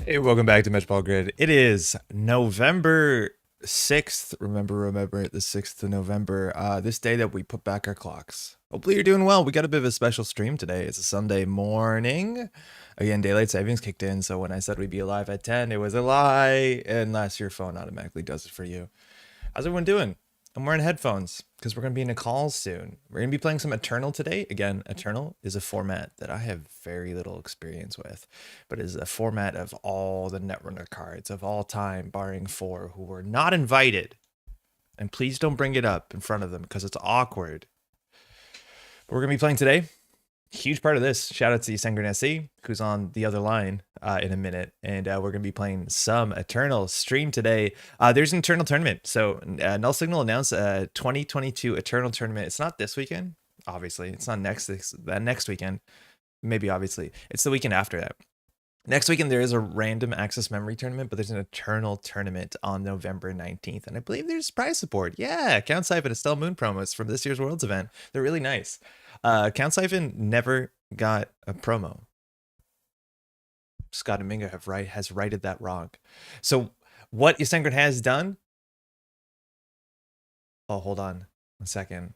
Hey, welcome back to Metropole Grid. It is November 6th. Remember, the 6th of November, this day that we put back our clocks. Hopefully you're doing well. We got a bit of a special stream today. It's a Sunday morning. Again, daylight savings kicked in, so when I said we'd be alive at 10, it was a lie, unless your phone automatically does it for you. How's everyone doing? I'm wearing headphones because we're going to be in a call soon. We're going to be playing some Eternal today. Again, Eternal is a format that I have very little experience with, but it is a format of all the Netrunner cards of all time, barring 4 who were not invited. And please don't bring it up in front of them because it's awkward. But we're going to be playing today. Huge part of this. Shout out to YsengrinSC, who's on the other line in a minute, and we're gonna be playing some Eternal stream today. There's an Eternal tournament, so Null Signal announced a 2022 Eternal tournament. It's not this weekend, obviously. It's not next weekend. Maybe obviously it's the weekend after that. Next weekend, there is a random access memory tournament, but there's an Eternal tournament on November 19th. And I believe there's prize support. Yeah, Count Siphon and Stella Moon promos from this year's Worlds event. They're really nice. Count Siphon never got a promo. Scott and Minga has righted that wrong. So what Ysengrin has done... Oh, hold on 1 second.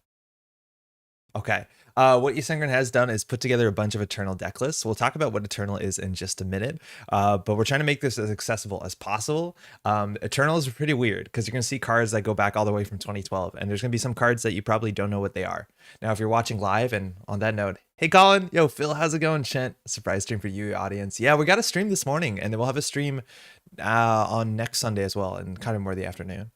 Okay. What Ysengrin has done is put together a bunch of Eternal deck lists. We'll talk about what Eternal is in just a minute, but we're trying to make this as accessible as possible. Eternal is pretty weird because you're going to see cards that go back all the way from 2012, and there's going to be some cards that you probably don't know what they are. Now, if you're watching live, and on that note, hey Colin, yo Phil, how's it going? Chent, surprise stream for you, audience. Yeah, we got a stream this morning, and then we'll have a stream on next Sunday as well, and kind of more the afternoon.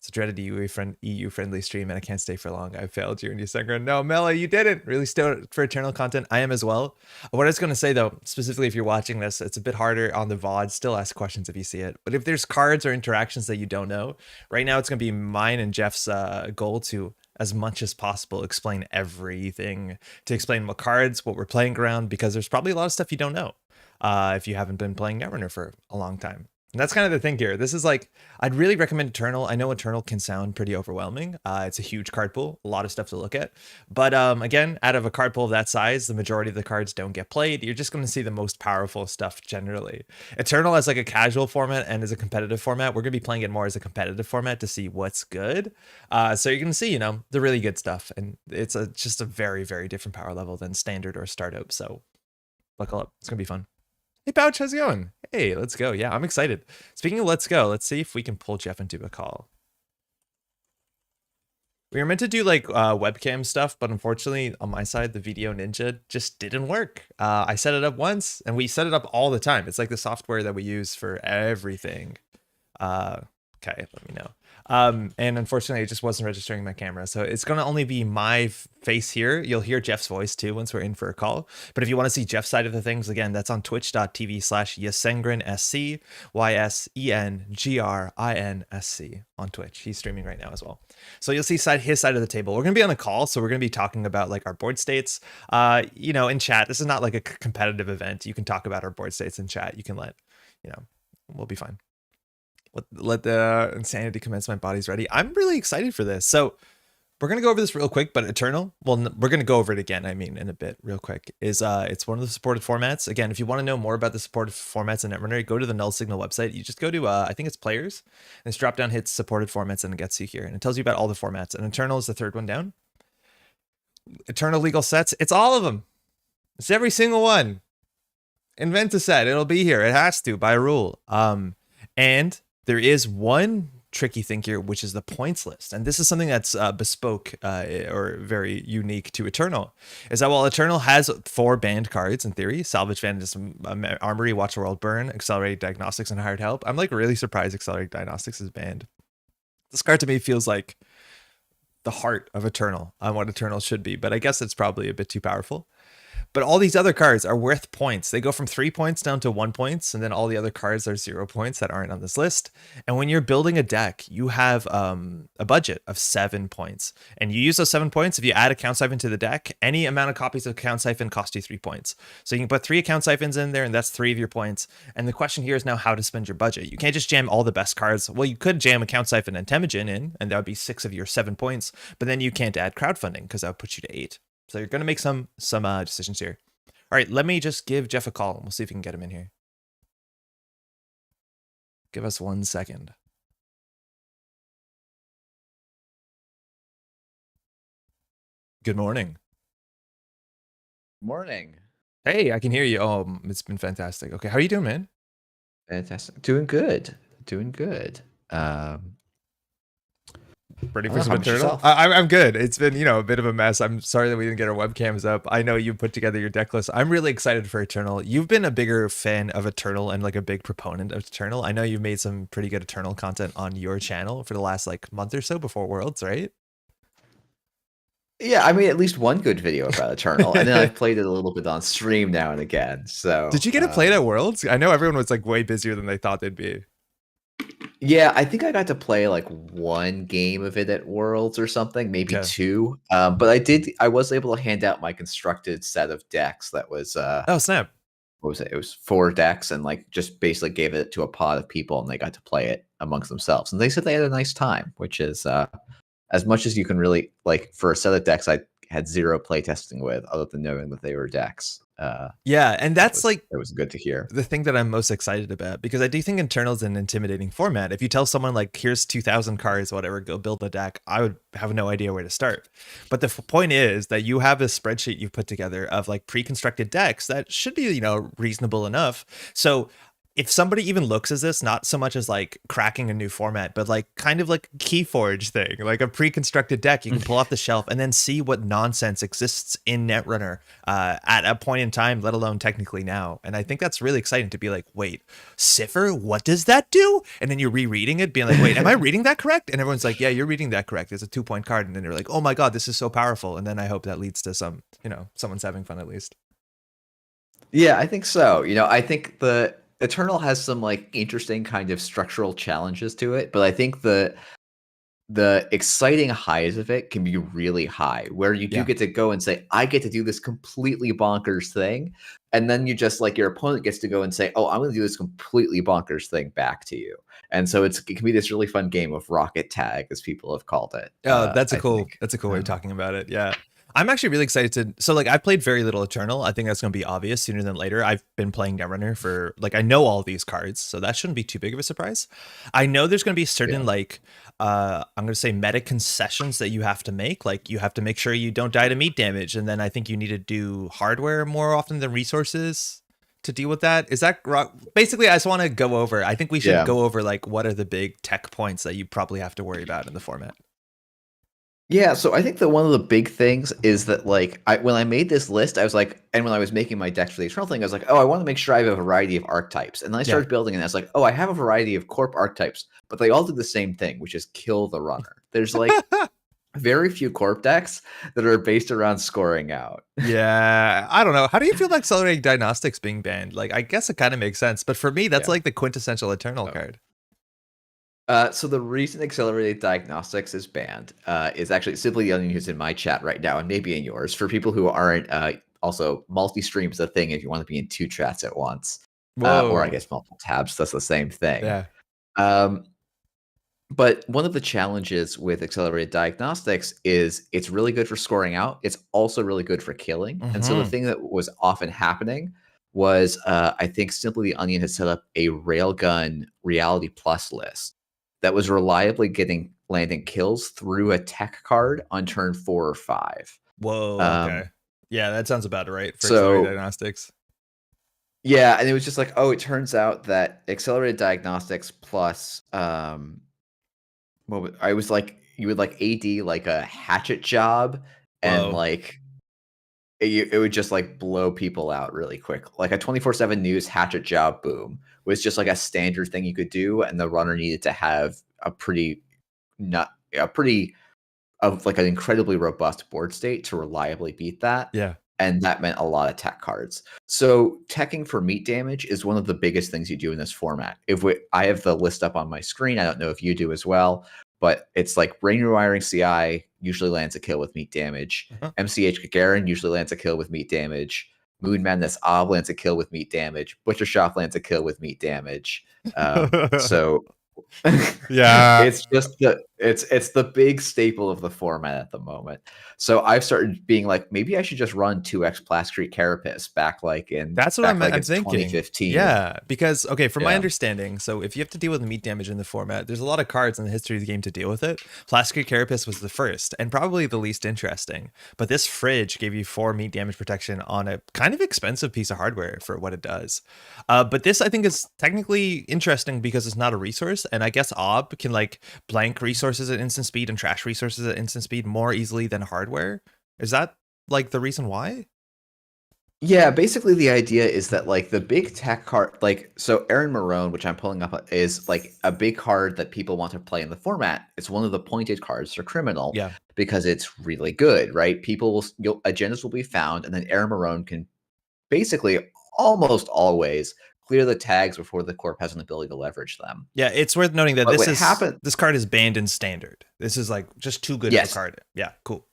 It's a dreaded EU-friendly stream, and I can't stay for long. I failed you and Ysengrin. No, Mela, you didn't. Really stoked for Eternal content. I am as well. What I was going to say, though, specifically if you're watching this, it's a bit harder on the VOD. Still ask questions if you see it. But if there's cards or interactions that you don't know, right now it's going to be mine and Jeff's goal to, as much as possible, explain everything. To explain what cards, what we're playing around, because there's probably a lot of stuff you don't know if you haven't been playing Netrunner for a long time. And that's kind of the thing here. This is like, I'd really recommend Eternal. I know Eternal can sound pretty overwhelming. It's a huge card pool, a lot of stuff to look at. But again, out of a card pool of that size, the majority of the cards don't get played. You're just going to see the most powerful stuff generally. Eternal as like a casual format and as a competitive format. We're going to be playing it more as a competitive format to see what's good. So you're going to see, you know, the really good stuff. And it's just a very, very different power level than standard or startup. So buckle up. It's going to be fun. Hey, Pouch, how's it going? Hey, let's go. Yeah, I'm excited. Speaking of let's go, let's see if we can pull Jeff into a call. We were meant to do like webcam stuff, but unfortunately on my side, the Video Ninja just didn't work. I set it up once, and we set it up all the time. It's like the software that we use for everything. Okay, let me know. And unfortunately, it just wasn't registering my camera. So it's going to only be my face here. You'll hear Jeff's voice too once we're in for a call. But if you want to see Jeff's side of the things, again, that's on twitch.tv/YsengrinSC, YsengrinSC on Twitch. He's streaming right now as well. So you'll see his side of the table. We're going to be on a call, so we're going to be talking about like our board states, you know, in chat. This is not like a competitive event. You can talk about our board states in chat. You can let, you know, we'll be fine. Let the insanity commence. My body's ready. I'm really excited for this. So we're going to go over this real quick, but Eternal, well, we're going to go over it again, I mean, in a bit, real quick, is it's one of the supported formats. Again, if you want to know more about the supported formats in Netrunner, go to the Null Signal website. You just go to, I think it's Players, and this drop down hits supported formats, and it gets you here, and it tells you about all the formats, and Eternal is the third one down. Eternal legal sets, it's all of them. It's every single one. Invent a set. It'll be here. It has to, by rule. And there is one tricky thing here, which is the points list. And this is something that's bespoke or very unique to Eternal, is that while Eternal has 4 banned cards in theory, Salvage Vandalism, Armory, Watch the World Burn, Accelerated Diagnostics, and Hired Help, I'm like really surprised Accelerated Diagnostics is banned. This card to me feels like the heart of Eternal on what Eternal should be, but I guess it's probably a bit too powerful. But all these other cards are worth points. They go from 3 points down to 1 point, and then all the other cards are 0 points that aren't on this list. And when you're building a deck, you have a budget of 7 points. And you use those 7 points, if you add a Count Siphon to the deck, any amount of copies of Count Siphon cost you 3 points. So you can put 3 Count Siphons in there, and that's 3 of your points. And the question here is now how to spend your budget. You can't just jam all the best cards. Well, you could jam a Count Siphon and Temujin in, and that would be 6 of your 7 points. But then you can't add crowdfunding, because that would put you to 8. So you're going to make some decisions here. All right, let me just give Jeff a call, and we'll see if we can get him in here. Give us 1 second. Good morning. Morning. Hey, I can hear you. Oh, it's been fantastic. Okay, how are you doing, man? Fantastic. Doing good. Doing good. Ready for some How about Returnal? yourself? I'm good. It's been, a bit of a mess. I'm sorry that we didn't get our webcams up. I know you put together your deck list. I'm really excited for Eternal. You've been a bigger fan of Eternal and like a big proponent of Eternal. I know you've made some pretty good Eternal content on your channel for the last like month or so before Worlds, right? Yeah, I made at least one good video about Eternal, and then I've played it a little bit on stream now and again. Did So, you get it played at Worlds? I know everyone was like way busier than they thought they'd be. yeah, I think I got to play like one game of it at Worlds or something, maybe Okay. two. But I was able to hand out my constructed set of decks that was Oh, snap. what was it? It was 4 decks, and like just basically gave it to a pod of people, and they got to play it amongst themselves. And they said they had a nice time, which is as much as you can really like for a set of decks I had zero playtesting with, other than knowing that they were decks. Yeah, and that's like It was good to hear. the thing that I'm most excited about, because I do think Eternal is an intimidating format. If you tell someone like, here's 2,000 cards, whatever, go build a deck, I would have no idea where to start. But the point is that you have a spreadsheet you've put together of like pre-constructed decks that should be, reasonable enough. So if somebody even looks at this, not so much as like cracking a new format, but like kind of like Keyforge thing, like a pre-constructed deck you can pull off the shelf and then see what nonsense exists in Netrunner at a point in time, let alone technically now. And I think that's really exciting to be like, wait, Cipher, what does that do? And then you're rereading it, being like, wait, am I reading that correct? And everyone's like, yeah, you're reading that correct. It's a 2-point card. And then you're like, oh my God, this is so powerful. And then I hope that leads to some, someone's having fun at least. Yeah, I think so. I think the Eternal has some like interesting kind of structural challenges to it, but I think the exciting highs of it can be really high, where you do Yeah. get to go and say, I get to do this completely bonkers thing. And then you just like your opponent gets to go and say, oh, I'm going to do this completely bonkers thing back to you. And so it can be this really fun game of rocket tag, as people have called it. Oh, that's a I cool think. way of talking about it. Yeah. I'm actually really excited to, so like I played very little Eternal. I think that's going to be obvious sooner than later. I've been playing Netrunner for like, I know all these cards, so that shouldn't be too big of a surprise. I know there's going to be certain like, I'm going to say meta concessions that you have to make. Like you have to make sure you don't die to meat damage. And then I think you need to do hardware more often than resources to deal with that. Is that basically, I just want to go over, I think we should go over like, what are the big tech points that you probably have to worry about in the format? Yeah, so I think that one of the big things is that like when I made this list, I was like, and when I was making my decks for the Eternal thing, I was like, oh, I want to make sure I have a variety of archetypes. And then I started building and I was like, oh, I have a variety of corp archetypes, but they all do the same thing, which is kill the runner. There's like very few corp decks that are based around scoring out. Yeah, I don't know. How do you feel about accelerating diagnostics being banned? Like, I guess it kind of makes sense, but for me, that's like the quintessential Eternal card. So the reason accelerated diagnostics is banned is actually simply the Onion who's in my chat right now and maybe in yours. For people who aren't, also multi-stream is a thing if you want to be in 2 chats at once, or I guess multiple tabs. That's the same thing. Yeah. But one of the challenges with accelerated diagnostics is it's really good for scoring out. It's also really good for killing. And so the thing that was often happening was, I think simply the Onion had set up a Railgun Reality Plus list that was reliably landing kills through a tech card on turn 4 or 5. Whoa. Okay. Yeah, that sounds about right for So, accelerated diagnostics. Yeah, and it was just like, oh, it turns out that accelerated diagnostics plus, I was like, you would like AD like a hatchet job, and like it would just like blow people out really quick. Like a 24/7 news hatchet job boom was just like a standard thing you could do, and the runner needed to have a pretty of like an incredibly robust board state to reliably beat that. Yeah. And that meant a lot of tech cards. So teching for meat damage is one of the biggest things you do in this format. I have the list up on my screen. I don't know if you do as well, but it's like Brain Rewiring CI usually lands a kill with meat damage. MCH Gagarin usually lands a kill with meat damage. Moon Madness Ob lands a kill with meat damage. Butcher Shop lands a kill with meat damage. So yeah, it's just It's the big staple of the format at the moment. So I've started being like, maybe I should just run 2x Plascrete Carapace back like in That's what back like I'm in thinking. 2015. Yeah, because okay, from my Yeah. understanding, so if you have to deal with meat damage in the format, there's a lot of cards in the history of the game to deal with it. Plastic Carapace was the first and probably the least interesting, but this fridge gave you 4 meat damage protection on a kind of expensive piece of hardware for what it does. But this I think is technically interesting because it's not a resource, and I guess Ob can like blank resources at instant speed and trash resources at instant speed more easily than hardware. Is that like the reason why? Yeah, basically the idea is that like the big tech card, like so Aaron Marone, which I'm pulling up, is like a big card that people want to play in the format. It's one of the pointed cards for Criminal Yeah. because it's really good, right? People will, agendas will be found, and then Aaron Marone can basically almost always clear the tags before the corp has an ability to leverage them. Yeah, it's worth noting that But what happened? this card is banned in standard. This is like just too good of a Yes, card. Yeah, cool.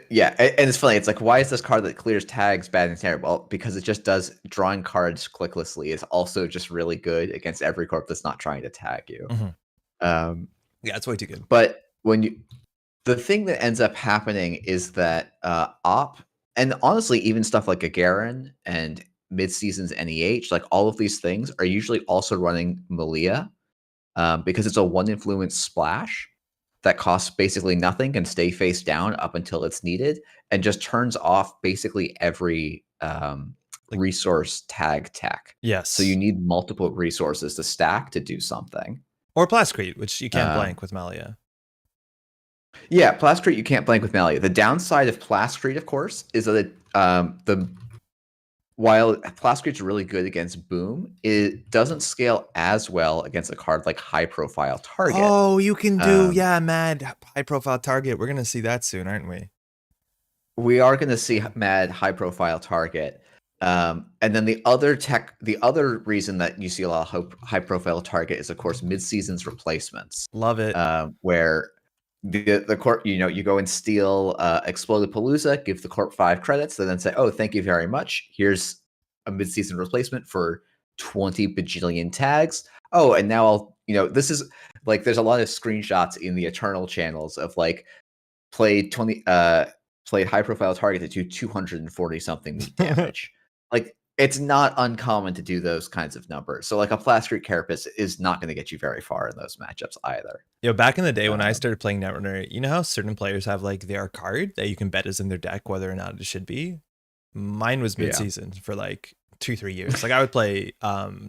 yeah, and it's funny. It's like, why is this card that clears tags bad and standard? Well, because it just does drawing cards clicklessly is also just really good against every corp that's not trying to tag you. Um, Yeah, it's way too good. but the thing that ends up happening is that op, and honestly, even stuff like a Garen and mid seasons NEH, like all of these things are usually also running Malia because it's a 1 influence splash that costs basically nothing and stay face down up until it's needed and just turns off basically every Like, resource tag tech. yes. So you need multiple resources to stack to do something. Or Plascrete, which you can't blank with Malia. Yeah, Plascrete you can't blank with Malia. The downside of Plascrete, of course, is that while Plascrete's really good against Boom, it doesn't scale as well against a card like High Profile Target. Oh, you can do, yeah, mad high profile target. We're going to see that soon, aren't we? We are going to see mad high profile target. And then the other reason that you see a lot of high profile target is, of course, mid-seasons replacements. Love it. Where the corp, you go and steal Exploded Palooza, give the corp 5 credits, and then say, oh, thank you very much. Here's a mid-season replacement for 20 bajillion tags. Oh, and now this is like, there's a lot of screenshots in the Eternal channels of like played high profile target to do 240 something damage. Like, it's not uncommon to do those kinds of numbers. So like a Plascrete Carapace is not going to get you very far in those matchups either. Back in the day when I started playing Netrunner, you know how certain players have like their card that you can bet is in their deck whether or not it should be? Mine was mid-season for like 2-3 years. Like I would play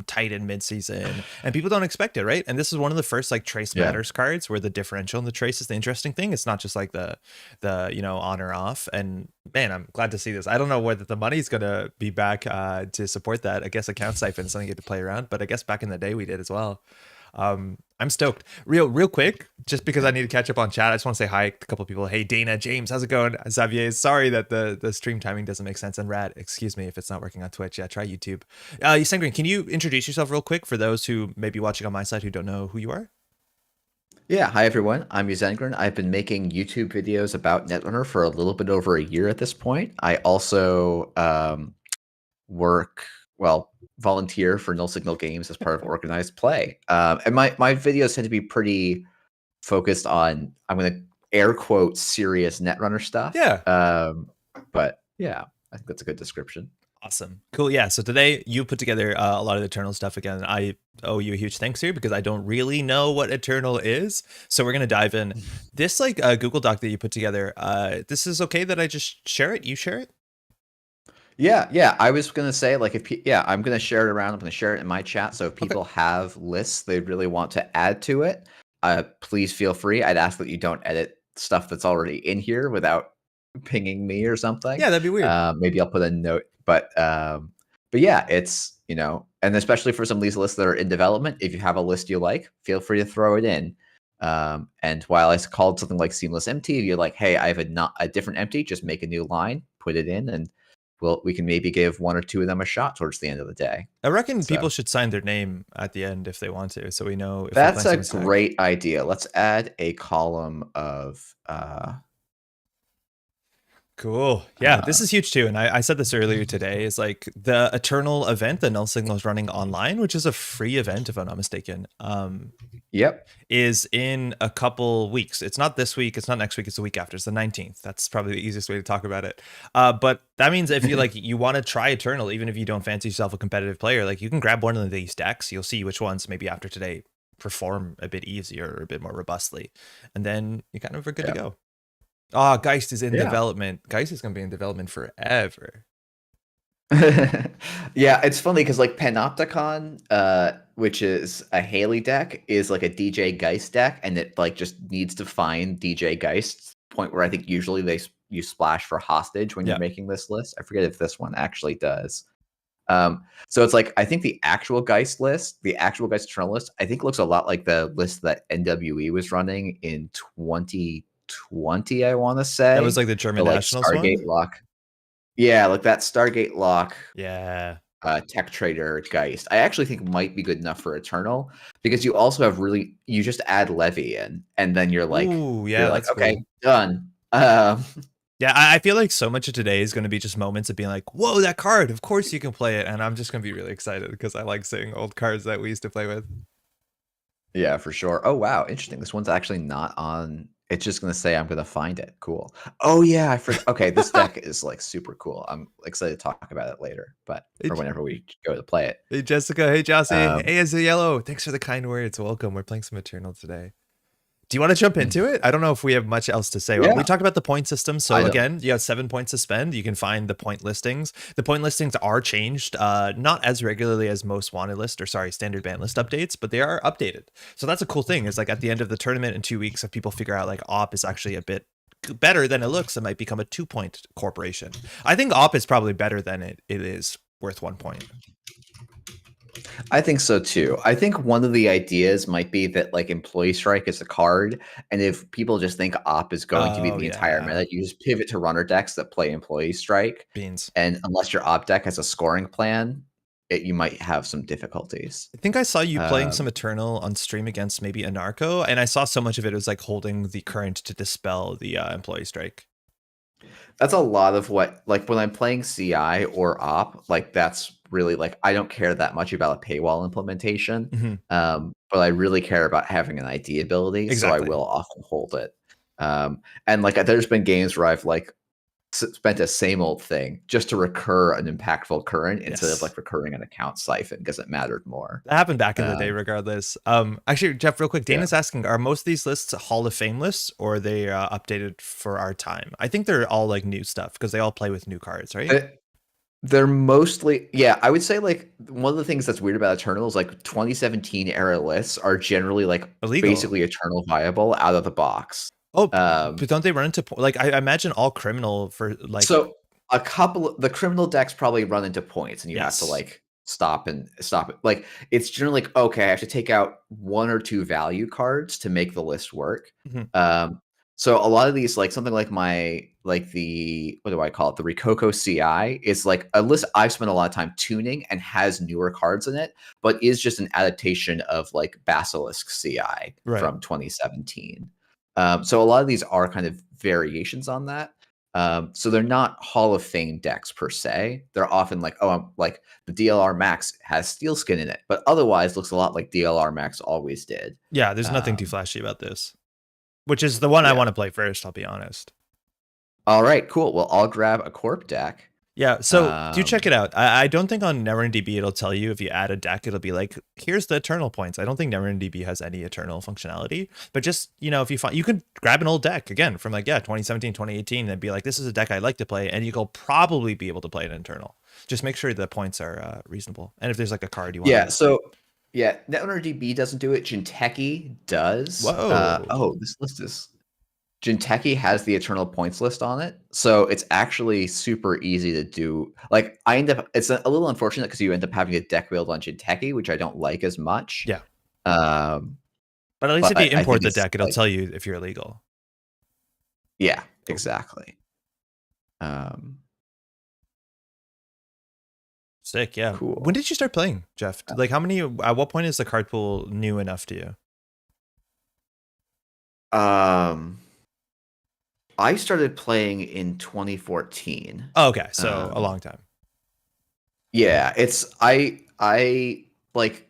Titan mid-season and people don't expect it, right? And this is one of the first like trace matters cards where the differential in the trace is the interesting thing. It's not just like the on or off. And man, I'm glad to see this. I don't know whether the money's gonna be back to support that. I guess account siphon is something you get to play around, but I guess back in the day we did as well. I'm stoked. Real quick, just because I need to catch up on chat. I just want to say hi to a couple of people. Hey, Dana, James, how's it going? Xavier, sorry that the stream timing doesn't make sense. And Rad, excuse me if it's not working on Twitch. Yeah, try YouTube. Ysengrin, can you introduce yourself real quick for those who may be watching on my side who don't know who you are? Yeah, hi everyone. I'm Ysengrin. I've been making YouTube videos about Netrunner for a little bit over a year at this point. I also volunteer for Null Signal Games as part of organized play. And my videos tend to be pretty focused on, I'm going to air quote, serious Netrunner stuff. Yeah. But yeah, I think that's a good description. Awesome. Cool. Yeah. So today you put together a lot of the Eternal stuff again. I owe you a huge thanks here because I don't really know what Eternal is. So we're going to dive in. This like Google Doc that you put together, this is okay that I just share it? You share it? Yeah. I was gonna say, like, I'm gonna share it around. I'm gonna share it in my chat. So if people have lists they really want to add to it, please feel free. I'd ask that you don't edit stuff that's already in here without pinging me or something. Yeah, that'd be weird. Maybe I'll put a note. But yeah, it's and especially for some of these lists that are in development, if you have a list you like, feel free to throw it in. And while I called something like Seamless Empty, if you're like, hey, I have a different empty, just make a new line, put it in, and we can maybe give 1 or 2 of them a shot towards the end of the day. I reckon people should sign their name at the end if they want to, so we know. If that's a great idea. Let's add a column of Cool. Yeah, this is huge too. And I said this earlier today, is like the Eternal event that Null Signal is running online, which is a free event, if I'm not mistaken, Yep. is in a couple weeks. It's not this week, it's not next week, it's the week after. It's the 19th. That's probably the easiest way to talk about it. But that means if you like, you want to try Eternal, even if you don't fancy yourself a competitive player, like you can grab one of these decks. You'll see which ones maybe after today perform a bit easier or a bit more robustly. And then you kind of are good to go. Oh, Geist is in development. Geist is going to be in development forever. Yeah, it's funny because like Panopticon, which is a Haley deck, is like a DJ Geist deck, and it like just needs to find DJ Geist's point where I think usually you splash for hostage when you're making this list. I forget if this one actually does. So it's like I think the actual Geist list, the actual Geist Eternal list, I think looks a lot like the list that NWE was running in 2020, I want to say. That was like the German Nationals Stargate one? Lock. Yeah, like that Stargate Lock. Yeah. Tech Trader Geist. I actually think might be good enough for Eternal because you also have you just add Levy in, and then you're like, ooh, yeah, that's okay, cool. done. Yeah, I feel like so much of today is going to be just moments of being like, whoa, that card, of course you can play it. And I'm just going to be really excited because I like seeing old cards that we used to play with. Yeah, for sure. Oh, wow. Interesting. This one's actually not on. It's just going to say I'm going to find it. Cool. Oh, yeah. I forgot. Okay, this deck is like super cool. I'm excited to talk about it later, but or whenever we go to play it. Hey, Jessica. Hey, Jossie. Hey, As a Yellow. Thanks for the kind words. Welcome. We're playing some Eternal today. Do you want to jump into it? I don't know if we have much else to say. Well, we talked about the point system. So again, you have 7 points to spend. You can find the point listings. The point listings are changed, not as regularly as most wanted list or standard ban list updates, but they are updated. So that's a cool thing. Is like at the end of the tournament in 2 weeks, if people figure out like op is actually a bit better than it looks, it might become a 2-point corporation. I think op is probably better than it is worth 1 point. I think so too. I think one of the ideas might be that like Employee Strike is a card, and if people just think op is going to be the entire meta, you just pivot to runner decks that play Employee Strike. Beans. And unless your op deck has a scoring plan, you might have some difficulties. I think I saw you playing some Eternal on stream against maybe Anarcho, and I saw so much of it was like holding the current to dispel the Employee Strike. That's a lot of what, like when I'm playing CI or op, like that's really like, I don't care that much about a paywall implementation, but I really care about having an ID ability. Exactly. So I will often hold it. And like there's been games where I've like spent a same old thing just to recur an impactful current instead of like recurring an account siphon because it mattered more. That happened back in the day regardless. Actually, Jeff, real quick, Dana's asking, are most of these lists Hall of Fame lists or are they updated for our time? I think they're all like new stuff because they all play with new cards, right? They're mostly, yeah, I would say like one of the things that's weird about Eternal is like 2017 era lists are generally like illegal. Basically Eternal viable out of the box. Oh, but don't they run into like I imagine all criminal for like so a couple of the criminal decks probably run into points and you have to like stop it. Like it's generally like, okay, I have to take out 1 or 2 value cards to make the list work. So a lot of these, like something like the what do I call it? The Rococo CI is like a list I've spent a lot of time tuning and has newer cards in it, but is just an adaptation of like Basilisk CI from 2017. So a lot of these are kind of variations on that. So they're not Hall of Fame decks per se. They're often like, oh, like the DLR Max has Steel Skin in it, but otherwise looks a lot like DLR Max always did. Yeah, there's nothing too flashy about this, which is the one I want to play first, I'll be honest. All right, cool. Well, I'll grab a Corp deck. Yeah, so do check it out. I don't think on NetRunnerDB it'll tell you if you add a deck, it'll be like, here's the Eternal points. I don't think NetRunnerDB has any Eternal functionality, but just, you know, if you find, you could grab an old deck again from like, 2017, 2018 and be like, this is a deck I'd like to play. And you'll probably be able to play an Eternal. Just make sure the points are reasonable. And if there's like a card you want. Yeah, so yeah, NetRunnerDB doesn't do it. Jinteki does. Whoa. This list is... Jinteki has the Eternal points list on it, so it's actually super easy to do. Like I end up, it's a little unfortunate because you end up having a deck build on Jinteki, which I don't like as much. Yeah. But at least if you import the deck, it'll tell you if you're illegal. Yeah, exactly. Sick. Yeah. Cool. When did you start playing, Jeff? Like how many? At what point is the card pool new enough to you? I started playing in 2014. Oh, okay, so a long time. Yeah, it's I like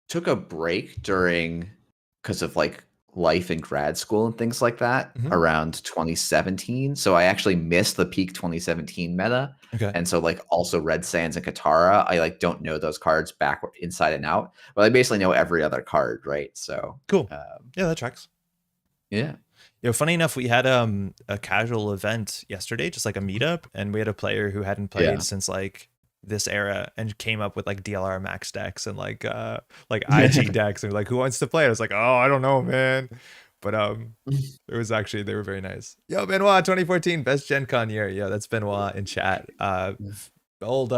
took a break during because of like life in grad school and things like that around 2017. So I actually missed the peak 2017 meta. Okay. And so like also Red Sands and Katara, I like don't know those cards backward inside and out, but I basically know every other card, right? So Cool. Yeah, that tracks. Yeah. You know, funny enough, we had a casual event yesterday, just like a meetup, and we had a player who hadn't played since like this era and came up with like DLR max decks and like IG decks, and like, who wants to play? I was like, oh, I don't know, man. But it was actually, they were very nice. Yo, Benoit 2014 best Gen Con year. Yeah, that's Benoit in chat. Old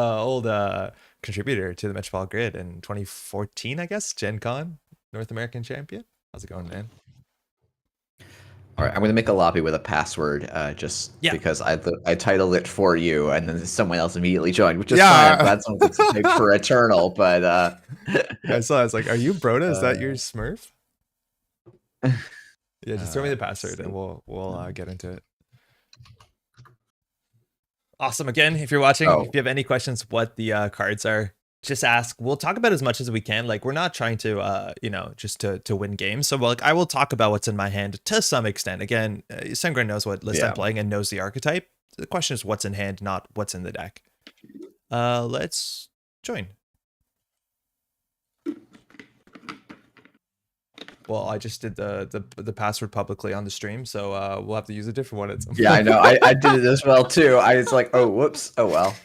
contributor to the Metropole Grid in 2014, I guess. Gen Con North American champion. How's it going, man? All right, I'm going to make a lobby with a password because I titled it for you, and then someone else immediately joined, which is fine. I'm glad someone's typed for Reternal, but I saw. I was like, "Are you Broda? Is that your Smurf?" Yeah, just throw me the password, and we'll get into it. Awesome. Again, if you're watching, if you have any questions, what the cards are, just ask. We'll talk about as much as we can. Like, we're not trying to just to win games. So like, I will talk about what's in my hand to some extent. Again, Sengrin knows what list I'm playing and knows the archetype. The question is what's in hand, not what's in the deck. Let's join. Well, I just did the password publicly on the stream, so we'll have to use a different one at some point. Yeah, I know. I did it as well too. I was like, oh, whoops. Oh well.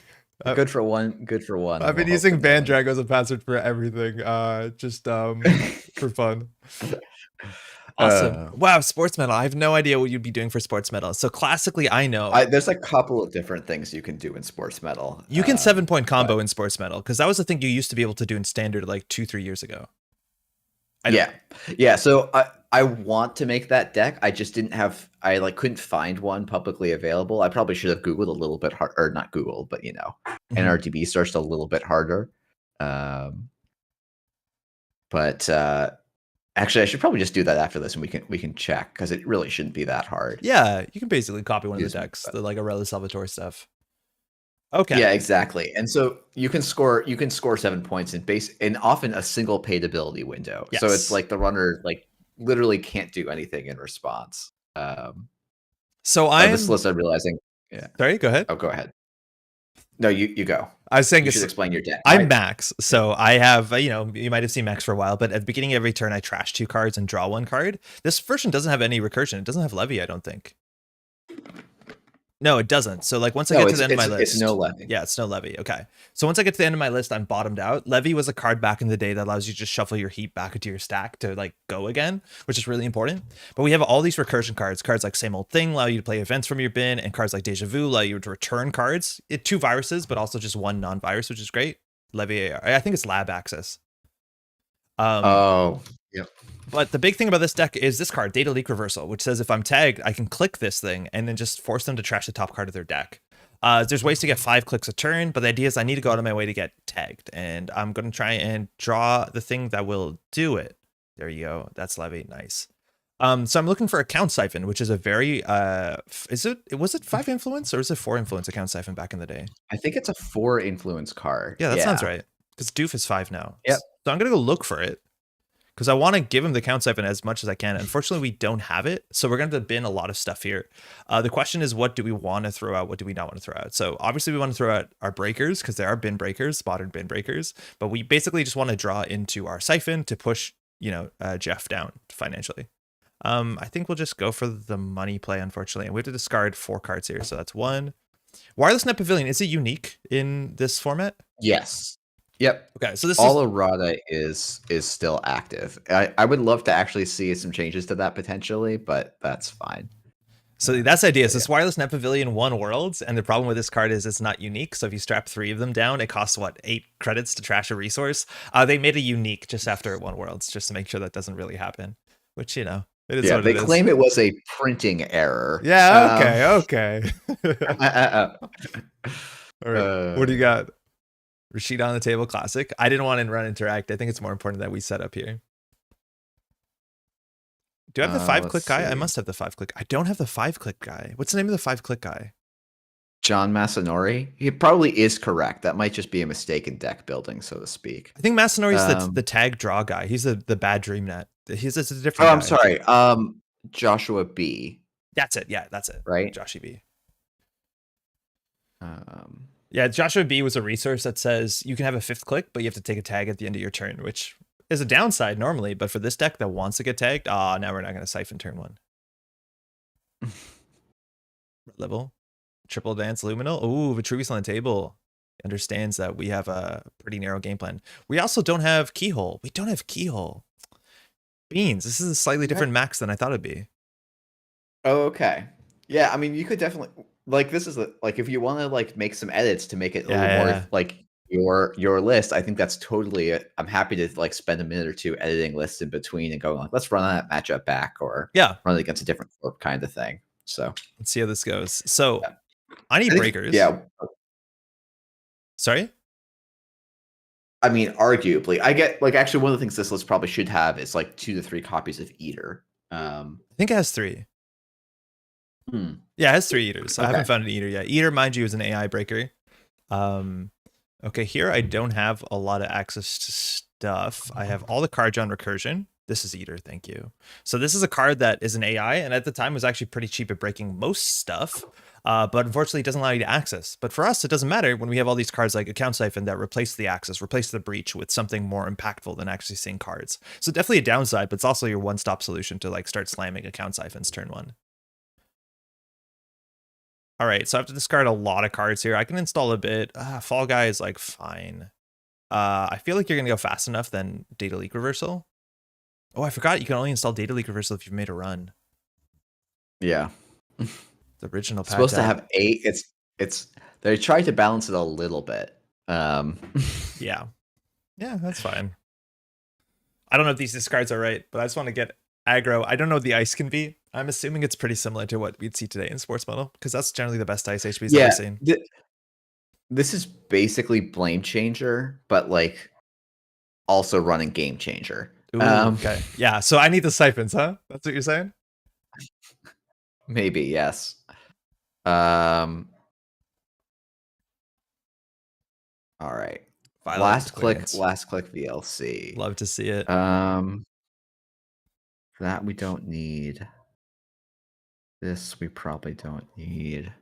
Good for one. Good for one. I've been using Bandrago as a password for everything, just for fun. Awesome. Wow, sports medal. I have no idea what you'd be doing for sports medal. So classically, I know there's a couple of different things you can do in sports medal. You can 7-point combo in sports medal, because that was the thing you used to be able to do in standard like 2-3 years ago. Yeah. So I want to make that deck. I just didn't have. I like couldn't find one publicly available. I probably should have Googled a little bit hard, or not Googled, but NRDB searched a little bit harder. But actually, I should probably just do that after this, and we can check, because it really shouldn't be that hard. Yeah, you can basically copy one of the decks, the like Aurelia Salvatore stuff. Okay. Yeah, exactly. And so you can score 7 points in often a single paid ability window. Yes. So it's like the runner like literally can't do anything in response. So I'm this list I'm realizing. Yeah. Sorry, go ahead. Oh, go ahead. No, you go. I was saying you should explain your deck. I'm Max, so I have you might have seen Max for a while, but at the beginning of every turn I trash 2 cards and draw 1 card. This version doesn't have any recursion. It doesn't have Levy, I don't think. No, it doesn't. So like once I get to the end of my list, it's no Levy. Yeah, it's no Levy. Okay. So once I get to the end of my list, I'm bottomed out. Levy was a card back in the day that allows you to just shuffle your heap back into your stack to like go again, which is really important. But we have all these recursion cards. Cards like Same Old Thing allow you to play events from your bin, and cards like Deja Vu allow you to return cards. 2 viruses, but also just 1 non-virus, which is great. Levy AR. I think it's lab access. Yep. But the big thing about this deck is this card, Data Leak Reversal, which says if I'm tagged, I can click this thing and then just force them to trash the top card of their deck. There's ways to get 5 clicks a turn, but the idea is I need to go out of my way to get tagged, and I'm going to try and draw the thing that will do it. There you go. That's Levy. Nice. So I'm looking for Account Siphon, which is a very was it 5 influence or is it 4 influence Account Siphon back in the day? I think it's a 4 influence card. Yeah, that sounds right. Because Doof is 5 now. Yep. So I'm gonna go look for it, because I want to give him the Account Siphon as much as I can. Unfortunately, we don't have it, so we're going to bin a lot of stuff here. The question is, what do we want to throw out? What do we not want to throw out? So obviously, we want to throw out our breakers, because there are bin breakers, modern bin breakers. But we basically just want to draw into our Siphon to push, Jeff down financially. I think we'll just go for the money play, unfortunately. And we have to discard 4 cards here, so that's 1. Wireless Net Pavilion, is it unique in this format? Yes. Yep. Okay, so this all errata is still active. I would love to actually see some changes to that potentially, but that's fine. So that's the idea. So this Wireless Net Pavilion 1 worlds, and the problem with this card is it's not unique. So if you strap 3 of them down, it costs 8 credits to trash a resource. They made a unique just after 1 worlds, just to make sure that doesn't really happen. Which it is. Yeah, what they it claim it was a printing error. Yeah. Okay. All right. What do you got? Rashid on the Table Classic. I didn't want to run Interact. I think it's more important that we set up here. Do I have the 5-click Let's guy? I see. must have the 5-click. I don't have the 5-click guy. What's the name of the 5-click guy? John Masanori. He probably is correct. That might just be a mistake in deck building, so to speak. I think Masanori's the tag draw guy. He's the bad dream net. He's a different Oh, guy. I'm sorry. Joshua B. That's it. Yeah, that's it. Right? Joshua B. Um, Yeah, Joshua B was a resource that says you can have a 5th click, but you have to take a tag at the end of your turn, which is a downside normally. But for this deck that wants to get tagged, now we're not going to siphon turn 1. Level. Triple Dance Luminal. Ooh, Vitruvius on the table. Understands that we have a pretty narrow game plan. We also don't have Keyhole. We don't have Keyhole. Beans. This is a slightly different max than I thought it'd be. Oh, okay. Yeah, I mean, you could definitely like this is like if you want to like make some edits to make it a little more like your list. I think that's totally. I'm happy to like spend a minute or two editing lists in between and going like, let's run that matchup back or run it against a different corp kind of thing. So let's see how this goes. So I need breakers. Yeah. Sorry. I mean, arguably, I get like actually one of the things this list probably should have is like 2 to 3 copies of Eater. I think it has 3. Yeah, it has 3 Eaters. I haven't found an Eater yet. Eater, mind you, is an AI breaker. Okay, here I don't have a lot of access to stuff. I have all the cards on recursion. This is Eater, thank you. So this is a card that is an AI, and at the time was actually pretty cheap at breaking most stuff. But unfortunately, it doesn't allow you to access. But for us, it doesn't matter when we have all these cards like Account Siphon that replace the access, replace the breach with something more impactful than actually seeing cards. So definitely a downside, but it's also your one-stop solution to like start slamming Account Siphons turn 1. All right, so I have to discard a lot of cards here. I can install a bit. Fall Guy is like fine. I feel like you're gonna go fast enough then Data Leak Reversal. Oh, I forgot you can only install Data Leak Reversal if you've made a run. Yeah. The original pack supposed to have 8. It's they tried to balance it a little bit. Yeah, that's fine. I don't know if these discards are right, but I just want to get aggro. I don't know what the ice can be. I'm assuming it's pretty similar to what we'd see today in Sports Model because that's generally the best ice HP's ever seen. This is basically Blame Changer, but like also running Game Changer. Ooh, okay. Yeah, so I need the siphons, huh? That's what you're saying? Maybe, yes. All right. Last click VLC. Love to see it. That we don't need. This we probably don't need.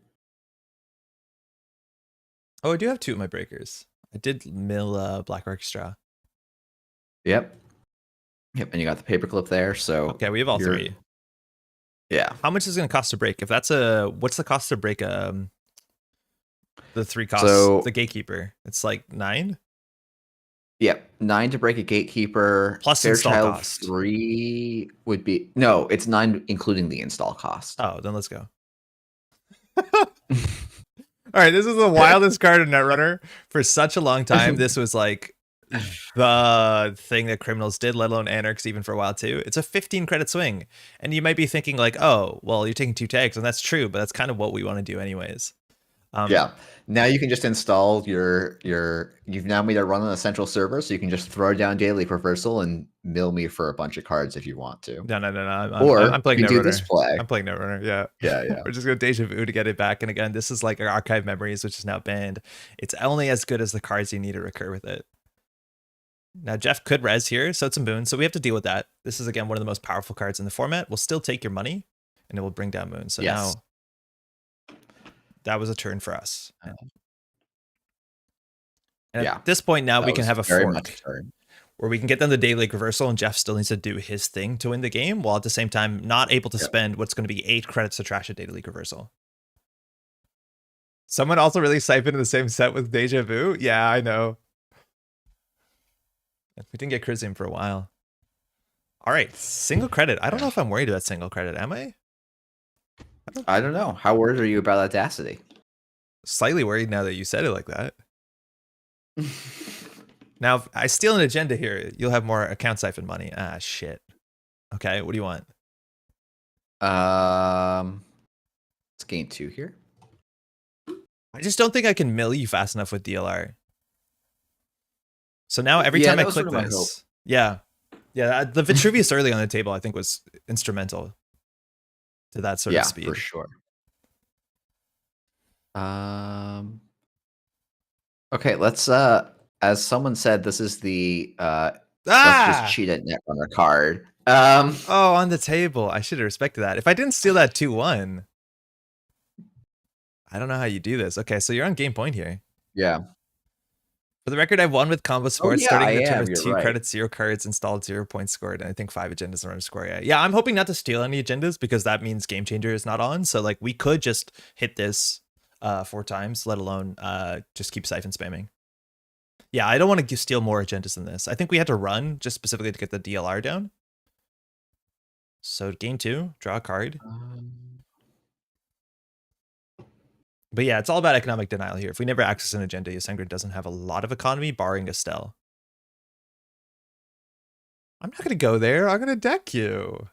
Oh, I do have 2 of my breakers. I did mill Black Orchestra. Yep, and you got the paperclip there. So okay, we have all 3. Yeah. How much is it going to cost to break? If that's what's the cost to break the 3 costs? So the Gatekeeper, it's like 9. Yep, 9 to break a Gatekeeper. Plus install cost. 3 would be it's 9 including the install cost. Oh, then let's go. All right, this is the wildest card in Netrunner for such a long time. This was like the thing that criminals did, let alone anarchs even for a while too. It's a 15 credit swing. And you might be thinking like, oh, well, you're taking 2 tags, and that's true, but that's kind of what we want to do anyways. Yeah. Now you can just install you've now made a run on a central server, so you can just throw down Daily Reversal and mill me for a bunch of cards if you want to. No. I'm you playing can do Netrunner. this play. I'm playing Netrunner, yeah. Yeah. We're just going to Deja Vu to get it back. And again, this is like our Archive Memories, which is now banned. It's only as good as the cards you need to recur with it. Now, Jeff could res here, so it's a Moon, so we have to deal with that. This is, again, one of the most powerful cards in the format. We'll still take your money, and it will bring down Moon. So now, that was a turn for us. And at this point now, we can have a fork where we can get them the Daily Reversal, and Jeff still needs to do his thing to win the game, while at the same time not able to spend what's going to be 8 credits to trash a Daily Reversal. Someone also really siphoned in the same set with Deja Vu? Yeah, I know. We didn't get Crisium for a while. All right, single credit. I don't know if I'm worried about single credit, am I? I don't know. How worried are you about Audacity? Slightly worried now that you said it like that. Now, if I steal an agenda here, you'll have more account siphon money. Ah, shit. Okay, what do you want? Let's gain 2 here. I just don't think I can mill you fast enough with DLR. So now every time I click this, Yeah, the Vitruvius early on the table, I think, was instrumental to that sort of speed. For sure. Okay, let's as someone said, this is the let's just cheat at Netrunner card. Oh, on the table. I should have respected that. If I didn't steal that 2-1, I don't know how you do this. Okay, so you're on game point here. Yeah. For the record, I've won with Combo Sports, starting the turn with 2 right. credits, 0 cards, installed, 0 points scored, and I think 5 agendas around score. Yeah, I'm hoping not to steal any agendas because that means Game Changer is not on. So like we could just hit this 4 times, let alone just keep siphon spamming. Yeah, I don't want to steal more agendas than this. I think we had to run just specifically to get the DLR down. So game 2, draw a card. But yeah, it's all about economic denial here. If we never access an agenda, Ysengrin doesn't have a lot of economy, barring Estelle. I'm not going to go there. I'm going to deck you.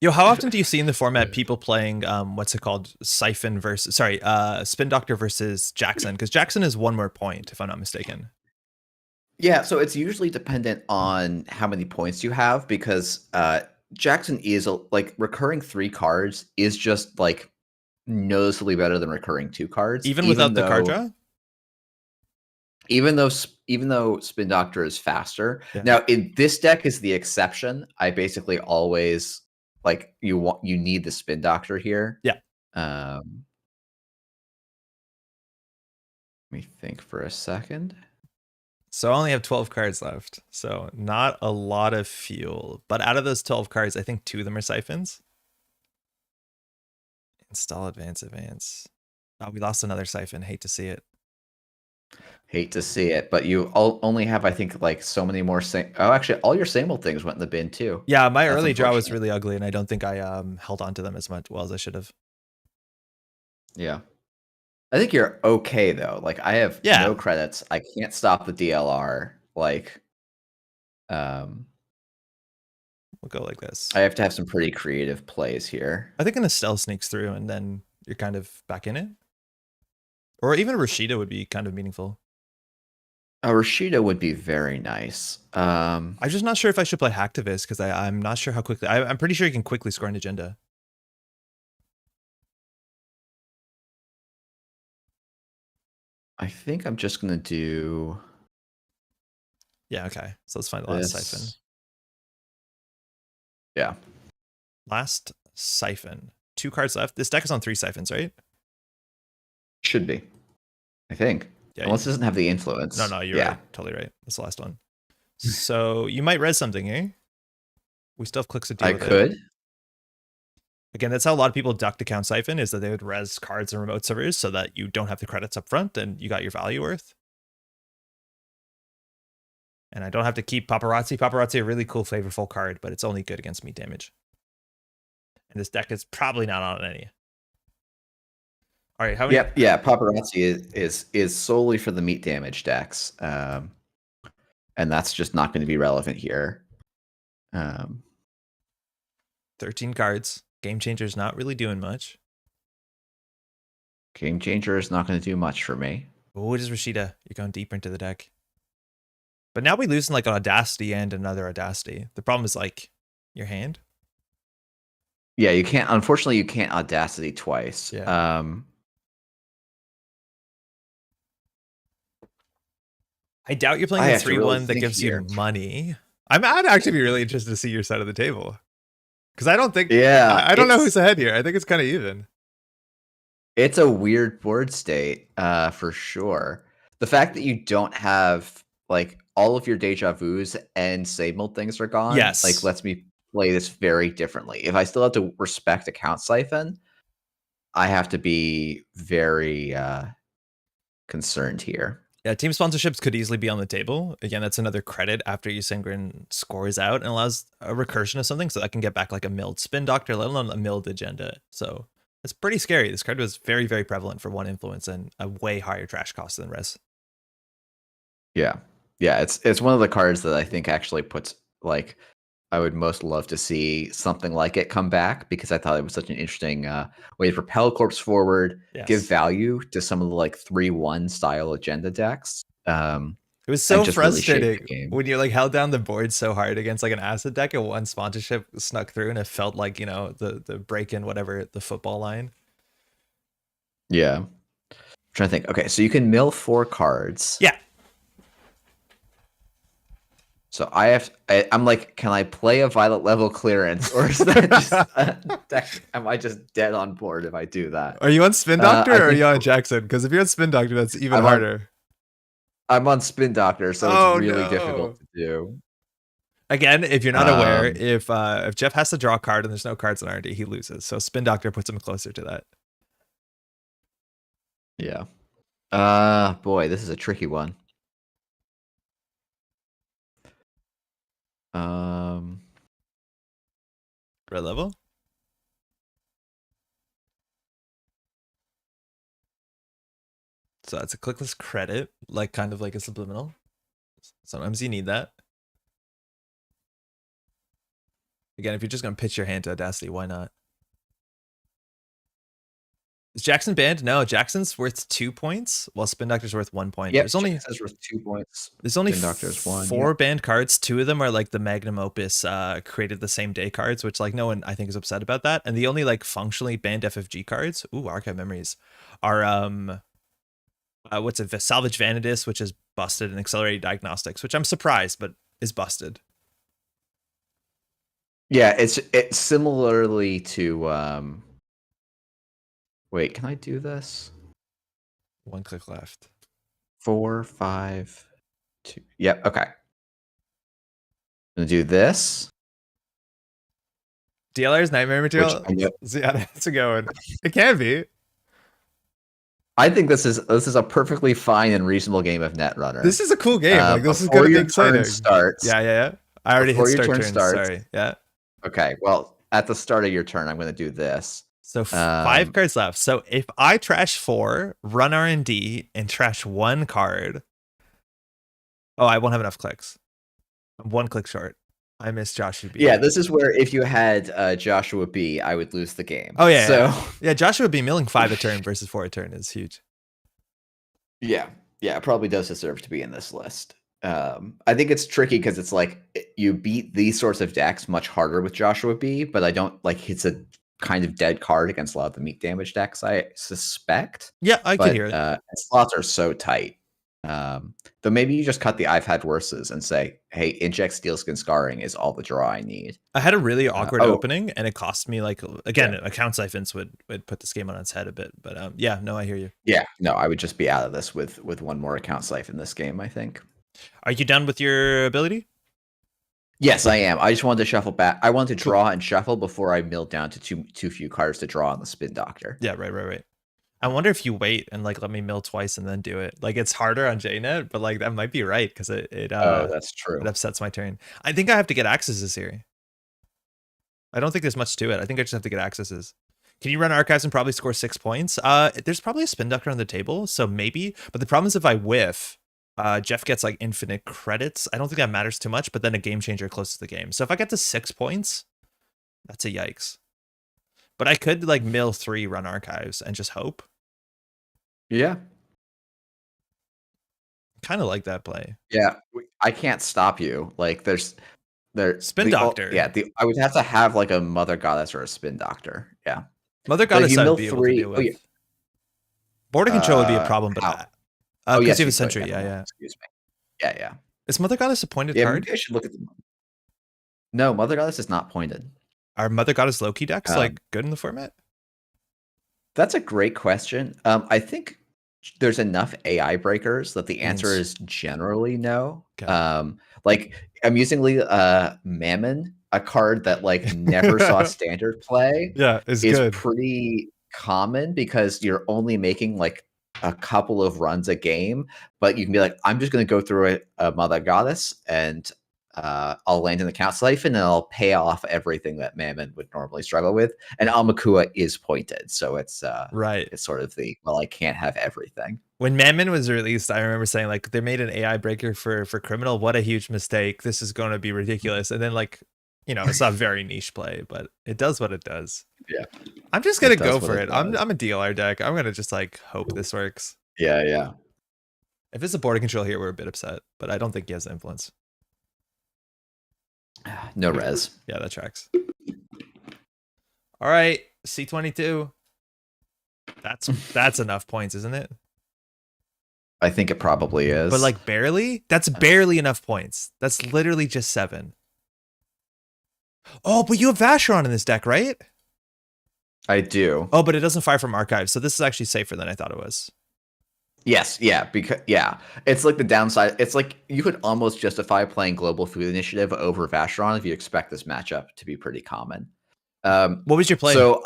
Yo, how often do you see in the format people playing, what's it called? Siphon versus, sorry, Spin Doctor versus Jackson? Because Jackson is 1 more point, if I'm not mistaken. Yeah, so it's usually dependent on how many points you have because Jackson is like recurring 3 cards is just like noticeably better than recurring 2 cards, even without the card draw. Even though Spin Doctor is faster. Yeah. Now in this deck is the exception. I basically always like you need the Spin Doctor here. Yeah. Let me think for a second. So I only have 12 cards left, so not a lot of fuel. But out of those 12 cards, I think 2 of them are siphons. Install, advance. Oh, we lost another siphon. Hate to see it. Hate to see it, but you only have, I think, like so many more. Oh, actually, all your Samuel things went in the bin too. Yeah, my early draw was really ugly, and I don't think I held on to them as well as I should have. Yeah. I think you're okay though. Like I have no credits. I can't stop the DLR. Like, we'll go like this. I have to have some pretty creative plays here. I think an Estelle sneaks through, and then you're kind of back in it. Or even a Rashida would be kind of meaningful. A Rashida would be very nice. I'm just not sure if I should play Hacktivist because I'm not sure how quickly. I'm pretty sure you can quickly score an agenda. I think I'm just going to do... Yeah, okay. So let's find the last siphon. Yeah. Last siphon. 2 cards left. This deck is on 3 siphons, right? Should be. I think. Yeah, unless it doesn't have the influence. No, you're right. Totally right. That's the last one. So you might res something, eh? We still have clicks to deal with could. Again, that's how a lot of people duck to count siphon, is that they would res cards in remote servers so that you don't have the credits up front and you got your value worth. And I don't have to keep Paparazzi. Paparazzi, a really cool, flavorful card, but it's only good against meat damage. And this deck is probably not on any. All right, how many? Yeah. Paparazzi is solely for the meat damage decks, and that's just not going to be relevant here. 13 cards. Game Changer is not really doing much. Game Changer is not going to do much for me. Oh, it is Rashida. You're going deeper into the deck. But now we lose in like an Audacity and another Audacity. The problem is like your hand. Yeah, you can't. Unfortunately, you can't Audacity twice. Yeah. I doubt you're playing a 3-1 that gives you money. I'd actually be really interested to see your side of the table. Because I don't think... Yeah. I don't know who's ahead here. I think it's kind of even. It's a weird board state, for sure. The fact that you don't have, like, all of your deja vus and Sable things are gone, yes, like, lets me play this very differently. If I still have to respect account siphon, I have to be very concerned here. Yeah, team sponsorships could easily be on the table. Again, that's another credit after Ysengrin scores out and allows a recursion of something, so that can get back like a milled Spin Doctor, let alone a milled agenda. So it's pretty scary. This card was very, very prevalent for 1 influence and a way higher trash cost than res. Yeah. It's one of the cards that I think actually puts, like, I would most love to see something like it come back, because I thought it was such an interesting way to propel Corpse forward, give value to some of the like 3-1 style agenda decks. It was and so just really shape the frustrating game. when you like held down the board so hard against like an acid deck and one sponsorship snuck through and it felt like, you know, the break in whatever the football line. Yeah. I'm trying to think. Okay, so you can mill 4 cards. Yeah. So I'm like, can I play a violet level clearance, or is that just am I just dead on board if I do that? Are you on Spin Doctor I or are think you on Jackson? Because if you're on Spin Doctor, that's even I'm on harder. I'm on Spin Doctor, so it's Oh really difficult no. to do. Again, if you're not aware, Um, if Jeff has to draw a card and there's no cards in R&D, he loses. So Spin Doctor puts him closer to that. yeah. Boy, this is a tricky one. Red level? So that's a clickless credit, like kind of like a subliminal. Sometimes you need that. Again, if you're just going to pitch your hand to Audacity, why not? Is Jackson banned? No, Jackson's worth 2 points, while Spin Doctor's worth 1 point. Yeah, There's only Jackson's worth 2 points. There's only Spin Doctor's 1. 4 Yeah. banned cards. 2 of them are like the magnum opus created the same day cards, which like no one I think is upset about that. And the only like functionally banned FFG cards, archive memories, are what's it? Salvage Vanadis, which is busted, and Accelerated Diagnostics, which I'm surprised, but is busted. Yeah, it's similarly to wait, can I do this? 1 click left. 4, 5, 2. Yep, okay. I'm gonna do this. DLR's nightmare material. See how that's going. It can be. I think this is a perfectly fine and reasonable game of Netrunner. This is a cool game. Like this is gonna be exciting. Starts, yeah. I already hit start turn. Starts, sorry. Yeah. Okay. Well, at the start of your turn, I'm gonna do this. So 5 cards left. So if I trash 4, run R&D, and trash 1 card. Oh, I won't have enough clicks. I'm 1 click short. I missed Joshua B. Yeah, this is where if you had Joshua B, I would lose the game. Oh yeah. So yeah, Joshua B milling 5 a turn versus 4 a turn is huge. Yeah, it probably does deserve to be in this list. I think it's tricky because it's like you beat these sorts of decks much harder with Joshua B, but I don't like it's a kind of dead card against a lot of the meat damage decks, I suspect. Yeah, I can hear it. Slots are so tight. Though maybe you just cut the I've had worses and say, hey, inject Steelskin Scarring is all the draw I need. I had a really awkward opening and it cost me like, again, account siphons would put this game on its head a bit, but yeah, no, I hear you. Yeah, no, I would just be out of this with 1 more account siphon this game, I think. Are you done with your ability? Yes, I am. I just wanted to shuffle back. I wanted to draw and shuffle before I milled down to too few cards to draw on the Spin Doctor. Yeah, right. I wonder if you wait and like let me mill twice and then do it. Like it's harder on JNet, but like that might be right because oh, that's true. It upsets my turn. I think I have to get accesses here. I don't think there's much to it. I think I just have to get accesses. Can you run archives and probably score 6 points? There's probably a Spin Doctor on the table, so maybe. But the problem is if I whiff, Jeff gets like infinite credits. I don't think that matters too much, but then a game changer close to the game. So if I get to 6 points, that's a yikes. But I could like mill 3 run archives and just hope. Yeah. Kind of like that play. Yeah, I can't stop you. Like there's Spin Doctor. I would have to have like a Mother Goddess or a Spin Doctor. Yeah. Mother Goddess I would be able to deal with. Oh, yeah. Border control would be a problem, but because you have a Sentry. Yeah. Excuse me. Yeah. Is Mother Goddess a pointed card? Maybe I should look at No, Mother Goddess is not pointed. Are Mother Goddess Loki decks like good in the format? That's a great question. I think there's enough AI breakers that the answer is generally no. Okay. Like amusingly, Mammon, a card that like never saw standard play, is good. Pretty common because you're only making like a couple of runs a game, but you can be like, I'm just going to go through a Mother Goddess and I'll land in the count siphon and I'll pay off everything that Mammon would normally struggle with. And Almakua is pointed, so it's right. It's sort of the I can't have everything. When Mammon was released, I remember saying like they made an AI breaker for criminal. What a huge mistake! This is going to be ridiculous. And then like it's not very niche play, but it does what it does. Yeah, I'm just gonna go for it. I'm a DLR deck. I'm gonna just like hope this works. Yeah. If it's a border control here, we're a bit upset, but I don't think he has the influence. No res. Yeah, that tracks. All right, C22. That's enough points, isn't it? I think it probably is. But like barely? That's barely enough points. That's literally just 7. Oh, but you have Vacheron in this deck, right? I do. Oh, but it doesn't fire from archives, so this is actually safer than I thought it was. Yes, yeah, because it's like the downside. It's like you could almost justify playing Global Food Initiative over Vacheron if you expect this matchup to be pretty common. What was your play? So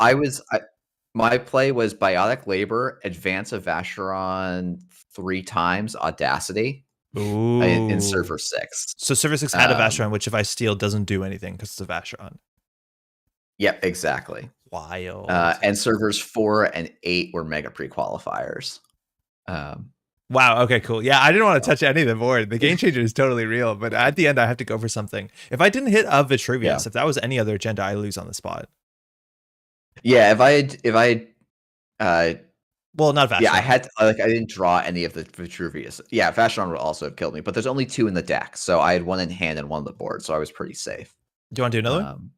my play was Biotic Labor, Advance of Vacheron 3 times, Audacity. Ooh. In server 6. So server 6 had a Vacheron, which if I steal doesn't do anything because it's a Vacheron. Yep, exactly. Wild. And servers 4 and 8 were mega pre-qualifiers. Wow. Okay, cool. Yeah, I didn't want to touch any of the board. The game changer is totally real, but at the end, I have to go for something. If I didn't hit a Vitruvius, if that was any other agenda, I lose on the spot. Yeah, if I well, not Vacheron. Yeah, I didn't draw any of the Vitruvius. Yeah, Vacheron would also have killed me, but there's only 2 in the deck, so I had 1 in hand and 1 on the board, so I was pretty safe. Do you want to do another one?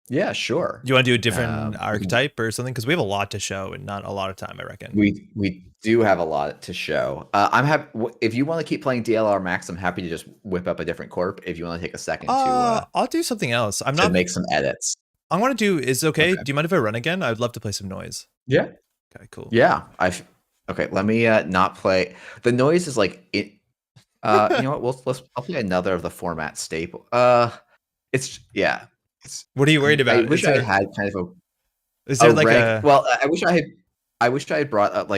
Yeah, sure. Do you want to do a different archetype or something? Because we have a lot to show and not a lot of time, I reckon. We do have a lot to show. I'm happy if you want to keep playing DLR Max. I'm happy to just whip up a different corp. If you want to take a second to, I'll do something else. I'm to not make some edits. I want to do is okay. Do you mind if I run again? I'd love to play some Noise. Yeah. Okay, cool. Yeah, okay. Let me not play. The Noise is like it. You know what? I'll play another of the format staple. What are you worried about? I wish I had kind of a. Is there like a? Well, I wish I had brought up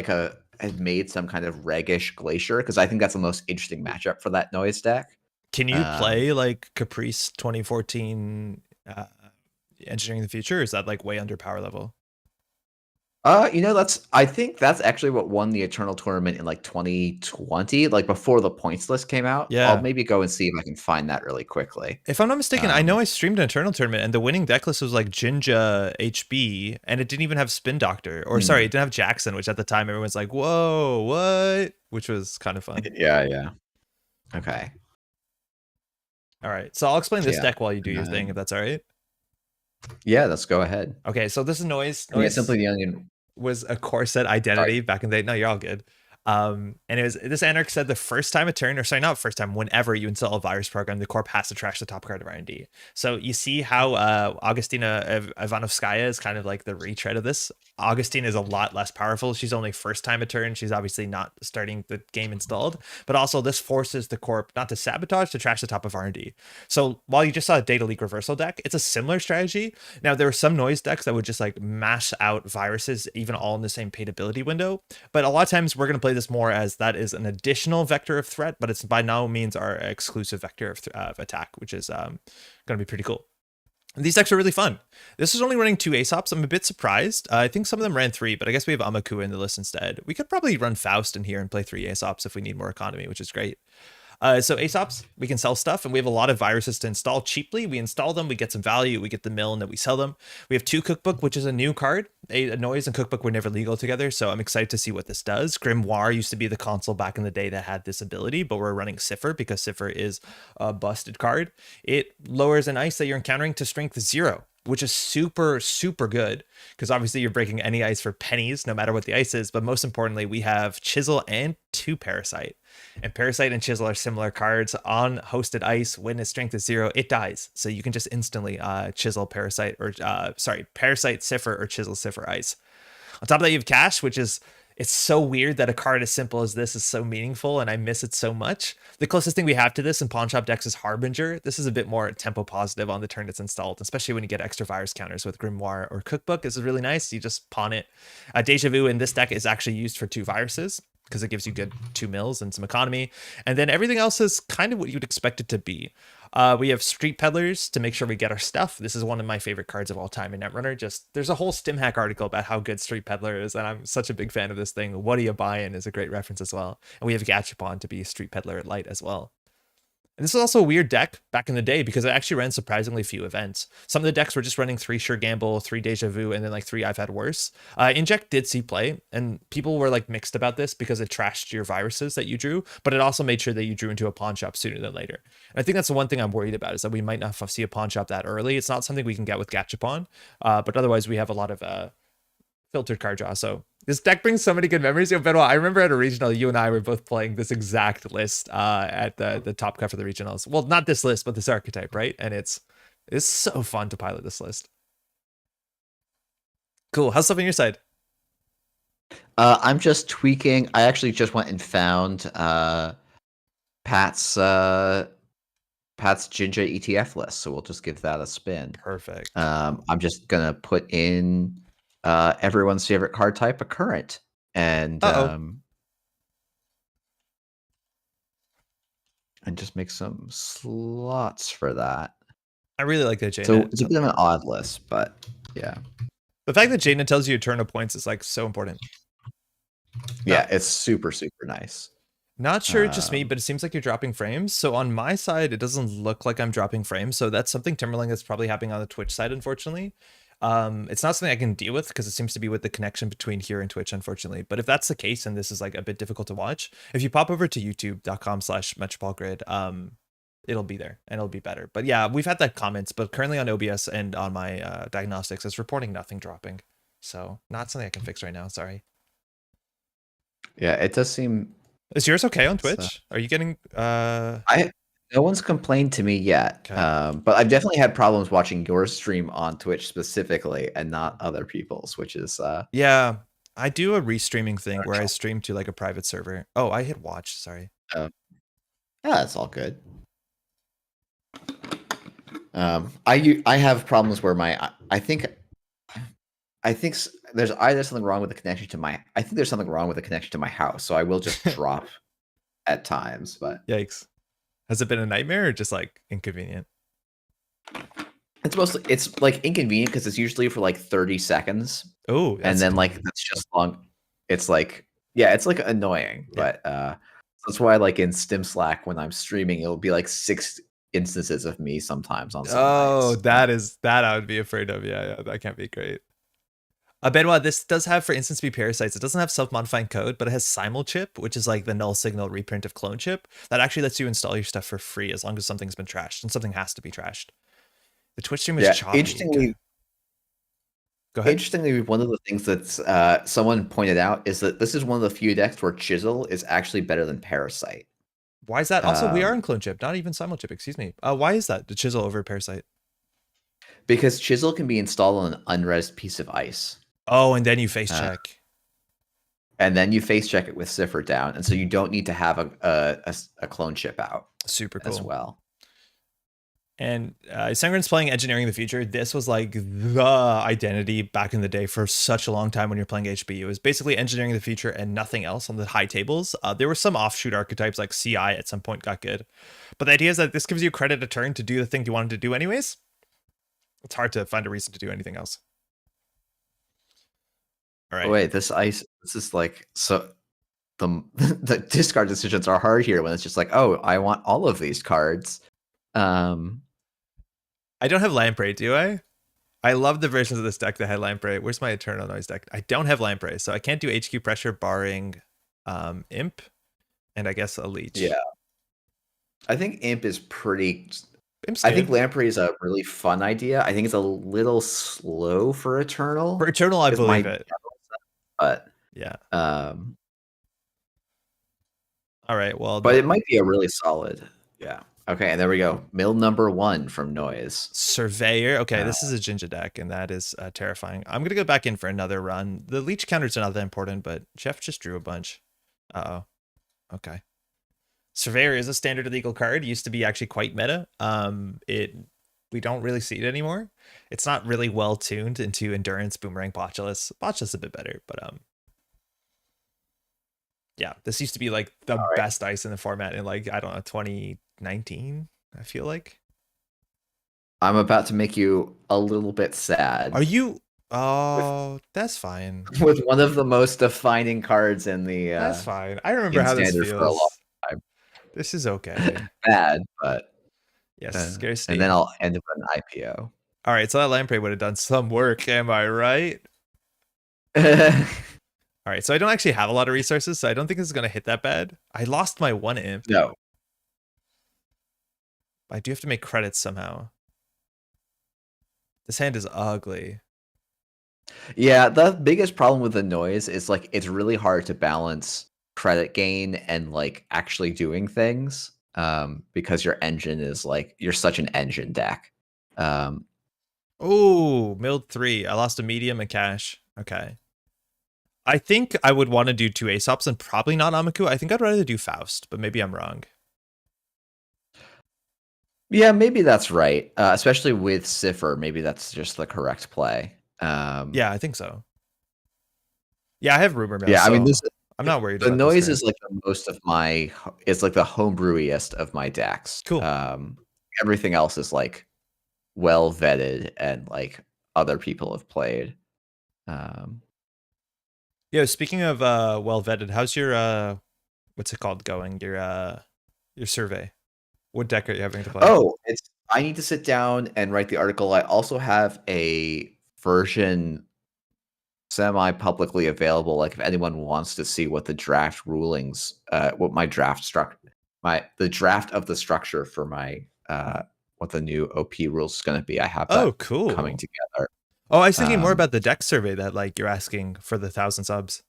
had made some kind of Regish Glacier because I think that's the most interesting matchup for that Noise deck. Can you play like Caprice 2014 Engineering the Future? Or is that like way under power level? I think that's actually what won the Eternal tournament in like 2020, like before the points list came out. Yeah. I'll maybe go and see if I can find that really quickly. If I'm not mistaken, I know I streamed an Eternal tournament and the winning deck list was like Jinja HB and it didn't even have Spin Doctor or sorry, it didn't have Jackson, which at the time everyone's like, whoa, what? Which was kind of fun. Yeah. Okay. All right. So I'll explain this deck while you do your thing, if that's all right. Yeah, let's go ahead. Okay, so this is Noise. Simply the Onion was a core set identity back in the day. No, you're all good. And it was this Anarch said the first time a turn, or sorry, not first time, whenever you install a virus program, the corp has to trash the top card of R&D. So you see how Augustina Ivanovskaya is kind of like the retread of this. Augustine is a lot less powerful. She's only first time a turn. She's obviously not starting the game installed, but also this forces the corp not to sabotage, to trash the top of R&D. So while you just saw a data leak reversal deck, it's a similar strategy. Now there were some Noise decks that would just like mash out viruses, even all in the same paid ability window. But a lot of times we're going to play this more as that is an additional vector of threat, but it's by no means our exclusive vector of attack, which is going to be pretty cool. These decks are really fun. This is only running 2 Aesops. I'm a bit surprised. I think some of them ran 3, but I guess we have Amakua in the list instead. We could probably run Faust in here and play 3 Aesops if we need more economy, which is great. So Aesops, we can sell stuff, and we have a lot of viruses to install cheaply. We install them, we get some value, we get the mill, and then we sell them. We have 2 Cookbook, which is a new card. A Noise and Cookbook were never legal together, so I'm excited to see what this does. Grimoire used to be the console back in the day that had this ability, but we're running Cipher because Cipher is a busted card. It lowers an ice that you're encountering to strength 0, which is super, super good because obviously you're breaking any ice for pennies, no matter what the ice is. But most importantly, we have Chisel and 2 Parasite. And Parasite and Chisel are similar cards. On hosted ice, when its strength is 0, it dies. So you can just instantly Chisel Parasite or Parasite Cipher or Chisel Cipher ice. On top of that, you have Cash, which is, it's so weird that a card as simple as this is so meaningful, and I miss it so much. The closest thing we have to this in pawn shop decks is Harbinger. This is a bit more tempo positive on the turn it's installed, especially when you get extra virus counters with Grimoire or Cookbook. This is really nice. You just pawn it. Deja Vu in this deck is actually used for 2 viruses because it gives you good 2 mills and some economy. And then everything else is kind of what you'd expect it to be. We have Street Peddlers to make sure we get our stuff. This is one of my favorite cards of all time in Netrunner. There's a whole StimHack article about how good Street Peddler is, and I'm such a big fan of this thing. What are you buying is a great reference as well. And we have Gachapon to be Street Peddler at light as well. And this is also a weird deck back in the day because it actually ran surprisingly few events. Some of the decks were just running 3 Sure Gamble, 3 Deja Vu, and then like 3 I've Had Worse. Inject did see play, and people were like mixed about this because it trashed your viruses that you drew, but it also made sure that you drew into a pawn shop sooner than later. And I think that's the one thing I'm worried about, is that we might not see a pawn shop that early. It's not something we can get with Gachapon, but otherwise we have a lot of filtered card draw. So this deck brings so many good memories. Yo, Benoit, I remember at a regional, you and I were both playing this exact list at the top cut for the regionals. Well, not this list, but this archetype, right? And it's so fun to pilot this list. Cool. How's stuff on your side? I'm just tweaking. I actually just went and found Pat's Ginger ETF list, so we'll just give that a spin. Perfect. I'm just gonna put in everyone's favorite card type, a current, and just make some slots for that. I really like that Jaina. So it's a bit of an odd list, but yeah. The fact that Jaina tells you Eternal points is like so important. Yeah, it's super, super nice. Not sure it's just me, but it seems like you're dropping frames. So on my side, it doesn't look like I'm dropping frames. So that's something Timberling that's probably happening on the Twitch side, unfortunately. It's not something I can deal with because it seems to be with the connection between here and Twitch, unfortunately. But if that's the case, and this is like a bit difficult to watch, if you pop over to youtube.com/Metropole Grid, it'll be there and it'll be better. But yeah, we've had that comments, but currently on OBS and on my diagnostics, it's reporting nothing dropping. So not something I can fix right now. Sorry. Yeah, it does seem. Is yours okay on Twitch? Are you getting No one's complained to me yet, okay. But I've definitely had problems watching your stream on Twitch specifically and not other people's, which is yeah, I do a restreaming thing where I stream to like a private server. Oh, I hit watch, sorry. Yeah, that's all good. I have problems where I think there's either something wrong with the connection to my there's something wrong with the connection to my house, so I will just drop at times. But yikes. Has it been a nightmare or just like inconvenient? It's like inconvenient because it's usually for like 30 seconds. Oh, and then like that's just long. It's like, yeah, it's like annoying. Yeah. But that's why like in Stim Slack when I'm streaming, it'll be like 6 instances of me sometimes on some nights. That I would be afraid of. Yeah, that can't be great. Benoit, this does have, for instance, be parasites. It doesn't have self-modifying code, but it has simul chip, which is like the null signal reprint of clone chip that actually lets you install your stuff for free as long as something's been trashed, and something has to be trashed. The Twitch stream is choppy. Interestingly, go ahead. Interestingly, one of the things that someone pointed out is that this is one of the few decks where Chisel is actually better than Parasite. Why is that? Also, we are in clone chip, not even simul chip. Excuse me. Why is that the Chisel over Parasite? Because Chisel can be installed on an unresed piece of ice. Oh, and then you face check. And then you face check it with Cipher down. And so you don't need to have a clone chip out. Super cool. As well. And YsengrinSC playing Engineering the Future. This was like the identity back in the day for such a long time when you're playing HB. It was basically Engineering the Future and nothing else on the high tables. There were some offshoot archetypes like CI at some point got good. But the idea is that this gives you credit a turn to do the thing you wanted to do anyways. It's hard to find a reason to do anything else. All right. Oh, wait, this is like, so the discard decisions are hard here when it's just like, oh, I want all of these cards. I don't have Lamprey, do I? I love the versions of this deck that had Lamprey. Where's my Eternal Noise deck? I don't have Lamprey, so I can't do HQ pressure barring Imp and I guess a Leech. Yeah. I think Imp is pretty... I think Lamprey is a really fun idea. I think it's a little slow for Eternal. For Eternal, I believe it. But yeah. All right. Well, but it might be a really solid. Yeah. Okay, and there we go. Mill number 1 from Noise. Surveyor. Okay, this is a Jinja deck, and that is terrifying. I'm gonna go back in for another run. The Leech counters are not that important, but Jeff just drew a bunch. Okay. Surveyor is a standard illegal card. It used to be actually quite meta. We don't really see it anymore. It's not really well tuned into Endurance, Boomerang, Botulus. Botulus a bit better, but yeah, this used to be like the best ice in the format in like, I don't know, 2019, I feel like. I'm about to make you a little bit sad. Are you? Oh, that's fine. With one of the most defining cards in the that's fine. I remember how this feels. For a long time. This is okay. Bad, but Yes, and scarcity. then I'll end up an IPO. All right, so that lamprey would have done some work. Am I right? All right, so I don't actually have a lot of resources, so I don't think this is going to hit that bad. I lost my one imp. No. I do have to make credits somehow. This hand is ugly. Yeah, the biggest problem with the noise is like it's really hard to balance credit gain and like actually doing things because your engine is like you're such an engine deck. Oh, milled 3. I lost a medium and cash. Okay. I think I would want to do 2 Aesops and probably not Amaku. I think I'd rather do Faust, but maybe I'm wrong. Yeah, maybe that's right. Especially with Cipher, maybe that's just the correct play. Yeah, I think so. Yeah, I have rumor mill, Yeah, I mean, so I'm not worried the about this noise turn. is like the most of my. It's like the homebrewiest of my decks. Cool. Everything else is like well vetted and like other people have played. Yeah, speaking of well vetted, how's your what's it called going? Your survey. What deck are you having to play? Oh, I need to sit down and write the article. I also have a version semi-publicly available. Like if anyone wants to see what the draft rulings, what my draft the draft of the structure for my what the new OP rules is going to be. I have that Cool. coming together. Oh, I was thinking more about the deck survey that like you're asking for the 1,000 subs.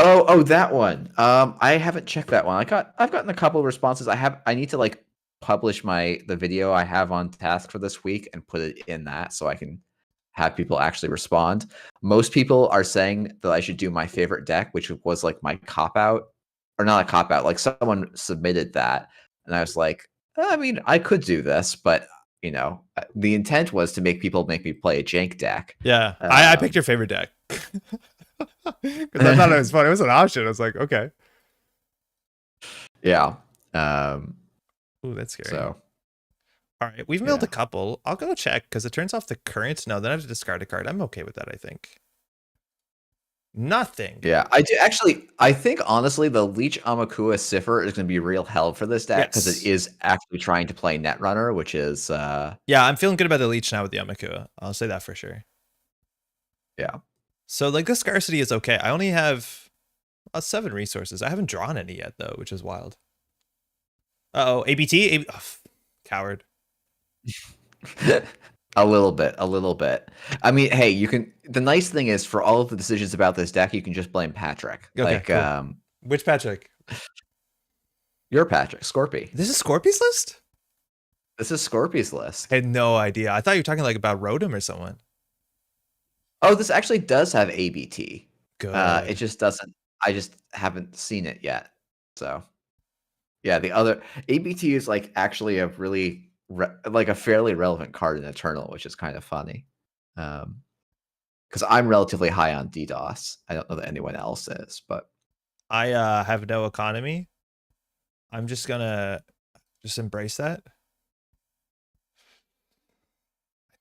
Oh, that one. I haven't checked that one. I've gotten a couple of responses. I need to like publish the video I have on task for this week and put it in that so I can have people actually respond. Most people are saying that I should do my favorite deck, which was like my cop out, or not a cop out. Like someone submitted that, and I was like, I mean, I could do this, but you know, the intent was to make me play a jank deck. Yeah, I picked your favorite deck because I thought it was fun. It was an option. I was like, okay. Yeah. Ooh, that's scary. So. All right, we've milled a couple. I'll go check because it turns off the current. No, then I have to discard a card. I'm okay with that, I think. Nothing. Yeah, I do actually. I think honestly, the Leech Amakua Cipher is going to be real hell for this deck because it is actually trying to play Netrunner, which is. Yeah, I'm feeling good about the Leech now with the Amakua. I'll say that for sure. Yeah. So like the scarcity is okay. I only have 7 resources. I haven't drawn any yet though, which is wild. Uh-oh, ABT? Coward. A little bit. I mean, hey, you can. The nice thing is, for all of the decisions about this deck, you can just blame Patrick. Okay, like, cool. Which Patrick? You're Patrick, Scorpy. This is Scorpy's list? This is Scorpy's list. I had no idea. I thought you were talking like about Rotom or someone. Oh, this actually does have ABT. Good. It just doesn't. I just haven't seen it yet. So, yeah, the other ABT is like actually a really like a fairly relevant card in Eternal, which is kind of funny. Because I'm relatively high on DDoS. I don't know that anyone else is, but I have no economy. I'm just gonna embrace that.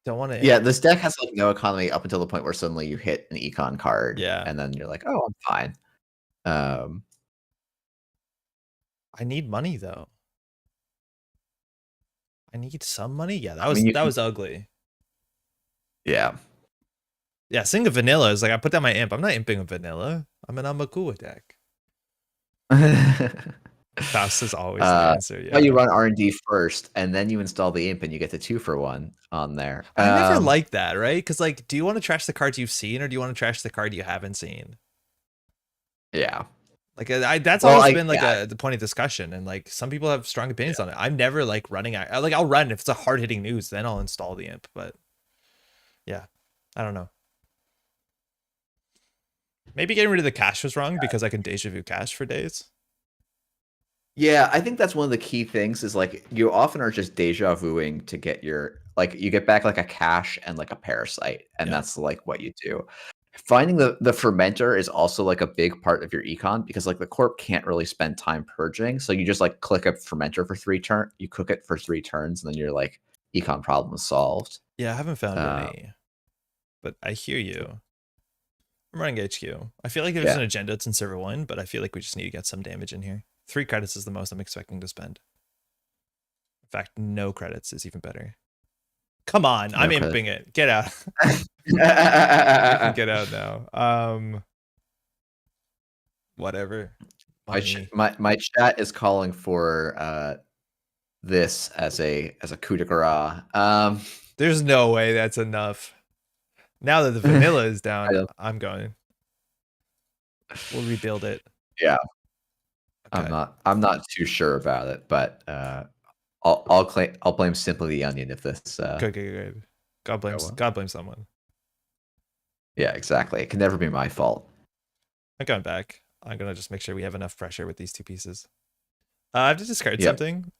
Don't want to. Yeah, this deck has like no economy up until the point where suddenly you hit an econ card. Yeah, and then you're like, oh, I'm fine. I need money though. I need some money. Yeah, that was ugly. Yeah. Yeah, Sing of Vanilla is like I put down my imp. I'm not imping a vanilla. I'm an Amakua deck. Faust is always the answer. Yeah. You run R&D first, and then you install the imp, and you get the 2-for-1 on there. I never like that, right? Because like, do you want to trash the cards you've seen, or do you want to trash the card you haven't seen? Yeah. Like that's always been like the point of discussion, and like some people have strong opinions on it. I'm never like running. Like I'll run if it's a hard hitting news, then I'll install the imp. But yeah, I don't know. Maybe getting rid of the cash was wrong because I can deja vu cash for days. Yeah, I think that's one of the key things is like you often are just deja vuing to get your like you get back like a cache and like a parasite, and that's like what you do. Finding the fermenter is also like a big part of your econ because like the corp can't really spend time purging, so you just like click a fermenter for 3 turns, you cook it for 3 turns, and then you're like econ problem solved. Yeah, I haven't found any, but I hear you. I'm running HQ. I feel like there's an agenda. It's in server 1, but I feel like we just need to get some damage in here. 3 credits is the most I'm expecting to spend. In fact, no credits is even better. Come on, I'm imping it. Get out. You can get out now. Whatever. My chat is calling for this as a coup de grace. There's no way that's enough. Now that the vanilla is down, I'm going. We'll rebuild it. Yeah. Okay. I'm not too sure about it, but I'll blame Simply the Onion if this Good. God blame someone. Yeah, exactly. It can never be my fault. I'm going back. I'm gonna just make sure we have enough pressure with these 2 pieces. I have to discard something.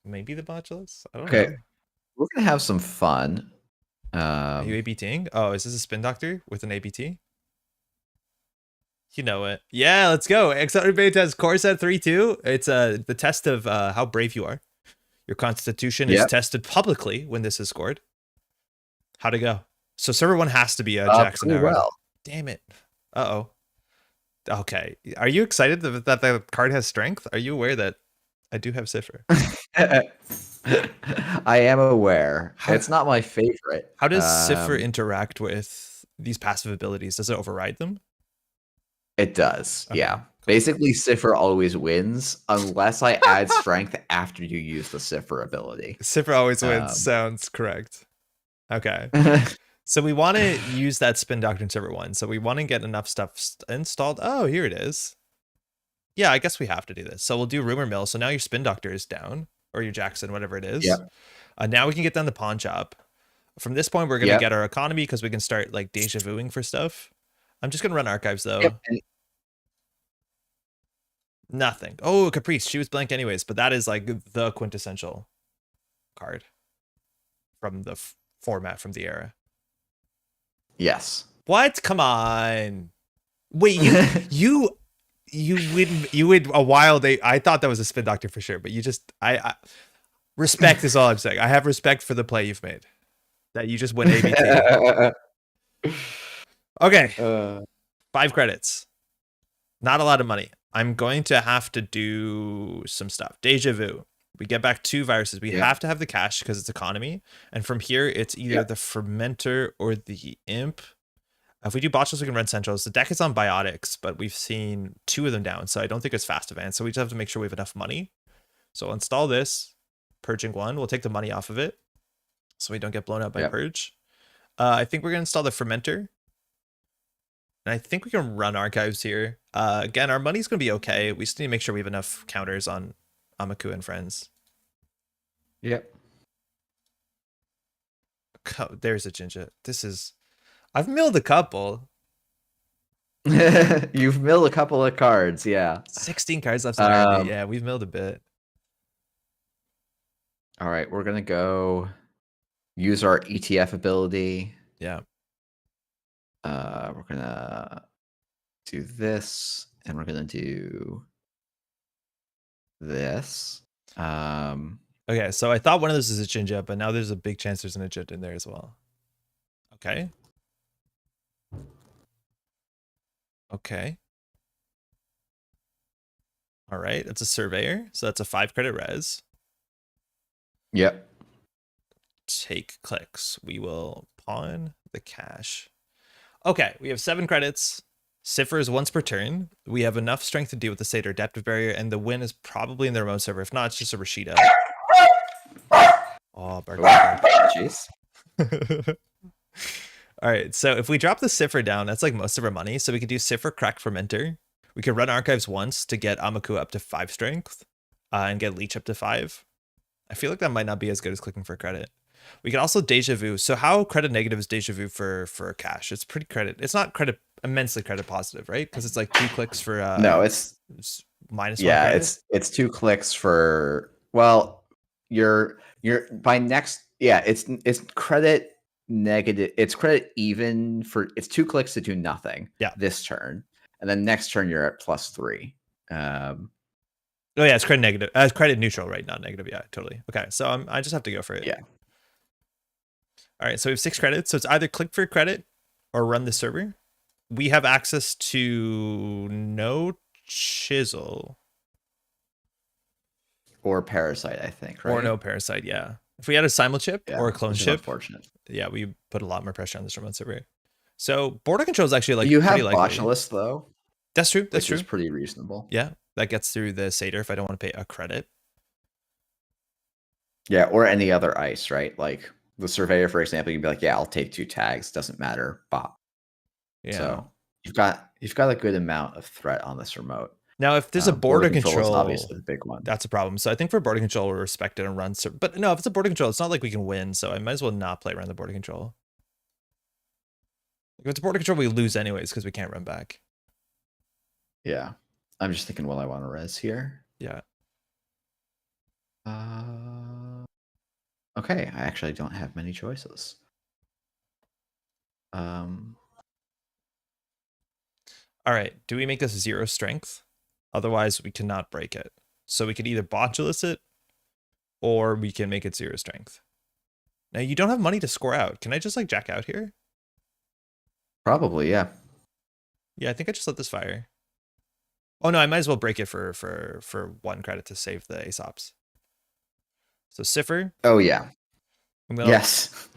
Maybe the modulus? I don't know. We're gonna have some fun. Are you ABTing? Oh, is this a spin doctor with an ABT? You know it. Yeah, let's go. Accelerated beta test core set 3-2. It's the test of how brave you are. Your constitution is tested publicly when this is scored. How'd it go? So server 1 has to be Jackson. Well. Damn it. Uh-oh. Okay. Are you excited that the card has strength? Are you aware that I do have Cipher? I am aware. It's not my favorite. How does Cipher interact with these passive abilities? Does it override them? It does. Okay. Yeah. Basically, Cipher always wins unless I add strength after you use the Cipher ability. Cipher always wins. Sounds correct. Okay. So we want to use that spin doctor in server 1. So we want to get enough stuff installed. Oh, here it is. Yeah, I guess we have to do this. So we'll do rumor mill. So now your spin doctor is down, or your Jackson, whatever it is. Yep. Now we can get down the pawn shop. From this point, we're going to get our economy because we can start like deja vuing for stuff. I'm just going to run archives though. Yep. Nothing. Oh, Caprice. She was blanked anyways, but that is like the quintessential card from the format, from the era. Yes. What? Come on. Wait, you would a wild. I thought that was a spin doctor for sure, but you just I respect is all I'm saying. I have respect for the play you've made. That you just went ABT. Okay. 5 credits. Not a lot of money. I'm going to have to do some stuff. Deja vu. We get back 2 viruses. We have to have the cash because it's economy. And from here, it's either the fermenter or the imp. If we do botchels, we can run centrals. The deck is on biotics, but we've seen 2 of them down, so I don't think it's fast advance. So we just have to make sure we have enough money. So I'll install this. Purging 1. We'll take the money off of it so we don't get blown out by purge. I think we're going to install the fermenter. And I think we can run archives here. Again, our money's going to be okay. We just need to make sure we have enough counters on Amaku and friends. Yep. There's a Jinja. I've milled a couple. You've milled a couple of cards, yeah. 16 cards left in our Yeah, we've milled a bit. All right, we're going to go use our ETF ability. Yeah. We're going to do this, and we're going to do this. Okay, so I thought one of those is a Jinja, but now there's a big chance there's an Ajit in there as well. Okay. Okay. All right, that's a surveyor, so that's a 5 credit res. Yep. Take clicks. We will pawn the cash. Okay, we have 7 credits. Cipher is once per turn. We have enough strength to deal with the Seder Adaptive Barrier, and the win is probably in the remote server. If not, it's just a Rashida. Oh, Jeez. All right, so if we drop the Cipher down, that's like most of our money. So we could do Cipher, Crack, Fermenter. We could run archives once to get Amaku up to 5 strength and get Leech up to 5. I feel like that might not be as good as clicking for credit. We can also Deja Vu. So how credit negative is Deja Vu for cash? It's pretty credit. It's not immensely credit positive, right? Because it's like 2 clicks for no, it's minus 1 yeah, credit. it's 2 clicks for, well, you're by next, yeah, it's credit negative, it's credit even for, it's 2 clicks to do nothing this turn, and then next turn you're at +3. Oh yeah, it's credit negative. It's credit neutral, right? Not negative. Yeah, totally. Okay, so I just have to go for it. Yeah. All right, so we have 6 credits. So it's either click for credit or run the server. we have access to no chisel Or Parasite, I think, right? or no parasite. Yeah. If we had a simul chip or a clone which is chip, unfortunate. yeah, we put a lot more pressure on this remote server. So border control is actually like You have pretty likely. Botulus though. That's true. That's which true. is pretty reasonable. Yeah, that gets through the Satyr if I don't want to pay a credit. Yeah, or any other ice, right? Like the Surveyor, for example, you'd be like, yeah, I'll take 2 tags. Doesn't matter. Bop. Yeah. So you've got a good amount of threat on this remote. Now, if there's a border control, is obviously the big one. That's a problem. So I think for border control, we'll respect it and run. But no, if it's a border control, it's not like we can win. So I might as well not play around the border control. If it's border control, we lose anyways because we can't run back. Yeah. I'm just thinking, well, I want to res here. Yeah. Okay, I actually don't have many choices. All right. Do we make this 0 strength? Otherwise, we cannot break it. So we could either botulus it, or we can make it 0 strength. Now, you don't have money to score out. Can I just like jack out here? Probably, yeah. Yeah, I think I just let this fire. Oh no, I might as well break it for 1 credit to save the Aesops. So Cipher. Oh yeah. Gonna... Yes.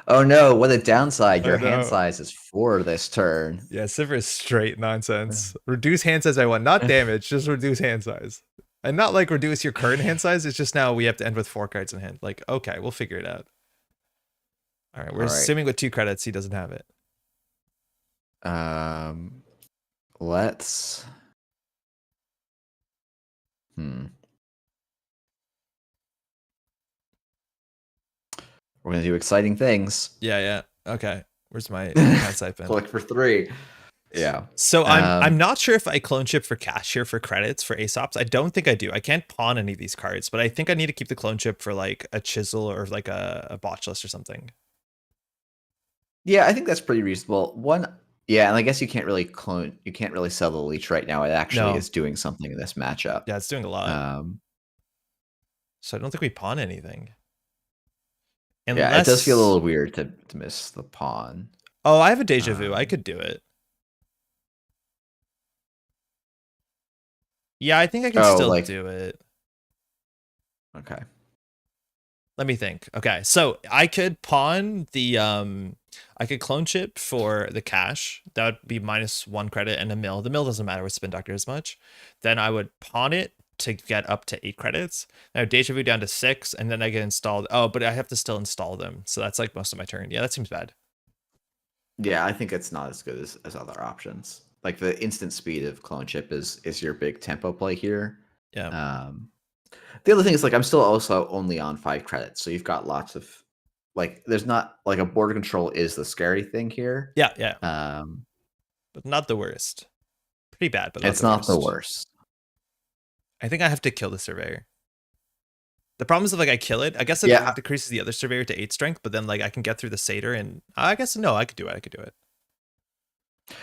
Oh no, what a downside. Your hand size is 4 this turn. Yeah, Cipher is straight nonsense. Reduce hand size by 1, not damage, just reduce hand size. And not like reduce your current hand size, it's just now we have to end with 4 cards in hand. Like, okay, we'll figure it out. All right, we're assuming with 2 credits he doesn't have it. Let's We're gonna do exciting things. Yeah. Okay. Where's my hindsight pen? Click for 3. Yeah. So I'm not sure if I clone chip for cash here for credits for Aesops. I don't think I do. I can't pawn any of these cards, but I think I need to keep the clone chip for like a chisel or like a botchless or something. Yeah, I think that's pretty reasonable. Yeah, and I guess you can't really clone. You can't really sell the leech right now. It actually is doing something in this matchup. Yeah, it's doing a lot. So I don't think we pawn anything. Yeah, it does feel a little weird to miss the pawn. Oh, I have a deja vu. I could do it. Yeah, I think I can still do it. Okay. Let me think. Okay, so I could pawn the I could clone chip for the cash. That would be -1 credit and a mill. The mill doesn't matter with Spin Doctor as much. Then I would pawn it to get up to 8 credits. Now deja vu down to 6, and then I get installed. Oh, but I have to still install them. So that's like most of my turn. Yeah, that seems bad. Yeah, I think it's not as good as other options. Like the instant speed of clone chip is your big tempo play here. Yeah. The other thing is like I'm still also only on 5 credits, so you've got lots of like there's not like a border control is the scary thing here. Yeah. But not the worst. Pretty bad, but it's not the worst. I think I have to kill the Surveyor. The problem is if like I kill it, I guess it decreases the other Surveyor to 8 strength, but then like I can get through the Satyr, and I guess no, I could do it.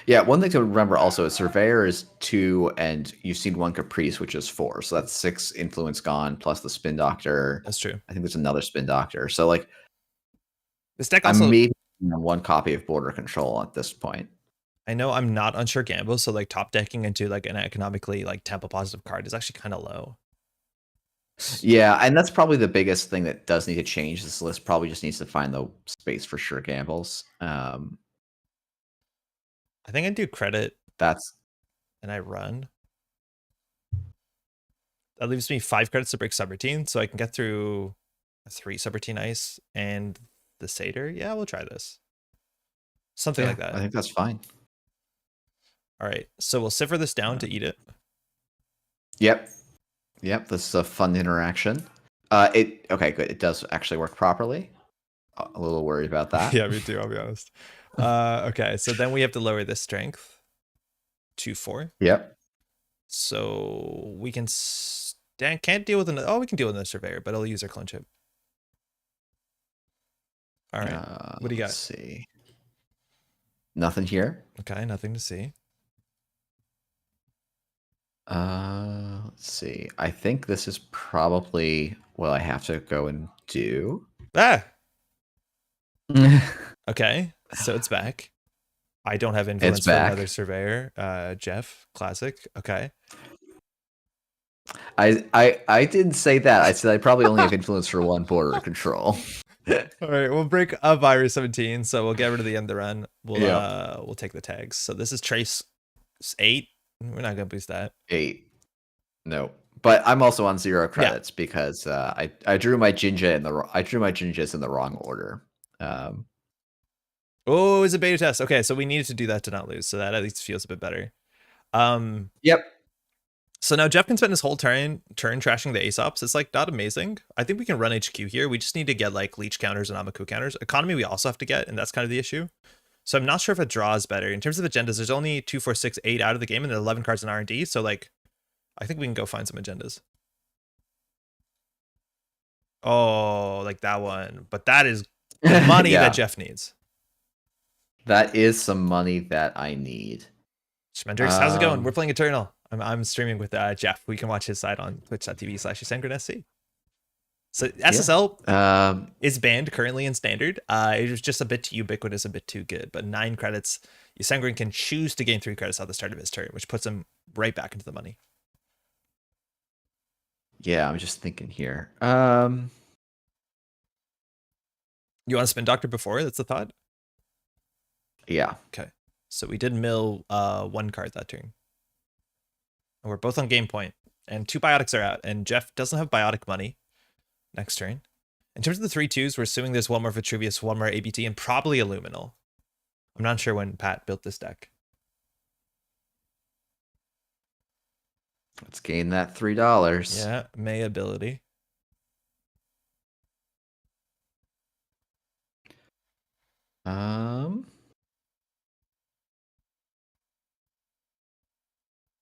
Yeah, one thing to remember also is Surveyor is 2, and you've seen 1 Caprice, which is 4. So that's 6 influence gone, plus the Spin Doctor. That's true. I think there's another Spin Doctor. So like this deck also I'm maybe 1 copy of border control at this point. I know I'm not on Sure Gamble, so like top decking into like an economically like tempo positive card is actually kind of low. Yeah, and that's probably the biggest thing that does need to change. This list probably just needs to find the space for Sure Gambles. I think I do credit. And I run. That leaves me 5 credits to break subroutine, so I can get through a 3 subroutine ice and the Satyr. Yeah, we'll try this. Something like that. I think that's fine. All right, so we'll cipher this down to eat it. Yep. This is a fun interaction. Okay, good. It does actually work properly. A little worried about that. Yeah, me too. I'll be honest. Okay, so then we have to lower this strength to 4. Yep. So we can can't deal with another. Oh, we can deal with another Surveyor, but I'll use our clone chip. All right. What do you got? Let's see. Nothing here. Okay, nothing to see. Let's see. I think this is probably what I have to go and do. Okay, so it's back. I don't have It's influence for back. another surveyor. Jeff, classic. Okay. I didn't say that. I said I probably only have influence for one border control. All right, we'll break up virus 17, so we'll get rid of the end of the run. We'll take the tags. So this is trace 8. We're not gonna boost that. 8. No. But I'm also on 0 credits because I drew my Jinja in the Jinjas in the wrong order. Oh, it's a beta test. Okay, so we needed to do that to not lose, so that at least feels a bit better. Yep. So now Jeff can spend his whole turn trashing the Aesops. It's like not amazing. I think we can run HQ here. We just need to get like leech counters and Amaku counters. Economy we also have to get, and that's kind of the issue. So I'm not sure if a draw is better. In terms of agendas, there's only 2, 4, 6, 8 out of the game, and there are 11 cards in R&D. So like, I think we can go find some agendas. Oh, like that one. But that is the money that Jeff needs. That is some money that I need. Schmendrix, how's it going? We're playing Eternal. I'm streaming with Jeff. We can watch his side on twitch.tv/YsengrinSC. So SSL is banned currently in standard. It was just a bit too ubiquitous, a bit too good. But 9 credits, Ysengrin can choose to gain 3 credits at the start of his turn, which puts him right back into the money. Yeah, I'm just thinking here. You want to spin Doctor before? That's the thought? Yeah. Okay. So we did mill 1 card that turn. And we're both on game point. And 2 biotics are out. And Jeff doesn't have biotic money next turn. In terms of the 3/2s, we're assuming there's 1 more Vitruvius, 1 more ABT, and probably a Luminal. I'm not sure when Pat built this deck. Let's gain that $3. Yeah, May ability.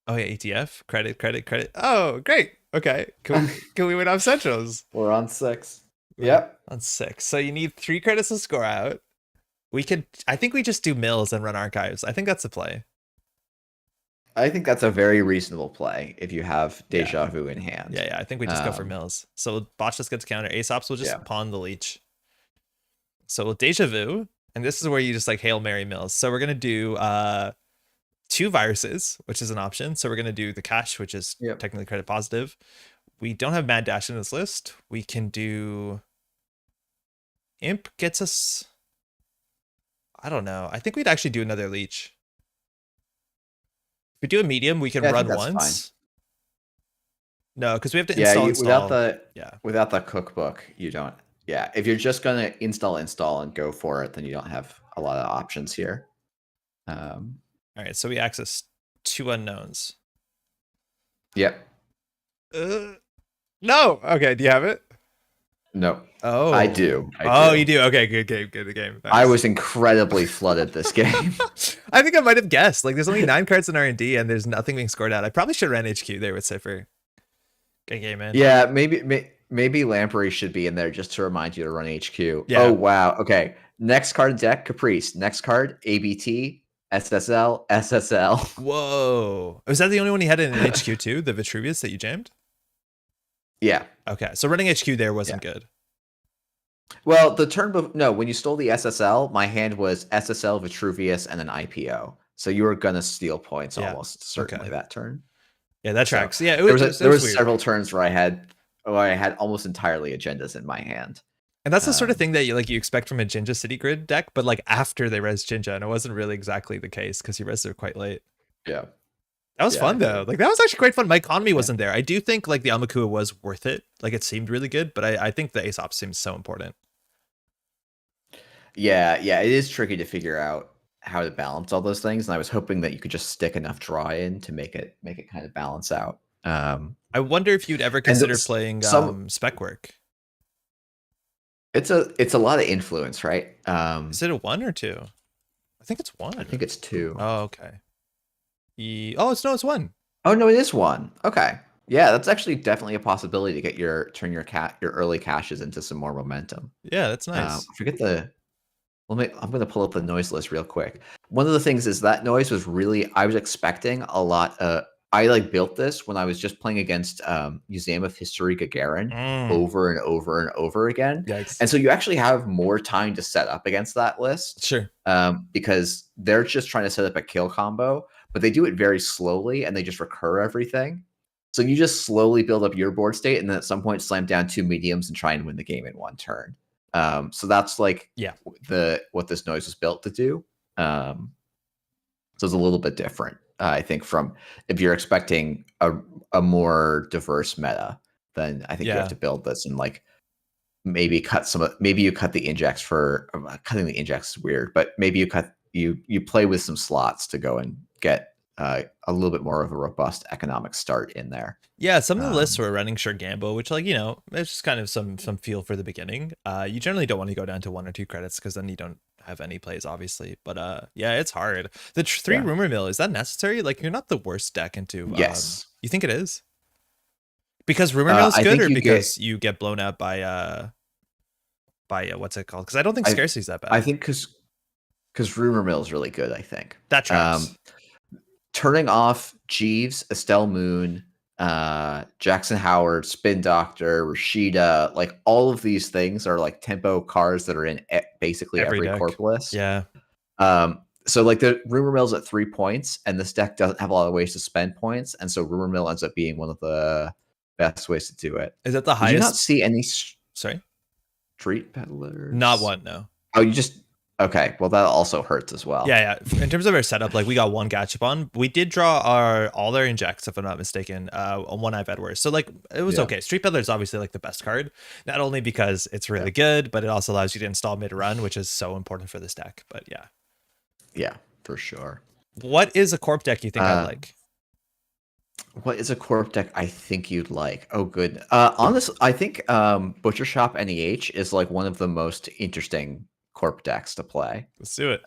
Oh yeah, ETF. Credit. Oh, great. Okay. Can we win off Centrals? We're on 6. Yep. On 6. So you need 3 credits to score out. I think we just do mills and run archives. I think that's the play. I think that's a very reasonable play if you have Deja Vu in hand. Yeah. I think we just go for mills. So botch just gets counter. Aesops will just pawn the leech. So we'll Deja Vu. And this is where you just like Hail Mary mills. So we're going to do 2 viruses, which is an option. So we're going to do the cash, which is technically credit positive. We don't have Mad Dash in this list. We can do Imp gets us. I don't know. I think we'd actually do another leech. If we do a medium, we can run once. Fine. No, because we have to install. Without the cookbook, you don't. Yeah, if you're just gonna install and go for it, then you don't have a lot of options here. All right, so we access 2 unknowns. Yep. No. Okay. Do you have it? No. Oh, I do. You do. Okay, good game. Nice. I was incredibly flooded this game. I think I might have guessed. Like, there's only 9 cards in R&D, and there's nothing being scored out. I probably should have ran HQ there with Cipher. Good game, man. Yeah, maybe Lamprey should be in there just to remind you to run HQ. Yeah. Oh wow. Okay. Next card deck, Caprice. Next card, ABT, SSL. Whoa. Was that the only one he had in HQ too? The Vitruvius that you jammed? Yeah. Okay. So running HQ there wasn't good. Well, the turn when you stole the SSL, my hand was SSL, Vitruvius, and an IPO. So you were gonna steal points almost certainly that turn. Yeah, that tracks. So, yeah, there was several turns where I had almost entirely agendas in my hand. And that's the sort of thing that you expect from a Jinja City Grid deck, but like after they res Jinja, and it wasn't really exactly the case because he res there quite late. Yeah. That was fun though. Like that was actually quite fun. My economy wasn't there. I do think like the Amakua was worth it. Like it seemed really good, but I think the Aesop seems so important. Yeah, it is tricky to figure out how to balance all those things, and I was hoping that you could just stick enough draw in to make it kind of balance out. I wonder if you'd ever consider playing spec work. It's a lot of influence, right? Is it a 1 or 2? I think it's 1. I think it's 2. Oh, okay. It's 1. Oh no, it is 1. Okay. Yeah, that's actually definitely a possibility to turn your early caches into some more momentum. Yeah, that's nice. I'm going to pull up the noise list real quick. One of the things is that noise was I was expecting a lot I like built this when I was just playing against Museum of History Gagarin over and over and over again. Yikes. And so you actually have more time to set up against that list. Sure. Because they're just trying to set up a kill combo, but they do it very slowly and they just recur everything. So you just slowly build up your board state and then at some point slam down 2 mediums and try and win the game in 1 turn. So that's like what this Noise was built to do. So it's a little bit different. I think from if you're expecting a more diverse meta, then I think you have to build this and like maybe maybe you cut the injects for cutting the injects is weird, but maybe you play with some slots to go and get a little bit more of a robust economic start in there. Yeah, some of the lists were running Sure Gamble, which like, it's just kind of some feel for the beginning. You generally don't want to go down to 1 or 2 credits because then you don't have any plays, obviously. But yeah, it's hard. The 3 rumor mill, is that necessary? Like, you're not the worst deck into. Yes. You think it is? Because rumor mill is good, or because you get blown out by what's it called? Because I don't think scarcity is that bad. I think because rumor mill is really good. I think that tracks. Turning off Jeeves, Estelle Moon, Jackson Howard, Spin Doctor, Rashida, like all of these things are like tempo cards that are in basically every corp list. Yeah. So like the rumor mill's at 3 points, and this deck doesn't have a lot of ways to spend points, and so rumor mill ends up being one of the best ways to do it. Is that the highest? Did you not see any? Sorry. Street peddlers? Not one, no. Oh, you just. Okay, well that also hurts as well. Yeah. In terms of our setup, like we got 1 Gachapon. We did draw all our injects, if I'm not mistaken, on 1 I've Edwards. So like it was okay. Street Peddler is obviously like the best card, not only because it's really good, but it also allows you to install mid-run, which is so important for this deck. But yeah, for sure. What is a corp deck you think I'd like? What is a corp deck I think you'd like? Oh, good. Honestly, I think Butcher Shop NEH is like one of the most interesting corp decks to play. Let's do it.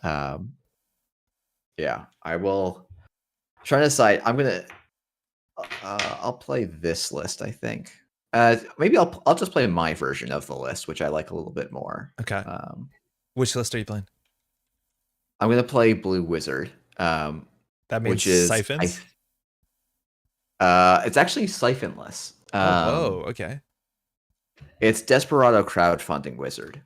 Yeah, I will try to decide. I'm gonna I'll play this list, I think. Maybe I'll just play my version of the list, which I like a little bit more. Okay. Which list are you playing? I'm gonna play Blue Wizard. That means which is siphons. It's actually siphonless. Okay. It's Desperado Crowdfunding Wizard.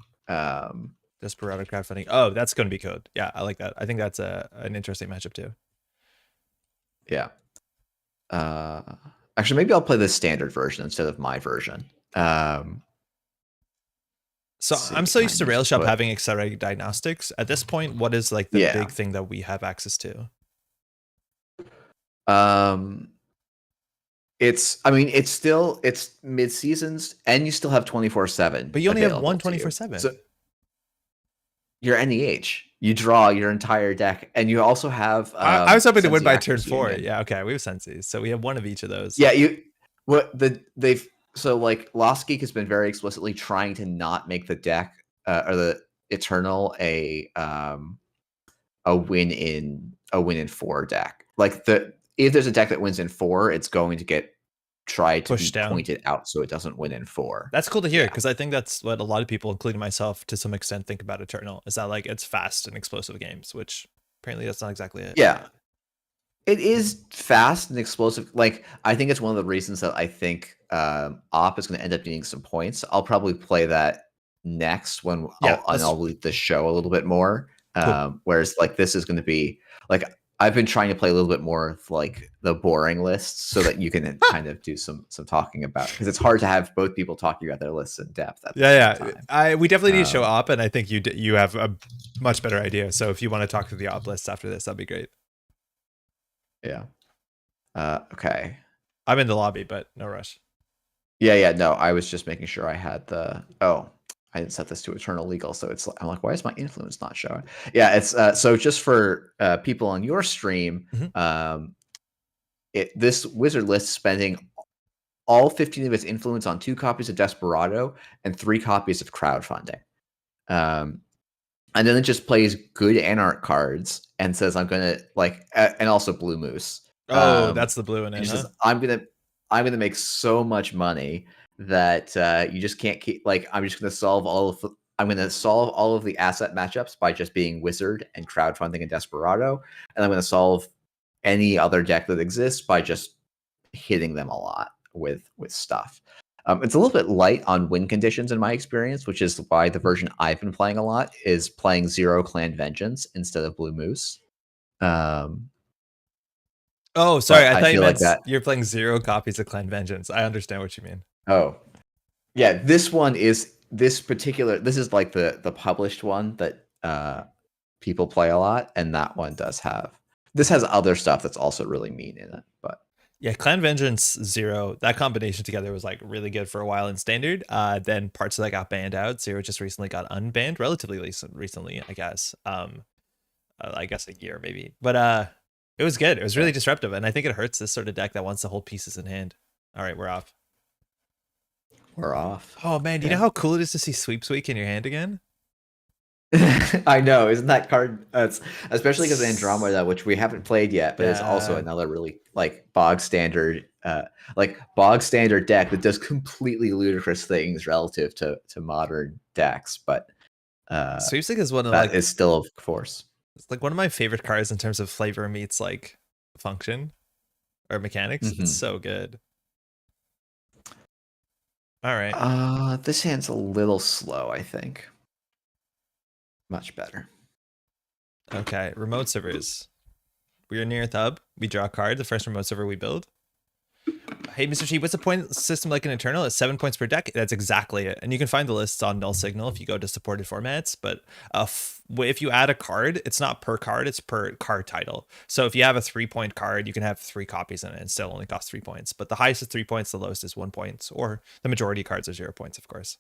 Desperado Crowdfunding. Oh, that's going to be code. Yeah, I like that. I think that's an interesting matchup too. Yeah. Actually, maybe I'll play the standard version instead of my version. So I'm so used to Railshop having accelerated diagnostics. At this point, what is like the big thing that we have access to? It's mid seasons and you still have 24/7. But you only have one 24/7. So you're NEH. You draw your entire deck, and you also have. I was hoping to win by turn 4. Yeah, okay, we have Sensi's, so we have one of each of those. Yeah, so like Lost Geek has been very explicitly trying to not make the deck or the Eternal a win in 4 deck. Like if there's a deck that wins in 4, it's going to get tried to be pointed out so it doesn't win in 4. That's cool to hear, because I think that's what a lot of people, including myself to some extent, think about Eternal, is that like it's fast and explosive games, which apparently that's not exactly it. Yeah, it is fast and explosive. Like I think it's one of the reasons that I think Op is going to end up needing some points. I'll probably play that next when I'll lead the show a little bit more. Cool. Whereas like this is going to be like I've been trying to play a little bit more of like the boring lists so that you can kind of do some talking about, because it's hard to have both people talking about their lists in depth. We definitely need to show Op, and I think you have a much better idea. So if you want to talk through the Op lists after this, that'd be great. Yeah. Okay. I'm in the lobby, but no rush. Yeah. No, I was just making sure I had I didn't set this to Eternal Legal, so I'm like, why is my influence not showing? Yeah, it's so just for people on your stream, this wizard list spending all 15 of its influence on 2 copies of Desperado and 3 copies of crowdfunding, and then it just plays good Anarch cards and says I'm gonna and also Blue Moose. That's the blue in it. Says, I'm gonna make so much money that you just can't keep. Like I'm just going to solve all of the asset matchups by just being Wizard and crowdfunding and Desperado, and I'm going to solve any other deck that exists by just hitting them a lot with stuff. It's a little bit light on win conditions in my experience, which is why the version I've been playing a lot is playing 0 Clan Vengeance instead of Blue Moose. Oh, sorry. I I thought you feel like meant that. you're playing 0 copies of Clan Vengeance. I understand what you mean. Oh, yeah. This one is this is like the published one that people play a lot, and that one does have. This has other stuff that's also really mean in it, but yeah, Clan Vengeance 0, that combination together was like really good for a while in standard. Then parts of that got banned out. 0 just recently got unbanned, relatively recently, I guess. I guess a year maybe, but it was good. It was really disruptive, and I think it hurts this sort of deck that wants to hold pieces in hand. All right, we're off. We're off. Oh man, do you know how cool it is to see Sweeps Week in your hand again? I know, isn't that card? Especially because Andromeda, which we haven't played yet, but it's also another really like bog standard deck that does completely ludicrous things relative to modern decks. But Sweeps Week is one of that is still of course. It's like one of my favorite cards in terms of flavor meets like function or mechanics. Mm-hmm. It's so good. All right. This hand's a little slow, I think. Much better. Okay, remote servers. We are near Thub. We draw a card, the first remote server we build. Hey, Mr. Sheep, what's a point system like an Eternal? It's 7 points per deck. That's exactly it. And you can find the lists on Null Signal if you go to supported formats. But if you add a card, it's not per card, it's per card title. So if you have a 3-point card, you can have 3 copies in it and still only cost 3 points. But the highest is 3 points, the lowest is 1 point. Or the majority of cards are 0 points, of course.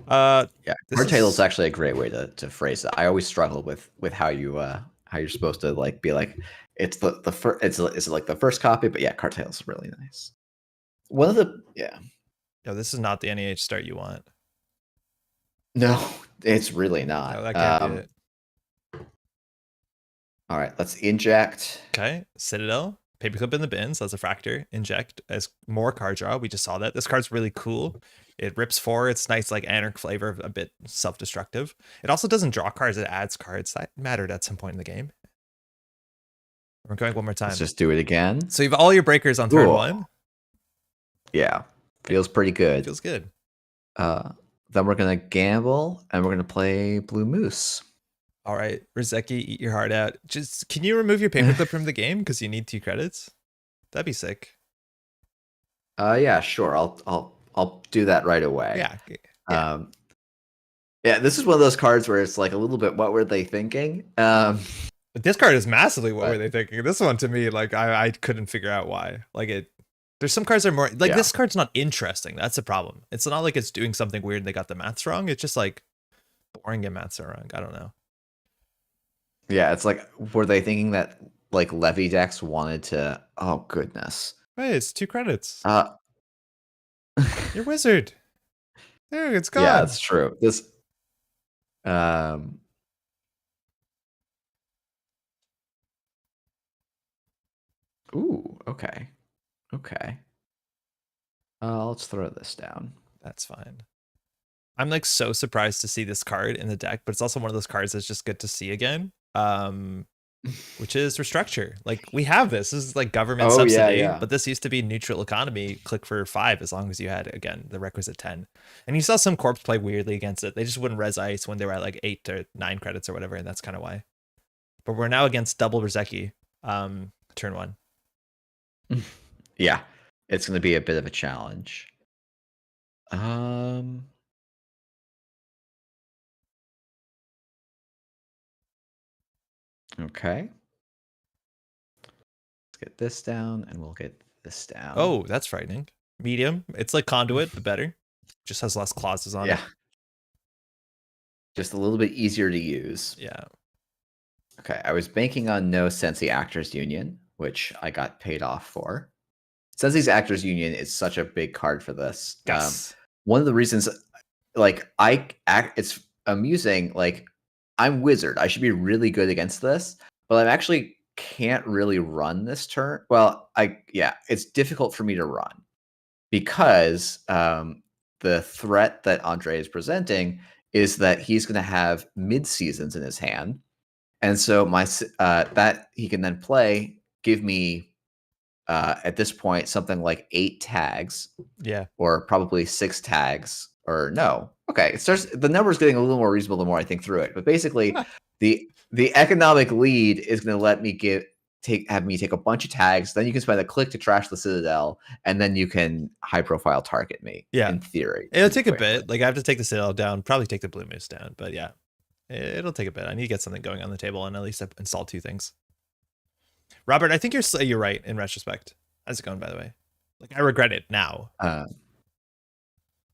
Yeah, card title is actually a great way to phrase it. I always struggle with how you're supposed to like be like it's the first it's like the first copy, but yeah, card title is really nice. One of the No, this is not the NEH start you want. No, it's really not. No, that can't be it. All right, let's inject. Okay, Citadel. Paperclip in the bins. That's a Fractor. Inject as more card draw. We just saw that. This card's really cool. It rips 4. It's nice, like Anarch flavor, a bit self-destructive. It also doesn't draw cards. It adds cards that mattered at some point in the game. We're going one more time. Let's just do it again. So you have all your breakers on turn 1. Yeah, feels pretty good. Feels good. Then we're gonna gamble and we're gonna play Blue Moose. All right, Rizeki, eat your heart out. Just can you remove your paperclip from the game because you need 2 credits? That'd be sick. Yeah, sure. I'll do that right away. Yeah. Yeah, this is one of those cards where it's like a little bit what were they thinking? But this card is massively what were they thinking? This one to me, like I couldn't figure out why. Like there's some cards that are more like this card's not interesting. That's the problem. It's not like it's doing something weird and they got the maths wrong. It's just like boring and maths are wrong. I don't know. Yeah, it's like were they thinking that like Levy decks wanted to oh goodness. Hey, it's 2 credits. You're wizard. There, it's gone. Yeah, that's true. This Ooh, okay. Okay. Let's throw this down. That's fine. I'm like so surprised to see this card in the deck, but it's also one of those cards that's just good to see again. Which is Restructure. Like we have this is like government subsidy, but this used to be neutral economy. Click for 5 as long as you had again the requisite 10. And you saw some corps play weirdly against it. They just wouldn't res ice when they were at like 8 or 9 credits or whatever, and that's kind of why. But we're now against double Rizeki, turn 1. Yeah, it's going to be a bit of a challenge. Okay. Let's get this down and we'll get this down. Oh, that's frightening. Medium. It's like Conduit, but better. Just has less clauses on it. Just a little bit easier to use. Yeah. Okay, I was banking on no Sensi Actors Union, which I got paid off for. Sensi's Actors Union is such a big card for this. Yes. One of the reasons, like, it's amusing, like, I'm Wizard. I should be really good against this, but I actually can't really run this turn. Well, it's difficult for me to run because the threat that Andre is presenting is that he's going to have mid-seasons in his hand. And so that he can then play, give me at this point something like 8 tags. Yeah. Or probably 6 tags. Or no. Okay. The number's getting a little more reasonable the more I think through it. But basically, the economic lead is going to let me have me take a bunch of tags. Then you can spend a click to trash the Citadel, and then you can high profile target me. Yeah. In theory. It'll take a bit. Like I have to take the Citadel down, probably take the Blue Moose down, but yeah. It'll take a bit. I need to get something going on the table and at least install 2 things. Robert, I think you're right in retrospect. How's it going, by the way? Like I regret it now.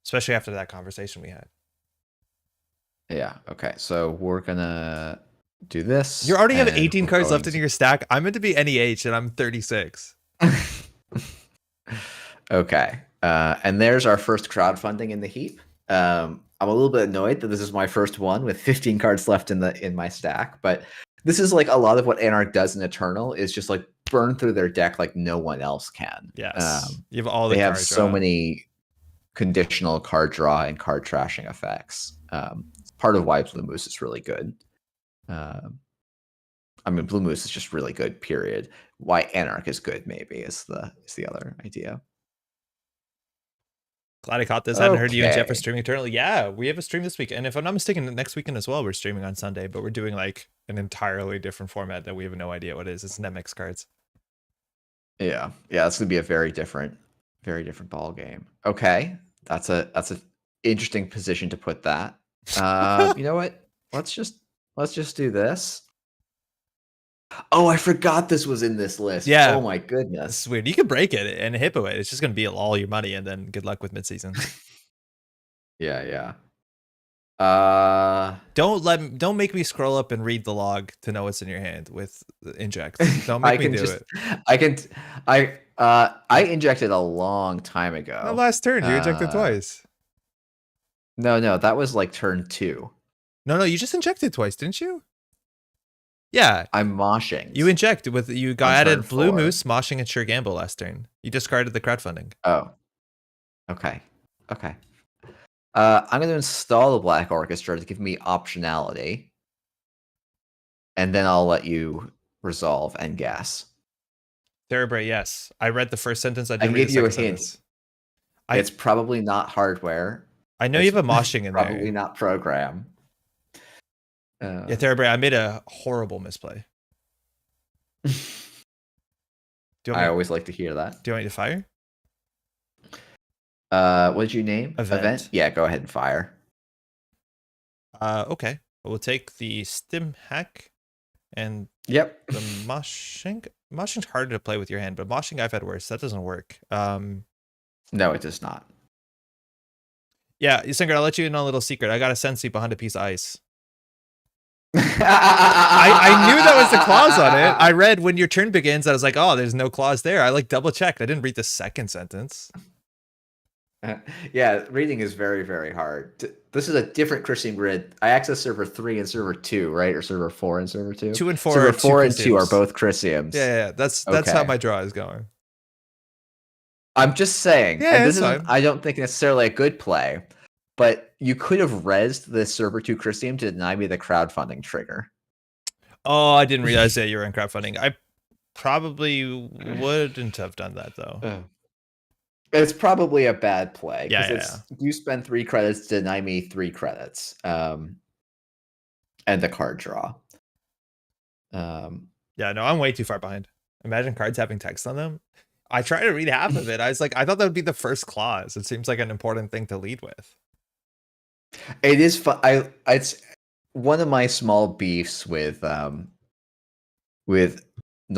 Especially after that conversation we had. Yeah. Okay. So we're gonna do this. You already have 18 cards left in your stack. I'm meant to be NEH and I'm 36. Okay. And there's our first crowdfunding in the heap. I'm a little bit annoyed that this is my first one with 15 cards left in my stack, but this is like a lot of what Anarch does in Eternal is just like burn through their deck like no one else can. Yes. You have all they have so many conditional card draw and card trashing effects. Part of why Blue Moose is really good. I mean, Blue Moose is just really good, period. Why Anarch is good, maybe, is the other idea. Glad I caught this. I hadn't heard you and Jeff for streaming Eternal. Yeah, we have a stream this week. And if I'm not mistaken, next weekend as well, we're streaming on Sunday, but we're doing like an entirely different format that we have no idea what it is. It's Nemix cards. Yeah. Yeah, it's gonna be a very different ball game. Okay. That's a interesting position to put that. You know what? Let's just do this. Oh, I forgot this was in this list. Yeah. Oh my goodness. It's weird. You can break it and hippo it. It's just gonna be all your money and then good luck with midseason. Yeah. Don't make me scroll up and read the log to know what's in your hand with inject. Don't make me do it. I injected a long time ago. The last turn, you injected twice. No, that was like turn 2. No, you just injected twice, didn't you? Yeah. I'm moshing. You inject with you got added Blue Moose, moshing, and Sure Gamble last turn. You discarded the crowdfunding. Oh. Okay. I'm going to install the Black Orchestra to give me optionality. And then I'll let you resolve and guess. Cerebrate, yes. I read the first sentence. I gave you a hint. It's probably not hardware. I know you have a moshing in there. Probably not program. Yeah, Cerebrate, I made a horrible misplay. I always like to hear that. Do you want me to fire? What did you name? Event? Yeah, go ahead and fire. Okay. We'll take the stim hack and the moshing. Moshing's harder to play with your hand, but moshing I've had worse. That doesn't work. No, it does not. Yeah, Yesengrin, I'll let you in on a little secret. I got a Sensi behind a piece of ice. I knew that was the clause on it. I read when your turn begins, I was like, oh, there's no clause there. I like double checked. I didn't read the second sentence. Yeah, reading is very, very hard. This is a different Christian grid. I access server 3 and server 2, right? Or server 4 and server 2? 2 and 4 server 4 and 2 are both Christiums. Yeah. That's how my draw is going. I'm just saying. Yeah, and this is, I don't think necessarily a good play, but you could have rezzed the server 2 Christium to deny me the crowdfunding trigger. Oh, I didn't realize that you were in crowdfunding. I probably wouldn't have done that, though. It's probably a bad play. Yeah. You spend 3 credits to deny me 3 credits. And the card draw. Yeah, no, I'm way too far behind. Imagine cards having text on them. I tried to read half of it. I was like, I thought that would be the first clause. It seems like an important thing to lead with. It is fun. It's one of my small beefs with Null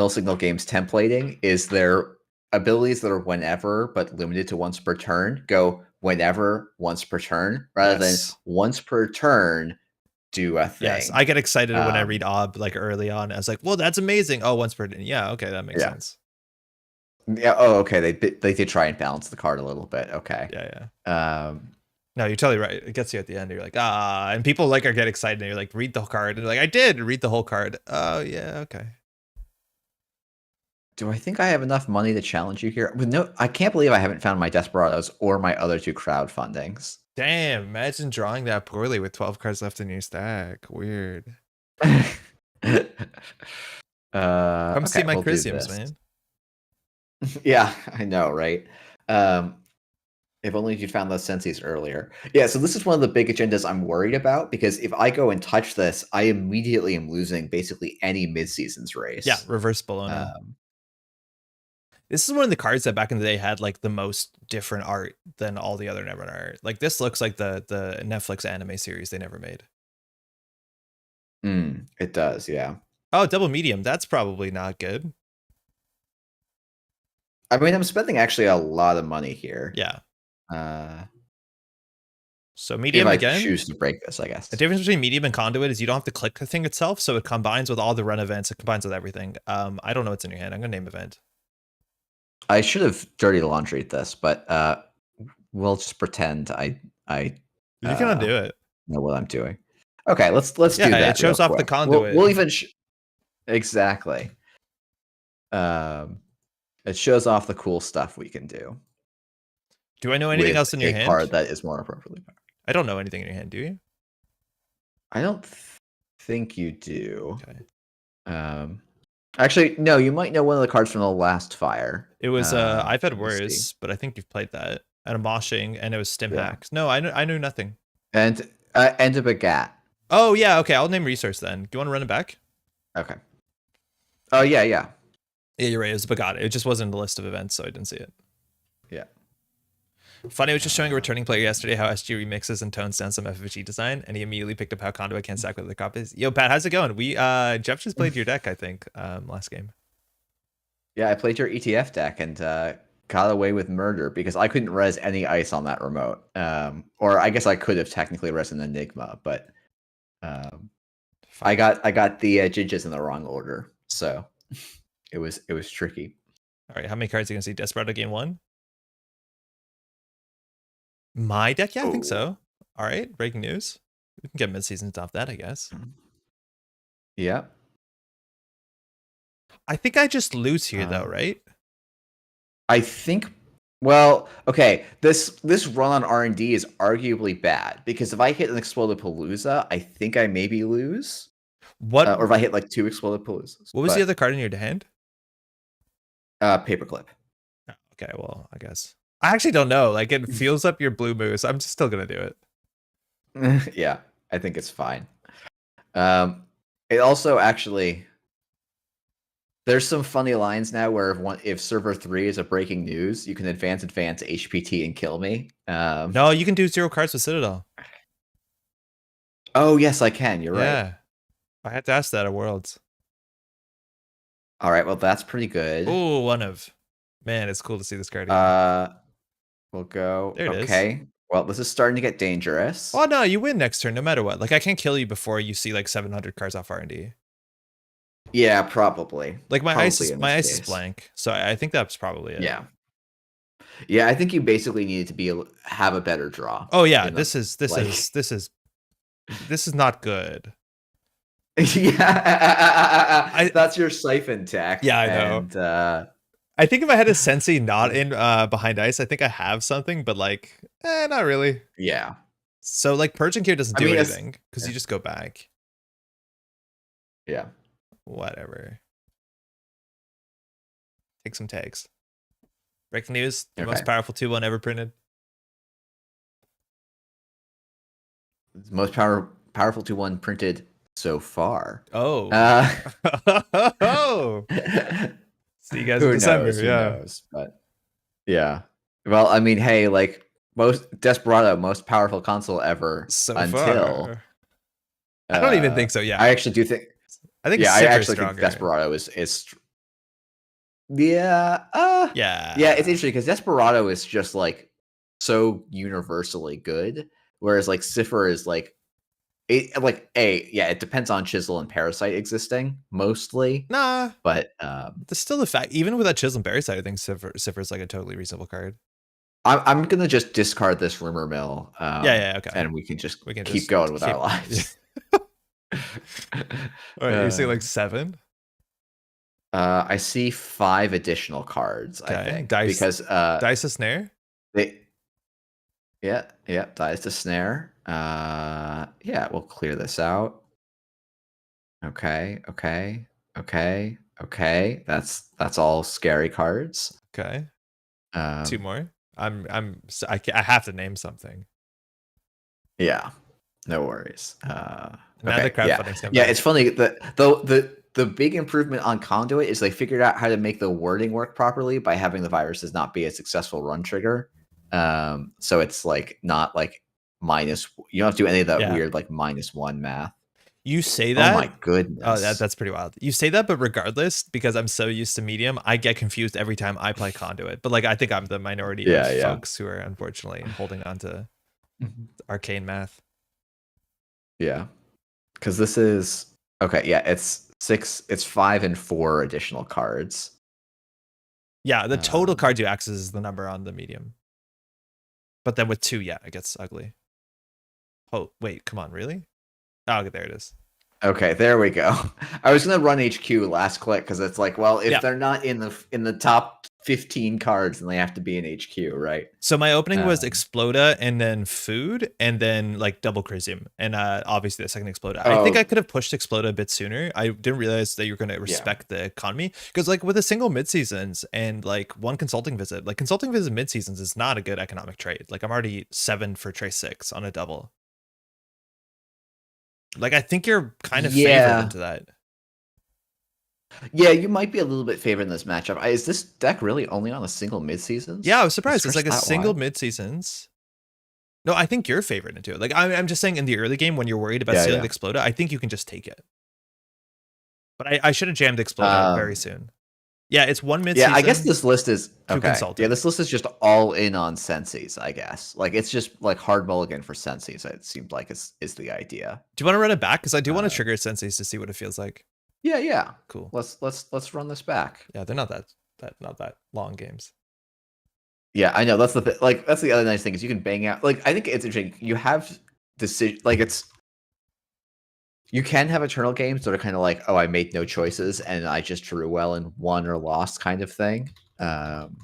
Signal Games templating is their abilities that are whenever but limited to once per turn go whenever once per turn rather than once per turn do a thing. Yes, I get excited when I read Ob like early on. I was like, well, that's amazing. Oh, once per turn. Yeah, okay, that makes sense. Yeah. Oh, okay. They did try and balance the card a little bit. Okay. Yeah. No, you're totally right. It gets you at the end. You're like, and people like are get excited. And you're like, read the card. And like, I did read the whole card. Oh yeah, okay. Do I think I have enough money to challenge you here? I can't believe I haven't found my Desperados or my other 2 crowdfundings. Damn! Imagine drawing that poorly with 12 cards left in your stack. Weird. Come see Okay, my we'll do Crisiums, this. man. Yeah, I know, right? Um, if only you'd found those senses earlier. Yeah, so this is one of the big agendas I'm worried about, because if I go and touch this, I immediately am losing basically any mid-seasons Yeah, race. reverse Bologna. This is one of the cards that back in the day had like the most different art than all the other Netrunner art. Like this looks like the Netflix anime series they never made. It does, yeah. Oh, double medium. That's probably not good. I mean, I'm spending actually a lot of money here. Yeah. Uh, So if medium I again. choose to break this, I guess. The difference between medium and conduit is you don't have to click the thing itself, so it combines with all the run events. It combines with everything. I don't know what's in your hand. I'm gonna name event. I should have dirty laundried this, but we'll just pretend I You can undo it. know what I'm doing. Okay, let's do Yeah, that. it shows real off the quick. conduit. We'll even exactly. It shows off the cool stuff we can do. Do I know anything else in your a hand? card that is more appropriately powered. I don't know anything in your hand. Do you? I don't think you do. Okay. Actually, no. You might know one of the cards from the last fire. It was I've had let me worse, see. but I think you've played that. And a moshing, and it was stim Yeah. hacks. No, I knew nothing. And a bagat. Oh yeah, okay. I'll name resource then. Do you want to run it back? Okay. Oh yeah. Yeah, you're right. It was Bagat. It just wasn't in the list of events, so I didn't see it. Yeah. Funny, I was just showing a returning player yesterday how SG remixes and tones down some FFG design, and he immediately picked up how Conduit can't stack with other copies. Yo, Pat, how's it going? We Jeff just played your deck, I think, last game. Yeah, I played your ETF deck and got away with murder because I couldn't res any ice on that remote. Or I guess I could have technically res an Enigma, but I got the Ginges in the wrong order, so it was tricky. All right, how many cards are you gonna see? Desperado game 1? My deck? Yeah, I think so. All right, breaking news. We can get mid-seasons off that, I guess. Yeah. I think I just lose here, though, right? I think. Well, okay. This run on R&D is arguably bad because if I hit an Explodapalooza, I think I maybe lose. What? Or if I hit like 2 Explodapaloozas. What was the other card in your hand? Paperclip. Okay, well, I guess. I actually don't know. Like, it feels up your blue moose. I'm just still gonna do it. Yeah, I think it's fine. It also actually. There's some funny lines now where if server 3 is a breaking news, you can advance HPT and kill me. No, you can do 0 cards with Citadel. Oh yes, I can. You're right. Yeah, I had to ask that at Worlds. All right, well that's pretty good. Oh, one of. Man, it's cool to see this card again. We'll go. There it okay. Well, this is starting to get dangerous. Oh no, you win next turn no matter what. Like I can't kill you before you see like 700 cards off R&D. Yeah, probably. Like my ice is blank, so I think that's probably it. Yeah. Yeah, I think you basically need to have a better draw. Oh yeah, this is not good. Yeah, that's your siphon tech. Yeah, I know. And, I think if I had a Sensei not in behind ice, I think I have something, but like, not really. Yeah. So like purging here doesn't do anything because you just go back. Yeah. Whatever. Take some tags. Breaking news: the most powerful 2/1 ever printed. The most powerful 2/1 printed so far. Oh. Oh. See you guys in December. Who knows? But yeah. Well, I mean, hey, like Desperado, most powerful console ever until far. I don't even think so. Yeah, I actually do think. I think I actually think Desperado is yeah. Yeah. Yeah, it's interesting because Desperado is just like so universally good, whereas like Cipher is like it depends on Chisel and Parasite existing mostly. Nah, but there's still the fact even with that Chisel and Parasite, I think Cipher is like a totally reasonable card. I'm gonna just discard this rumor mill. Okay, and we can keep going with our lives. All right, you see like 7. I see 5 additional cards. Okay. I think because Dice to Snare. Dice to Snare. Yeah, we'll clear this out. Okay, okay, okay, okay. That's all scary cards. Okay. Two Um, more. I have to name something. yeah, no worries. Now the Okay, yeah, crowdfunding's come yeah. back. It's funny the big improvement on Conduit is they figured out how to make the wording work properly by having the viruses not be a successful run trigger. So it's like not like minus. You don't have to do any of that Yeah. weird like -1 math. You say Oh my that. Oh, goodness. that's pretty wild. You say that, but regardless, because I'm so used to medium, I get confused every time I play conduit. But like, I think I'm the minority of Yeah, yeah. folks who are unfortunately holding on to Mhm. arcane math. Yeah. Because this is okay. Yeah, it's 6. It's 5 and 4 additional cards. Yeah, the total Um, card you access is the number on the medium. But then with 2, yeah, it gets ugly. Oh, wait, come on, really? Oh, okay, there it is. okay, there we go. I was gonna run HQ last click because it's like, well, if Yeah. they're not in the top 15 cards, then they have to be in HQ, right? So my opening was Exploda and then food and then like double Crisium and obviously the second Exploda. I think I Oh, could have pushed Exploda a bit sooner. I didn't realize that you're going to yeah. respect the economy because like with a single mid seasons and like one consulting visit, like consulting visit mid seasons is not a good economic trade. Like I'm already 7 for tray 6 on a double. Like I think you're kind of favored Yeah. into that. Yeah, you might be a little bit favored in this matchup. Is this deck really only on a single mid seasons? Yeah, I was Is surprised. It's Chris like a that single wild? mid seasons. No, I think you're favored into it. Like I'm just saying in the early game when you're worried about Yeah, stealing yeah. the Exploda, I think you can just take it. But I should have jammed Exploda very Um, soon. Yeah, it's one mid yeah, I guess season, this list is 2 okay. Yeah, consulting. this list is just all in on senses, I guess. Like it's just like hard mulligan for senses. It seemed like is the idea. Do you want to run it back? Because I do want to Uh, trigger senseis to see what it feels like. yeah, yeah. Cool. Let's run this back. Yeah, they're not that long games. Yeah, I know. That's the like that's the other nice thing is you can bang out. Like I think it's interesting. You have decision like it's you can have eternal games that are kind of like, oh, I made no choices and I just drew well and won or lost kind of thing. Um,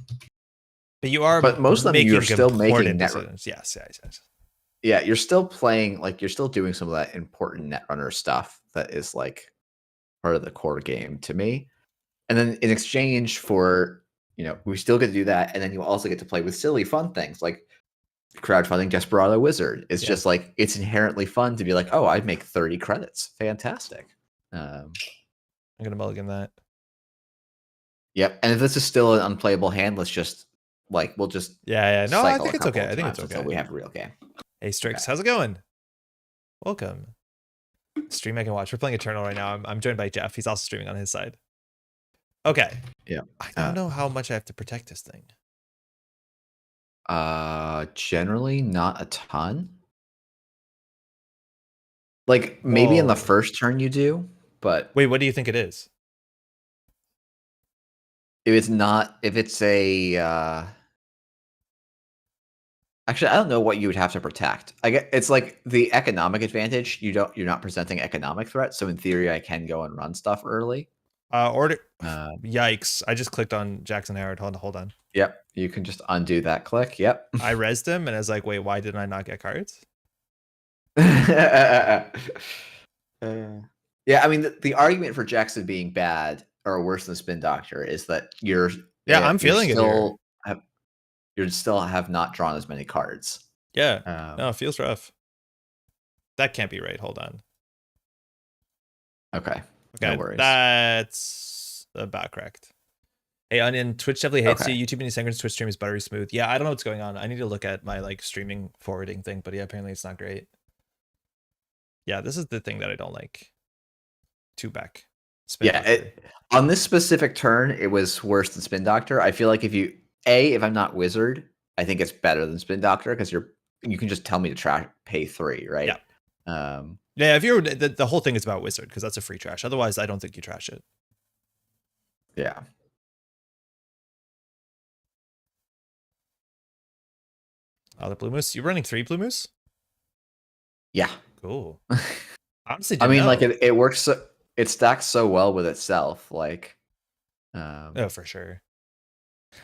But you are but most of them you're making still important making net. decisions. Yes, yes, yes. Yeah, you're still playing like you're still doing some of that important netrunner stuff that is like part of the core game to me. And then in exchange for, we still get to do that, and then you also get to play with silly fun things like crowdfunding Desperado Wizard. It's Yeah. just like it's inherently fun to be like, oh, I'd make 30 credits. Fantastic. I'm gonna mulligan that. Yep. And if this is still an unplayable hand, let's just we'll just Yeah. No, I cycle think a it's couple okay. of I think it's times until okay. we have a real game. Hey Strix, Okay. how's it going? Welcome. Stream I can watch. We're playing Eternal right now. I'm joined by Jeff. He's also streaming on his side. Okay. Yeah. I don't know how much I have to protect this thing. Generally not a ton. Like maybe in the Whoa. first turn you do, but Wait, what do you think it is? if it's a actually I don't know what you would have to protect. I get it's like the economic advantage. You're not presenting economic threat, so in theory I can go and run stuff early. Order. Uh, Yikes! I just clicked on Jackson Howard. Hold on. Yep, you can just undo that click. Yep. I rezzed him and I was like, wait, why didn't I not get cards? Yeah, I mean the argument for Jackson being bad or worse than Spin Doctor is that I'm feeling it here. You still have not drawn as many cards. Yeah. No, it feels rough. That can't be right. Hold on. Okay. Okay. No worries. That's about correct. Hey, Onion, Twitch definitely hates Okay. you. YouTube and Ysengrins Twitch stream is buttery smooth. Yeah, I don't know what's going on. I need to look at my like streaming forwarding thing, but yeah, apparently it's not great. Yeah, this is the thing that I don't like. 2 back. Spin Doctor. On this specific turn, it was worse than Spin Doctor. I feel like if I'm not Wizard, I think it's better than Spin Doctor because you can just tell me to pay 3, right? Yeah. Yeah, if you're the whole thing is about Wizard because that's a free trash. Otherwise, I don't think you trash it. Yeah. Oh, the Blue Moose. You're running 3 Blue Moose? Yeah. Cool. Honestly, I mean, like it works. It stacks so well with itself. Like, oh, for sure.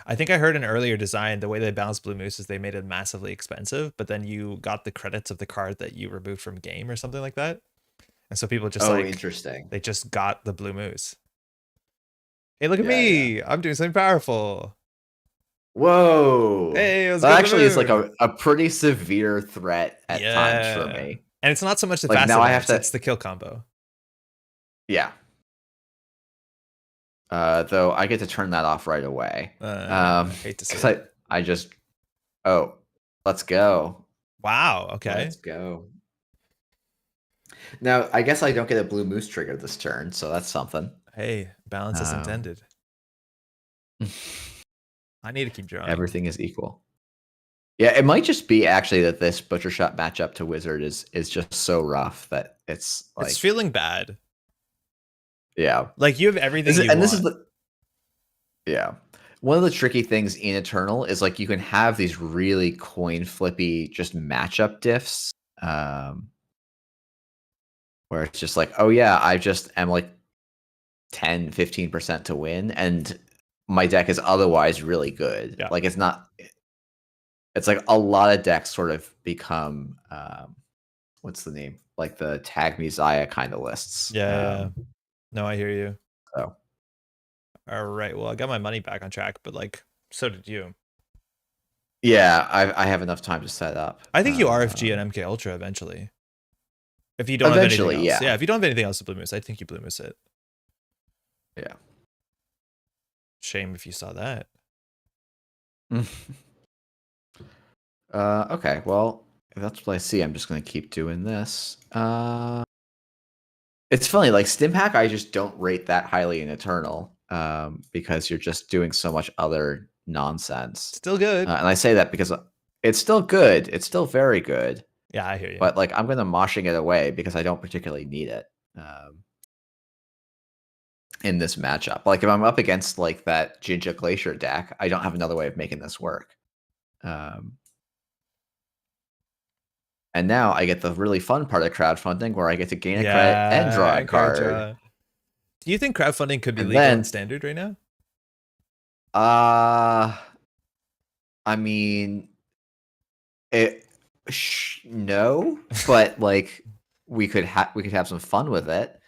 I think I heard an earlier design. The way they balanced Blue Moose is they made it massively expensive, but then you got the credits of the card that you removed from game or something like that. And so people just interesting. they just got the blue moose. Hey, look at Yeah, me. I'm doing something powerful. Whoa. Hey, let's That go actually is like moon. a pretty severe threat at times for Yeah. me. And it's not so much the Like fast now I have advance, to. it's the kill combo. Yeah. Though I get to turn that off right away. Hate to see Because it. I just. Oh, let's go. Wow. Okay. Let's go. Now, I guess I don't get a blue moose trigger this turn, so that's something. Hey, balance as intended. I need to keep drawing. Everything is equal. Yeah, it might just be actually that this butcher shot matchup to wizard is just so rough that it's like it's feeling bad. Yeah, like you have everything you want. This is the one of the tricky things in Eternal is like you can have these really coin flippy just matchup diffs, where it's just like, oh yeah, I just am like 10-15% to win, and my deck is otherwise really good. Yeah. Like it's not. It's like a lot of decks sort of become what's the name? Like the tag me Zaya kind of lists. Yeah. No, I hear you. So. All right. Well, I got my money back on track, but like, so did you. Yeah, I have enough time to set up. I think you RFG and MK Ultra eventually. If you don't have anything else. Yeah, if you don't have anything else to Blue Moose, I think you Blue Moose it. Yeah. Shame if you saw that. Okay, well, if that's what I see, I'm just going to keep doing this. It's funny, like Stimhack, I just don't rate that highly in Eternal, because you're just doing so much other nonsense. Still good. And I say that because it's still good. It's still very good. Yeah, I hear you. But like, I'm going to moshing it away because I don't particularly need it in this matchup. Like if I'm up against like that Jinja Glacier deck, I don't have another way of making this work. And now I get the really fun part of crowdfunding where I get to gain a credit and draw a card. Do you think crowdfunding could be legal and standard right now? I mean, no, but like we could have some fun with it.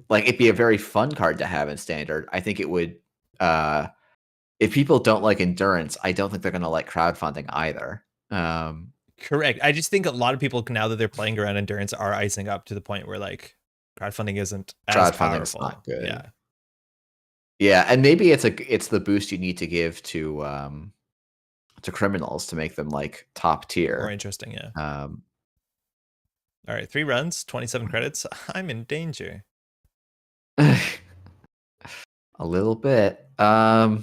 Like it'd be a very fun card to have in standard. I think it would. If people don't like endurance, I don't think they're going to like crowdfunding either. Correct. I just think a lot of people now that they're playing around endurance are icing up to the point where like crowdfunding isn't as powerful. Not good. Yeah. Yeah, and maybe it's the boost you need to give to criminals to make them like top tier. More interesting, yeah. All right, 3 runs, 27 credits. I'm in danger. A little bit. We're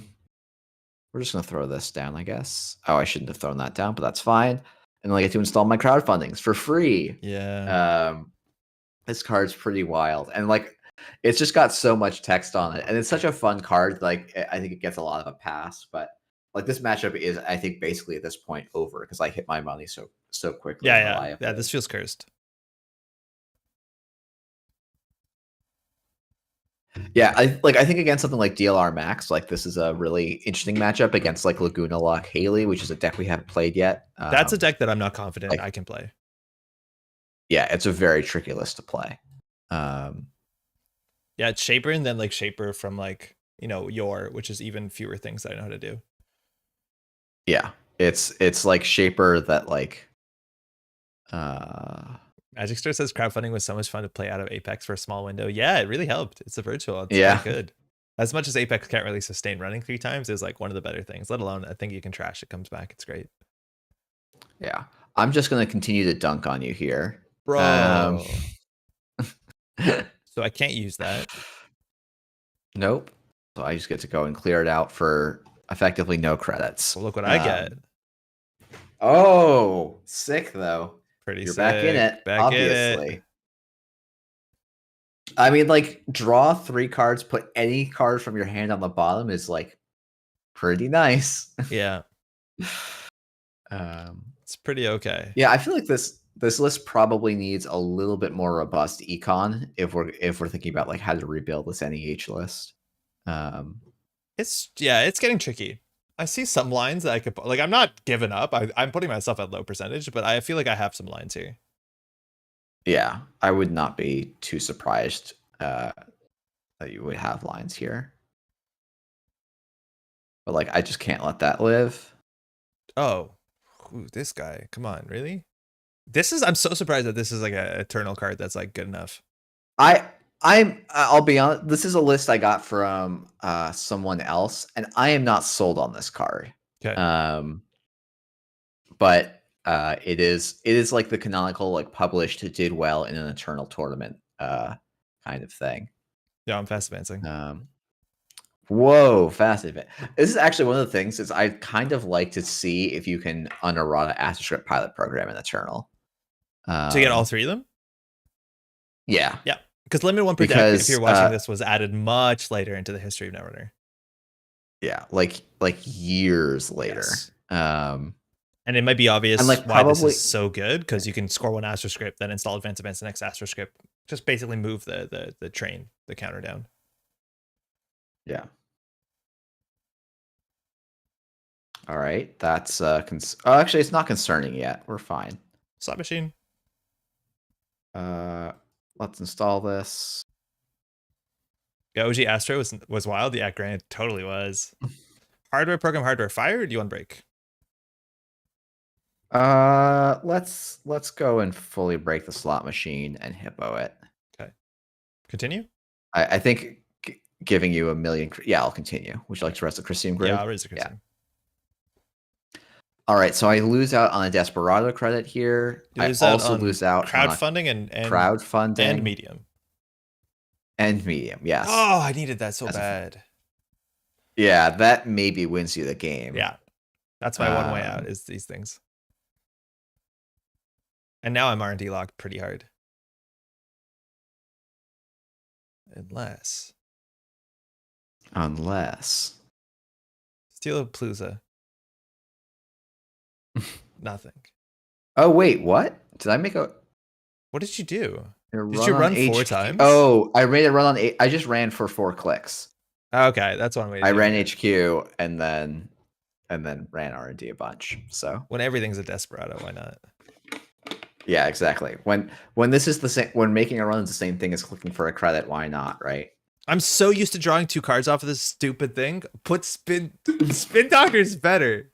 just gonna throw this down, I guess. Oh, I shouldn't have thrown that down, but that's fine. And then I get to install my crowdfundings for free. Yeah. This card's pretty wild, and like it's just got so much text on it, and it's such a fun card. Like I think it gets a lot of a pass, but like this matchup is, I think, basically at this point over because I hit my money so quickly. Yeah. This feels cursed. Yeah, I think against something like DLR Max, like this is a really interesting matchup against like Laguna Lock Haley, which is a deck we haven't played yet. That's a deck that I'm not confident I can play. Yeah, it's a very tricky list to play. Yeah, it's Shaper and then like Shaper from like, Yor, which is even fewer things that I know how to do. Yeah, it's like Shaper that like Magic Star says crowdfunding was so much fun to play out of Apex for a small window. Yeah, it really helped. It's a virtual. It's very good. As much as Apex can't really sustain running 3 times, is like one of the better things. Let alone, I think you can trash it comes back. It's great. Yeah, I'm just gonna continue to dunk on you here, bro. So I can't use that. Nope. So I just get to go and clear it out for effectively no credits. Well, look what I get. Oh, sick though. You're sick. Back in it, obviously. I mean, like, draw 3 cards, put any card from your hand on the bottom is like pretty nice. Yeah. It's pretty okay. Yeah, I feel like this list probably needs a little bit more robust econ if we're thinking about like how to rebuild this NEH list. It's getting tricky. I see some lines that I could like. I'm not giving up. I'm putting myself at low percentage, but I feel like I have some lines here. Yeah, I would not be too surprised that you would have lines here. But like, I just can't let that live. Oh, this guy. Come on, really? I'm so surprised that this is like a Eternal card that's like good enough. I'll be honest, this is a list I got from someone else, and I am not sold on this card. Okay. But it is like the canonical, like published, did well in an Eternal tournament kind of thing. Yeah, I'm fast advancing. Whoa, fast advance. This is actually one of the things is I kind of like to see if you can unerrata Astroscript pilot program in Eternal. To get all three of them? Yeah. Yeah. Because limited one per deck, if you're watching this, was added much later into the history of Netrunner. Yeah, like years later. Yes. And it might be obvious and like why this is so good, because you can score one Astroscript, then install advanced events, the next Astroscript. Just basically move the train, the counter down. Yeah. All right, that's actually it's not concerning yet. We're fine. Slot machine. Let's install this. Yeah, OG Astro was wild. Yeah, granted, totally was. Hardware program, hardware fire. Or do you want break? Let's go and fully break the slot machine and hippo it. Okay. Continue. I think giving you 1 million. Yeah, I'll continue. Would you like to rest the Christian Grid? Yeah, I'll raise the Christian. Yeah. All right, so I lose out on a Desperado credit here. I also lose out crowdfunding and crowdfunding and medium. And medium, yes. Oh, I needed that so bad. Yeah, that maybe wins you the game. Yeah, that's my one way out is these things. And now I'm R&D locked pretty hard. Unless Steel of Palooza. Nothing. Oh wait, what? Did I make a? What did you do? Did you run 4 times? Oh, I made a run on 8. I just ran for 4 clicks. Okay, that's one way. I ran HQ and then ran R&D a bunch. So when everything's a Desperado, why not? Yeah, exactly. When this is the same, when making a run is the same thing as clicking for a credit, why not, right? I'm so used to drawing 2 cards off of this stupid thing. Put Spin Doctor's better.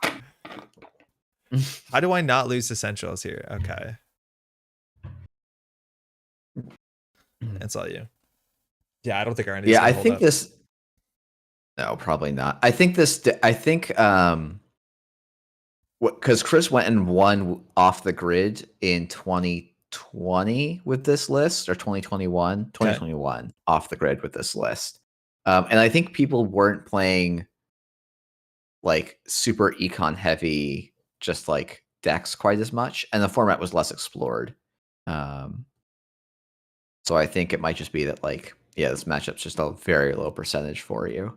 How do I not lose essentials here? Okay. That's all you. Yeah, I don't think R&D. Yeah, I think this. No, probably not. I think because Chris went and won off the grid in 2020 with this list, or 2021 off the grid with this list. And I think people weren't playing like super econ heavy, just like decks quite as much, and the format was less explored. So I think it might just be that, like, yeah, this matchup's just a very low percentage for you.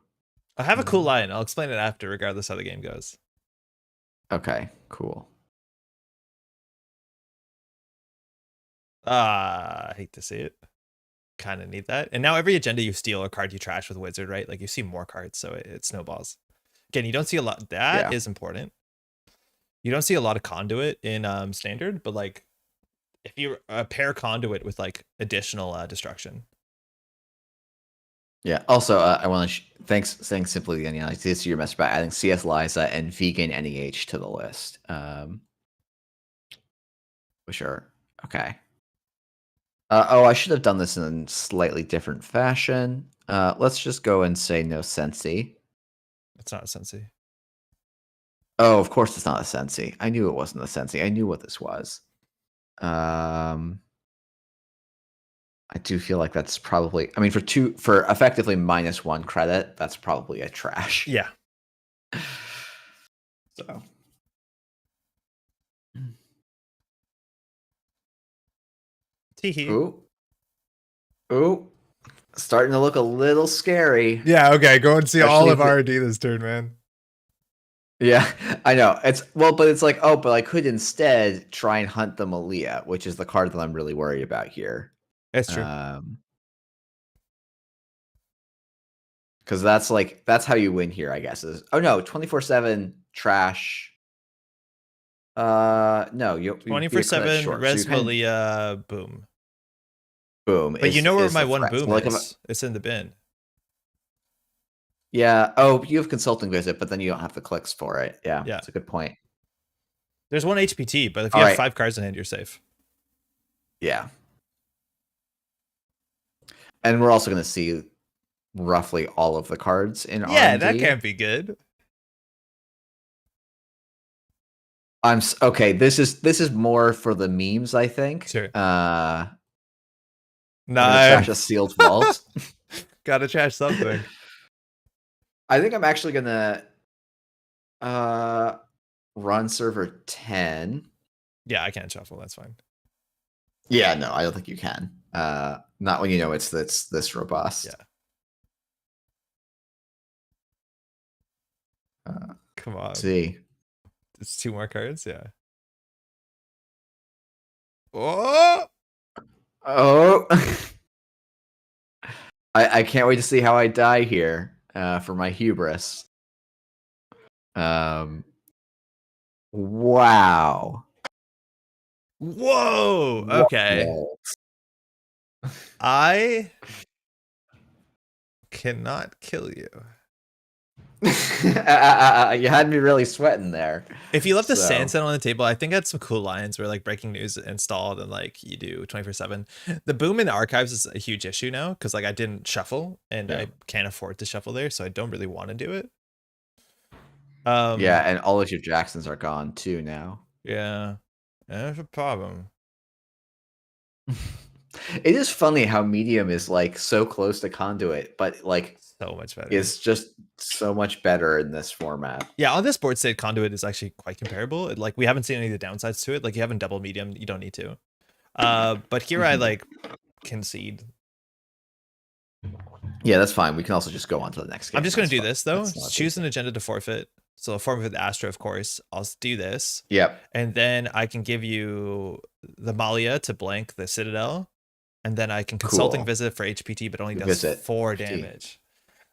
I have a cool line. I'll explain it after, regardless how the game goes. Okay, cool. I hate to see it. Kind of need that. And now every agenda you steal or card you trash with Wizard, right? Like, you see more cards, so it snowballs. Again, you don't see a lot. That is important. You don't see a lot of Conduit in Standard, but like, if you pair Conduit with like additional destruction. Yeah. Also, I want to thanks Simply the Onion. I see your message about adding CS Liza and vegan NEH to the list. For sure. Okay. I should have done this in a slightly different fashion. Let's just go and say no Sensi. It's not a Sensi. Oh, of course it's not a Sensi. I knew it wasn't a Sensi. I knew what this was. I do feel like that's probably, I mean, for effectively -1 credit, that's probably a trash. Yeah. So. Teehee. Ooh. Starting to look a little scary. Yeah, okay. Go and see all of R&D this turn, man. Yeah, I know. But it's like, but I could instead try and hunt the Malia, which is the card that I'm really worried about here. That's true. Because that's how you win here, I guess. Is 24/7 trash. No, you 24/7 Res Malia, boom. boom. But you know where my the one threat. boom So, like, is? It's in the bin. yeah. Oh, you have consulting visit, but then you don't have the clicks for it. Yeah, Yeah. that's a good point. There's one HPT, but if you All have right. 5 cards in hand, you're safe. Yeah. And we're also going to see roughly all of the cards in Yeah, RND. that can't be good. Okay. This is more for the memes, I think. Sure. I'm No. gonna trash a sealed vault. Gotta trash something. I think I'm actually gonna run server 10. Yeah, I can't shuffle. That's fine. Yeah, no, I don't think you can. Not when you know it's this robust. Yeah. Come on. See. It's 2 more cards. Yeah. Oh. I can't wait to see how I die here for my hubris. Wow. Whoa. Okay. I cannot kill you. You had me really sweating there. If you left the sand set on the table, I think I had some cool lines where like breaking news installed and like you do 24/7. The boom in the archives is a huge issue now because like I didn't shuffle and I can't afford to shuffle there, so I don't really want to do it. Yeah, and all of your Jacksons are gone too now. Yeah, that's a problem. It is funny how medium is like so close to conduit, but like so much better. It's just so much better in this format. Yeah, on this board state, conduit is actually quite comparable. Like we haven't seen any of the downsides to it. Like you haven't double medium, you don't need to. But here I like concede. Yeah, that's fine. We can also just go on to the next game. I'm just going to do fine. this though. Choose an agenda to forfeit. So forfeit the Astra, of course. I'll do this. Yep. And then I can give you the Malia to blank the Citadel. And then I can consulting visit for HPT, but only does 4 damage.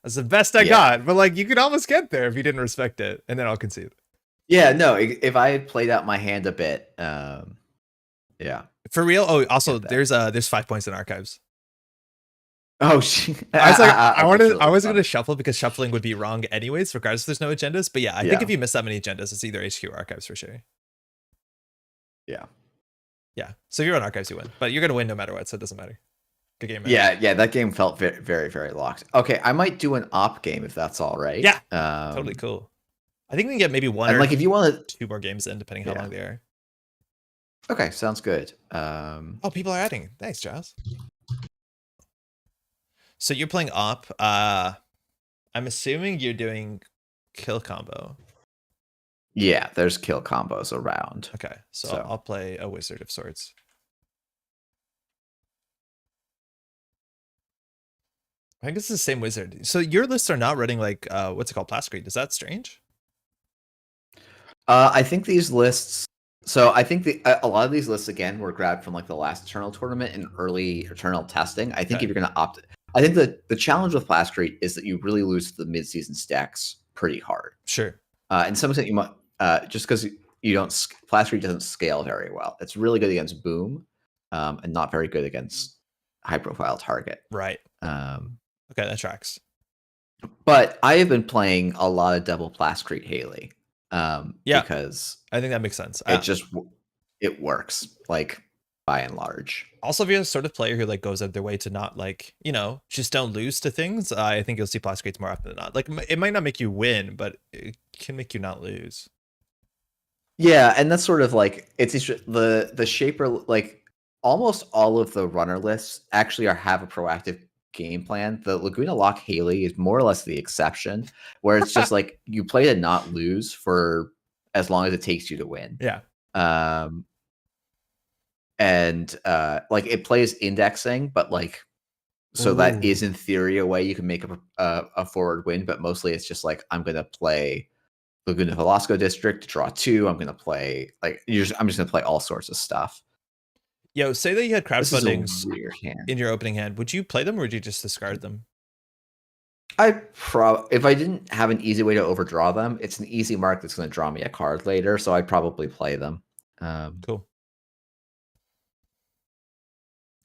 That's the best I got. But like you could almost get there if you didn't respect it. And then I'll concede. Yeah, no, if I had played out my hand a bit, yeah. For real. Oh, also there's 5 points in archives. Oh shit. I was like, I was gonna shuffle because shuffling would be wrong anyways, regardless if there's no agendas. But yeah, I think if you miss that many agendas, it's either HQ or archives for sure. Yeah. Yeah. So if you're on archives, you win. But you're gonna win no matter what, so it doesn't matter. Good game, man. Yeah, that game felt very, very, very locked. Okay, I might do an op game if that's all right. Yeah. Totally cool. I think we can get maybe one or like if you want 2 more games in, depending how long they are. Okay, sounds good. Oh, people are adding. Thanks, Giles. So you're playing op. I'm assuming you're doing kill combo. Yeah, there's kill combos around. Okay, so I'll play a wizard of sorts. I think it's the same wizard. So your lists are not running like what's it called, Plascrete. Is that strange? I think these lists. So I think a lot of these lists again were grabbed from like the last Eternal tournament and early Eternal testing. I think if you're going to opt, I think the challenge with Plascrete is that you really lose the mid-season stacks pretty hard. Sure. In some extent, you might just because you don't Plascrete doesn't scale very well. It's really good against Boom, and not very good against high-profile target. Right. Okay, that tracks. But I have been playing a lot of double Plascrete Haley. Because I think that makes sense. It works like by and large. Also, if you're the sort of player who like goes out their way to not like, just don't lose to things, I think you'll see Plascrates more often than not. Like it might not make you win, but it can make you not lose. Yeah, and that's sort of like it's the shaper, like almost all of the runner lists actually have a proactive game plan. The Laguna Lock Haley is more or less the exception, where it's just like you play to not lose for as long as it takes you to win. Yeah. And like it plays indexing, but like so that is in theory a way you can make a forward win, but mostly it's just like I'm gonna play Laguna Velasco District to draw 2. I'm gonna play I'm just gonna play all sorts of stuff. Yo, say that you had crowdfundings in your opening hand. Would you play them or would you just discard them? If I didn't have an easy way to overdraw them, it's an easy mark that's going to draw me a card later, so I'd probably play them. Cool.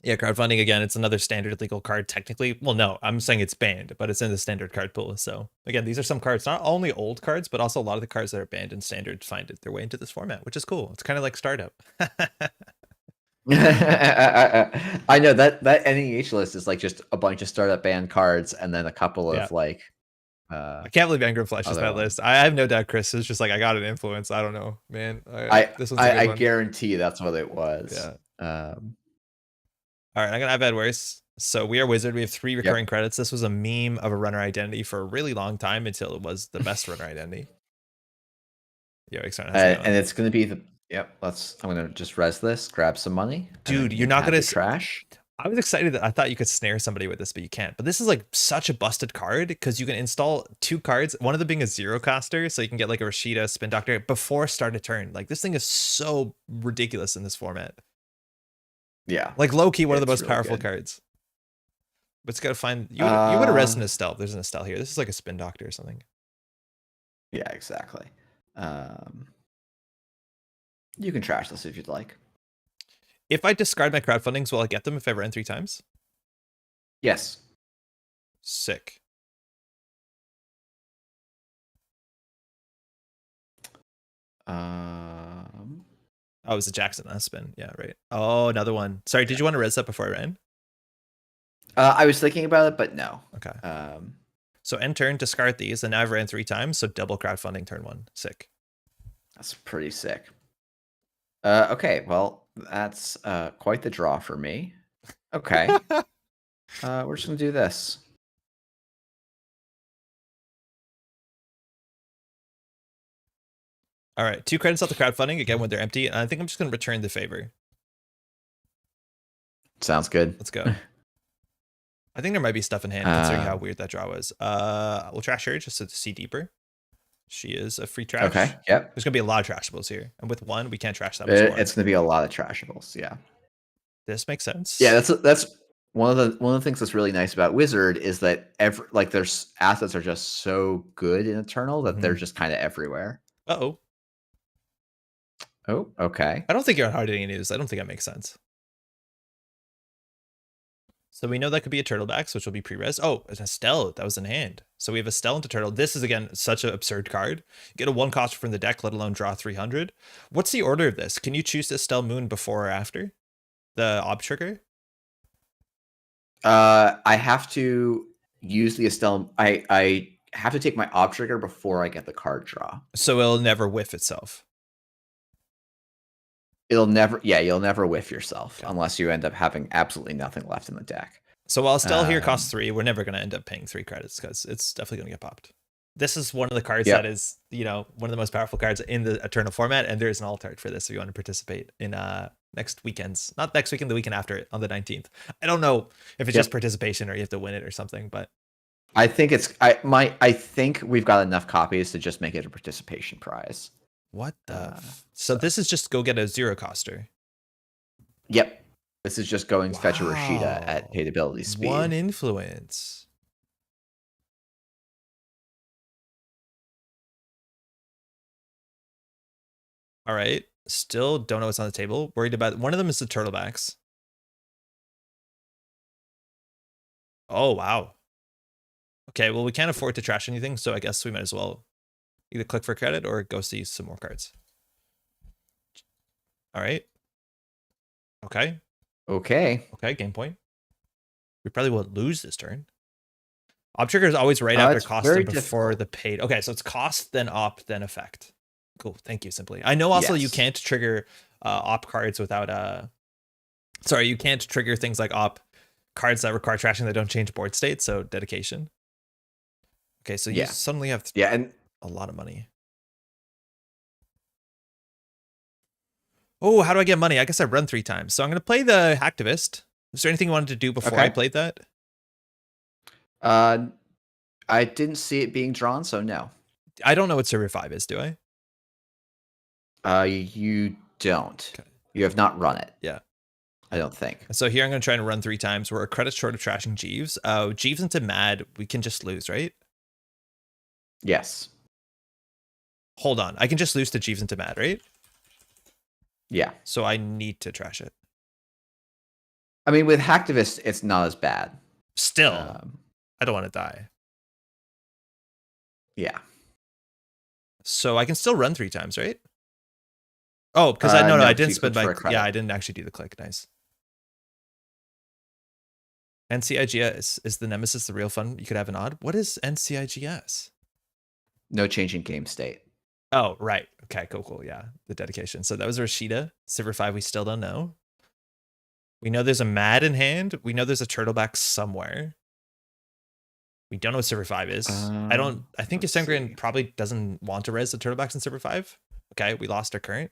Yeah, crowdfunding again, it's another standard legal card technically. Well, no, I'm saying it's banned, but it's in the standard card pool. So again, these are some cards, not only old cards, but also a lot of the cards that are banned in standard find their way into this format, which is cool. It's kind of like startup. I know that NEH list is like just a bunch of startup banned cards and then a couple Yeah. of like I can't believe Angry Flesh is other that ones. list. I have no doubt Chris is just like, I got an influence. I don't know, man. This one's a good I one. guarantee that's what it was. Yeah. All right, I'm gonna have bad worse. So we are Wizard. We have 3 recurring credits. This was a meme of a runner identity for a really long time until it was the best runner identity. Yeah, and it's gonna be the I'm gonna just res this, grab some money. Dude, you're not gonna trash. I was excited that I thought you could snare somebody with this, but you can't. But this is like such a busted card because you can install 2 cards, one of them being a 0 coster, so you can get like a Rashida Spin Doctor before start a turn. Like this thing is so ridiculous in this format. Yeah. Like low key, one of the most really powerful cards. But it's gotta find you would have res an Estelle. There's an Estelle here. This is like a Spin Doctor or something. Yeah, exactly. You can trash this if you'd like. If I discard my crowdfundings, will I get them if I ran 3 times? Yes. Sick. Oh, it was a Jackson last spin. Yeah, right. Oh, another one. Sorry, did you want to res that before I ran? I was thinking about it, but no. Okay. So end turn, discard these, and now I've ran 3 times, so double crowdfunding turn 1. Sick. That's pretty sick. Okay, well, that's quite the draw for me. Okay. We're just gonna do this. All right, 2 credits off the crowdfunding again when they're empty, and I think I'm just gonna return the favor. Sounds good. Let's go. I think there might be stuff in hand considering how weird that draw was. We'll trash her just to see deeper. She is a free trash. Okay. Yep. There's gonna be a lot of trashables here, and with 1, we can't trash that much more. It's gonna be a lot of trashables. Yeah. This makes sense. Yeah, that's one of the things that's really nice about Wizard is that their assets are just so good in Eternal that they're just kind of everywhere. Uh-oh. Oh, okay. I don't think you're on hard hitting news. I don't think that makes sense. So we know that could be a Turtlebacks, which will be pre-res. Oh, an Estelle. That was in hand. So we have Estelle into Turtle. This is, again, such an absurd card. You get a 1 cost from the deck, let alone draw 300. What's the order of this? Can you choose Estelle Moon before or after the Ob trigger? I have to use the Estelle. I have to take my Ob trigger before I get the card draw. So it'll never whiff itself. You'll never whiff yourself unless you end up having absolutely nothing left in the deck. So while Estelle here costs 3, we're never going to end up paying 3 credits because it's definitely going to get popped. This is one of the cards that is, one of the most powerful cards in the Eternal format, and there's an alt art for this if you want to participate in next weekend's, not next weekend, the weekend after it on the 19th. I don't know if it's just participation or you have to win it or something, but I think I think we've got enough copies to just make it a participation prize. What the? So this is just go get a 0 coster. Yep. This is just going to fetch a Rashida at paid ability speed. 1 influence. All right. Still don't know what's on the table. Worried about one of them is the Turtlebacks. Oh, wow. Okay, well, we can't afford to trash anything, so I guess we might as well either click for credit or go see some more cards. All right. Okay. Okay, game point. We probably won't lose this turn. Op trigger is always right after cost and before the paid. Okay, so it's cost, then op, then effect. Cool, thank you, Simply. I know also you can't trigger op cards without sorry, you can't trigger things like op cards that require trashing that don't change board state, so dedication. Okay, so you suddenly have and a lot of money. Oh, how do I get money? I guess I've run 3 times. So I'm going to play the Hacktivist. Is there anything you wanted to do before I played that? I didn't see it being drawn, so no. I don't know what server 5 is, do I? You don't. Okay. You have not run it. Yeah. I don't think. So here I'm going to try and run 3 times. We're a credit short of trashing Jeeves. Jeeves into Mad, we can just lose, right? Yes. Hold on. I can just lose to Jeeves into Mad, right? Yeah. So I need to trash it. I mean, with Hacktivist, it's not as bad. Still, I don't want to die. Yeah. So I can still run 3 times, right? Oh, because I no, I didn't spend my I didn't actually do the click. Nice. NCIGS is the nemesis, the real fun you could have an odd. What is NCIGS? No change in game state. Oh, right. Okay, cool. Yeah, the dedication. So that was Rashida. Silver 5, we still don't know. We know there's a Mad in hand. We know there's a Turtleback somewhere. We don't know what Silver 5 is. I think Ysengrin probably doesn't want to res the Turtlebacks in Silver 5. Okay, we lost our current.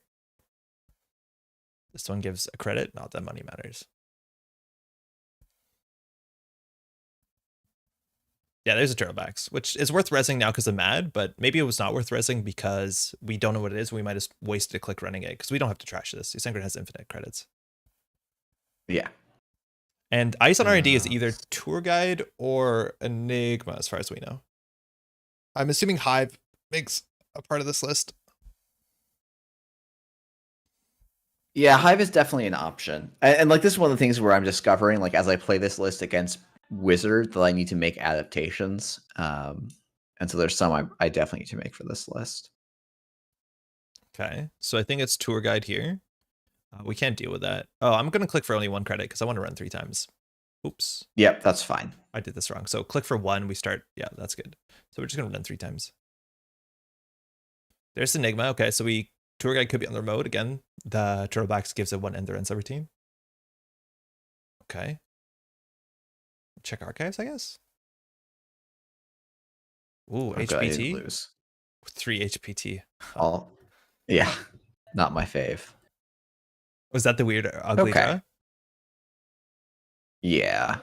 This one gives a credit. Not that money matters. Yeah, there's a Turtlebacks, which is worth resing now because of Mad, but maybe it was not worth resing because we don't know what it is. We might have wasted a click running it because we don't have to trash this. Ysengrin has infinite credits. Yeah. And Ice on R&D is either Tour Guide or Enigma, as far as we know. I'm assuming Hive makes a part of this list. Yeah, Hive is definitely an option. And like, this is one of the things where I'm discovering, like, as I play this list against Wizard, that I need to make adaptations. And so there's some I definitely need to make for this list. Okay, so I think it's Tour Guide here. We can't deal with that. Oh, I'm going to click for only 1 credit because I want to run 3 times. Oops. Yep, that's fine. I did this wrong. So click for 1, we start. Yeah, that's good. So we're just going to run 3 times. There's Enigma. Okay, so Tour Guide could be on the remote. Again, the Turtlebacks gives it 1 end their ends every team. Okay. Check archives, I guess. Ooh, HPT. Lose. 3 HPT. Oh, yeah, not my fave. Was that the weird ugly draw? Yeah.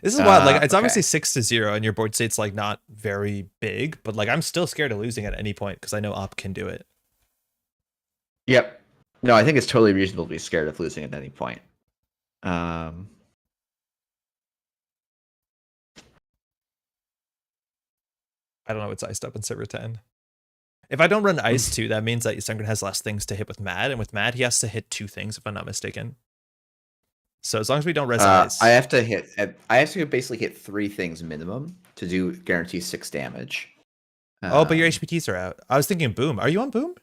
This is wild. Like, it's obviously 6-0 and your board state's like not very big, but like I'm still scared of losing at any point because I know Op can do it. Yep. No, I think it's totally reasonable to be scared of losing at any point. I don't know what's iced up in server 10. If I don't run ice 2, that means that Ysengrin has less things to hit with Mad, and with Mad he has to hit 2 things if I'm not mistaken. So as long as we don't res ice, I have to basically hit 3 things minimum to do guarantee 6 damage. Oh, but your HPTs are out. I was thinking Boom. Are you on Boom?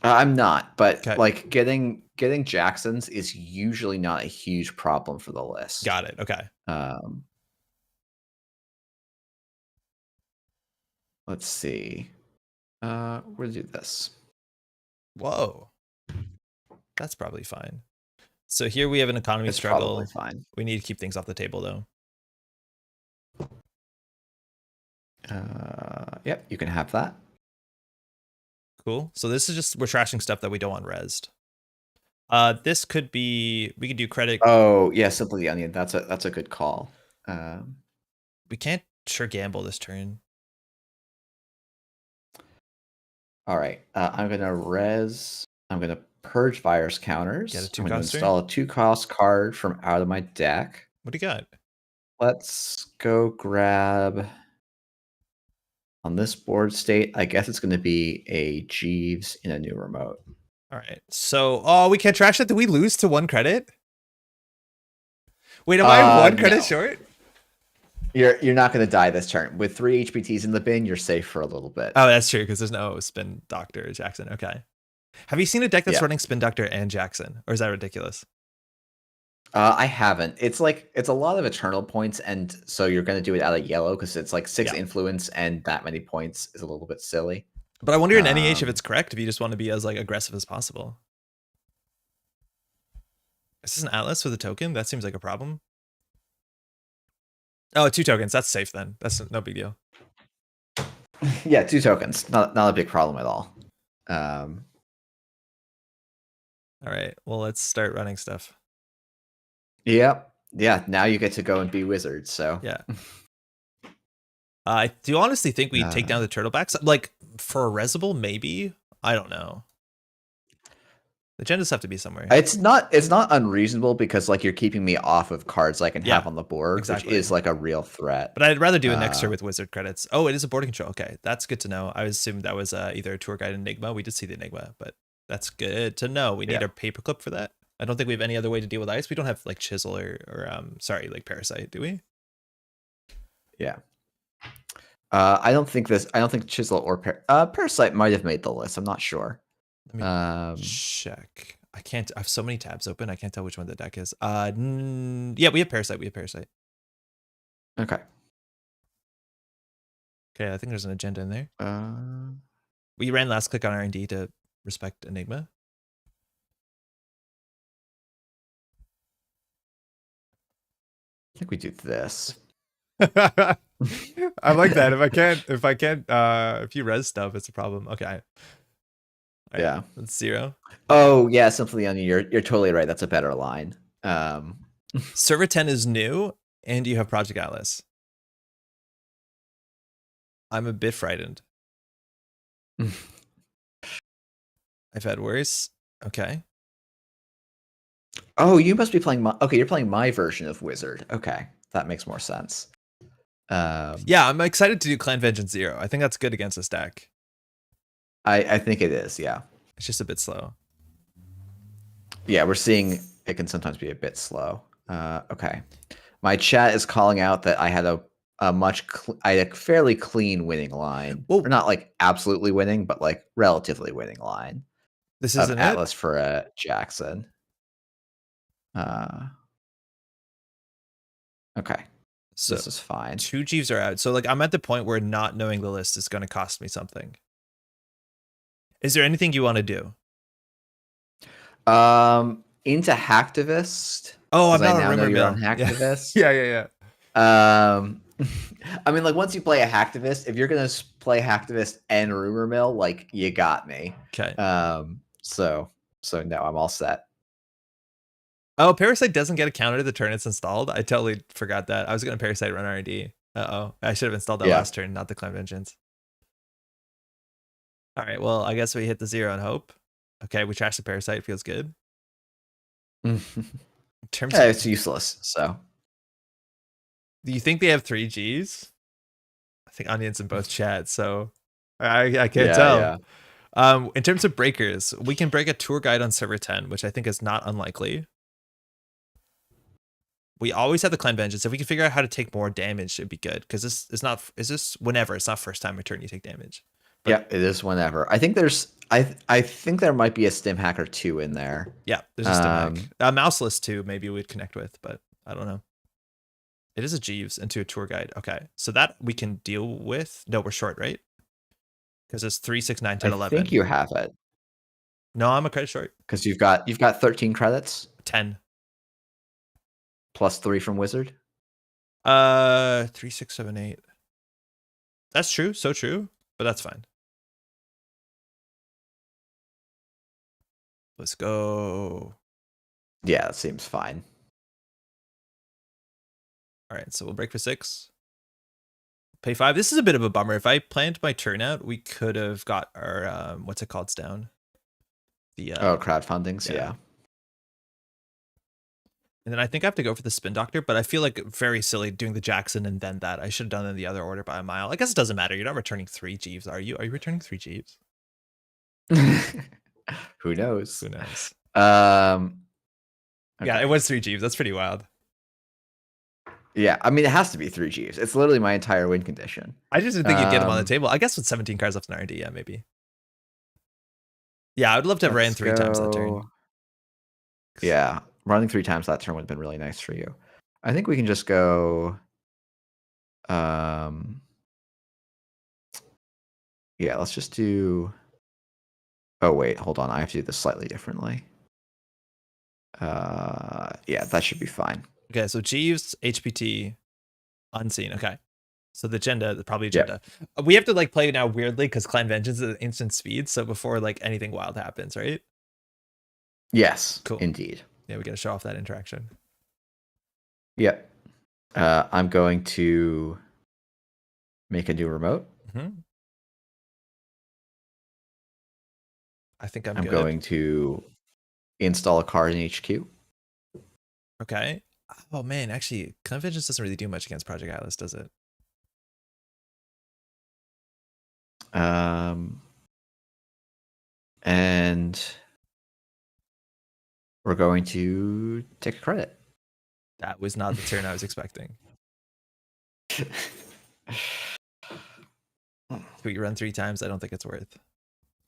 I'm not, but like getting Jacksons is usually not a huge problem for the list. Got it. Okay. Let's see. We'll do this. Whoa. That's probably fine. So here we have an economy struggle. Probably fine. We need to keep things off the table though. Yep, you can have that. Cool. So this is just, we're trashing stuff that we don't want resed. This could be, we could do credit. Oh yeah, Simply the Onion. That's a good call. We can't sure gamble this turn. All right, I'm gonna purge virus counters. Get a 2 I'm gonna coster. install a 2-cost card from out of my deck. What do you got? Let's go grab on this board state. I guess it's gonna be a Jeeves in a new remote. All right. So, we can't trash it. Did we lose to 1 credit? Wait, am I 1 credit short? You're not going to die this turn. With 3 HPTs in the bin, you're safe for a little bit. Oh, that's true, because there's no Spin Doctor Jackson. Okay. Have you seen a deck that's running Spin Doctor and Jackson? Or is that ridiculous? I haven't. It's a lot of Eternal points, and so you're going to do it out of yellow because it's like 6 influence, and that many points is a little bit silly. But I wonder in NEH if it's correct, if you just want to be as like aggressive as possible. Is this an Atlas with a token? That seems like a problem. Oh, 2 tokens. That's safe then. That's no big deal. Yeah, 2 tokens. Not a big problem at all. All right. Well, let's start running stuff. Yep. Yeah. Now you get to go and be wizards. So yeah. I do honestly think we take down the Turtlebacks. Like for a Resible, maybe. I don't know. The agendas have to be somewhere. It's not unreasonable because like you're keeping me off of cards I can have on the board, which is like a real threat. But I'd rather do it next turn with wizard credits. Oh, it is a boarding control. Okay, that's good to know. I assumed that was either a Tour Guide Enigma. We did see the Enigma, but That's good to know. We need Yeah. our paperclip for that. I don't think we have any other way to deal with ice. We don't have like chisel or sorry, like parasite, do we? Yeah. I don't think chisel or parasite might have made the list. I'm not sure. Let me check. I can't. I have so many tabs open. I can't tell which one the deck is. Yeah, we have parasite. We have parasite. Okay. Okay, I think there's an agenda in there. We ran last click on R&D to respect Enigma. I think we do this. I like that. If you res stuff, it's a problem. Okay. Right, yeah. That's 0. Oh yeah, Simply the Onion. You're totally right. That's a better line. Server 10 is new, and you have Project Atlas. I'm a bit frightened. I've had worse. Okay. Oh, you must be playing my. Okay, you're playing my version of Wizard. Okay, that makes more sense. Yeah, I'm excited to do Clan Vengeance 0. I think that's good against this deck. I think it is. Yeah. It's just a bit slow. Yeah, we're seeing it can sometimes be a bit slow. Okay, my chat is calling out that I had a fairly clean winning line. Whoa. Or not like absolutely winning, but like relatively winning line. This isn't Atlas for Jackson. Okay. So this is fine. 2 Jeeves are out. So like I'm at the point where not knowing the list is going to cost me something. Is there anything you want to do? Into Hacktivist. Oh, I'm not I now on know Rumor you're Mill. on Hacktivist. Yeah. I mean, like once you play a Hacktivist, if you're gonna play Hacktivist and Rumor Mill, like you got me. Okay. So no, I'm all set. Oh, Parasite doesn't get a counter the turn it's installed. I totally forgot that. I was gonna Parasite run R&D. Uh-oh. I should have installed that last turn, not the Clan Vengeance. All right, well, I guess we hit the 0 and hope. Okay, we trashed the Parasite. Feels good. In terms of, it's useless, so. Do you think they have 3 Gs? I think Onion's in both chats, so I can't tell. Yeah. In terms of breakers, we can break a tour guide on server 10, which I think is not unlikely. We always have the Clan Vengeance. If we can figure out how to take more damage, it'd be good. Because this is not, whenever. It's not first time return you take damage. But, yeah, it is whenever. I think I think there might be a Stim Hacker 2 in there. Yeah, there's a Stim Hack. A Mouseless 2 maybe we'd connect with, but I don't know. It is a Jeeves into a tour guide. Okay, so that we can deal with. No, we're short, right? Because it's 3, 6, 9, 10, 11. I think you have it. No, I'm a credit short. Because you've got 13 credits. 10. Plus 3 from Wizard. 3, 6, 7, 8. That's true. So true. But that's fine. Let's go. Yeah, that seems fine. All right, so we'll break for 6. Pay 5. This is a bit of a bummer. If I planned my turnout, we could have got our what's it called down. The crowdfundings. Yeah. And then I think I have to go for the Spin Doctor, but I feel like very silly doing the Jackson and then that. I should have done it in the other order by a mile. I guess it doesn't matter. You're not returning 3 Jeeves, are you? Are you returning 3 Jeeves? Who knows? Who knows? Okay. Yeah, it was 3 Jeeves. That's pretty wild. Yeah, I mean, it has to be 3 Jeeves. It's literally my entire win condition. I just didn't think you'd get him on the table. I guess with 17 cards left in R&D, yeah, maybe. Yeah, I would love to have ran 3 times that turn. Yeah, running 3 times that turn would have been really nice for you. I think we can just go. Yeah, let's just do. Oh wait, hold on. I have to do this slightly differently. Yeah, that should be fine. Okay, so Jeeves, HPT, unseen. Okay, so the agenda, probably agenda. Yep. We have to like play now weirdly because Clan Vengeance is instant speed. So before like anything wild happens, right? Yes. Cool. Indeed. Yeah, we got to show off that interaction. Yep. I'm going to make a new remote. Mm-hmm. I think I'm going to install a card in HQ. Okay. Oh man, actually, Clan Vengeance doesn't really do much against Project Atlas, does it? And we're going to take a credit. That was not the turn I was expecting. We run 3 times. I don't think it's worth.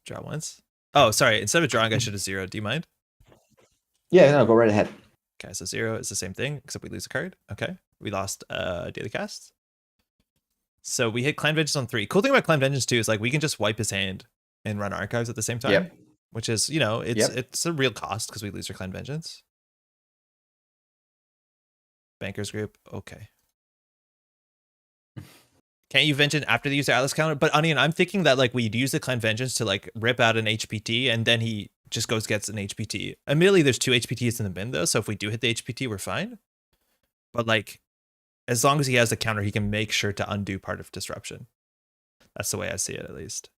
Draw once. Oh, sorry. Instead of drawing, I should have 0. Do you mind? Yeah, no, go right ahead. Okay, so 0 is the same thing, except we lose a card. Okay, we lost Daily Cast. So we hit Clan Vengeance on 3. Cool thing about Clan Vengeance too is like we can just wipe his hand and run Archives at the same time. Yep. Which is, you know, it's a real cost because we lose our Clan Vengeance. Bankers Group. Okay. Can't you vengeance after the user Atlas counter? But Onion, I'm thinking that like we'd use the Clan Vengeance to like rip out an HPT and then he just gets an HPT. Immediately there's 2 HPTs in the bin though, so if we do hit the HPT, we're fine. But like, as long as he has the counter, he can make sure to undo part of disruption. That's the way I see it, at least.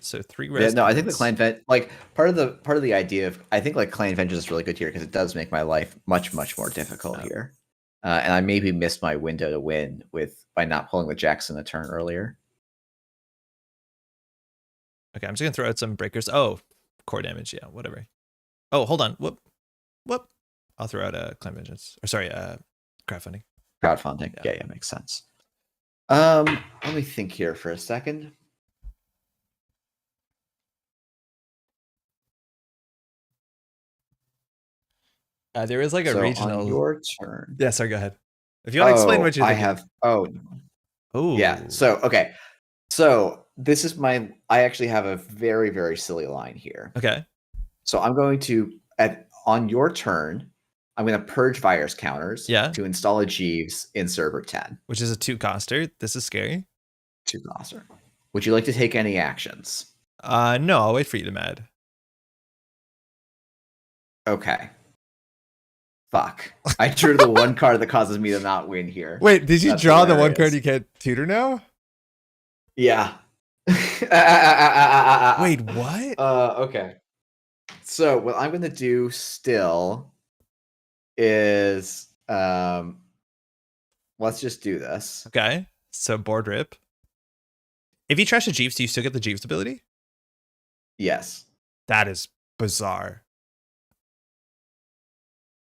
So 3 res. Yeah, no, I think the Clan like part of the idea of I think like Clan Vengeance is really good here because it does make my life much more difficult here. And I maybe missed my window to win by not pulling the Jackson a turn earlier. Okay, I'm just gonna throw out some breakers. Oh, core damage, yeah, whatever. Oh, hold on. Whoop. I'll throw out a Clan Vengeance. Or sorry, crowdfunding. Crowdfunding. Yeah, makes sense. Let me think here for a second. There is like a regional. On your turn. Yeah, sorry, go ahead. If you want to explain what you're thinking. Oh, yeah. So, okay. So this is I actually have a very silly line here. Okay. So I'm going to, on your turn, I'm going to purge virus counters to install a Jeeves in server 10. Which is a 2-coster. This is scary. 2-coster. Would you like to take any actions? No, I'll wait for you to mad. Okay. Fuck. I drew the 1 card that causes me to not win here. Wait, did you draw the 1 card you can't tutor now? Yeah. Wait, what? Okay. So what I'm going to do still is let's just do this. Okay. So board rip. If you trash a Jeeves, do you still get the Jeeves ability? Yes. That is bizarre.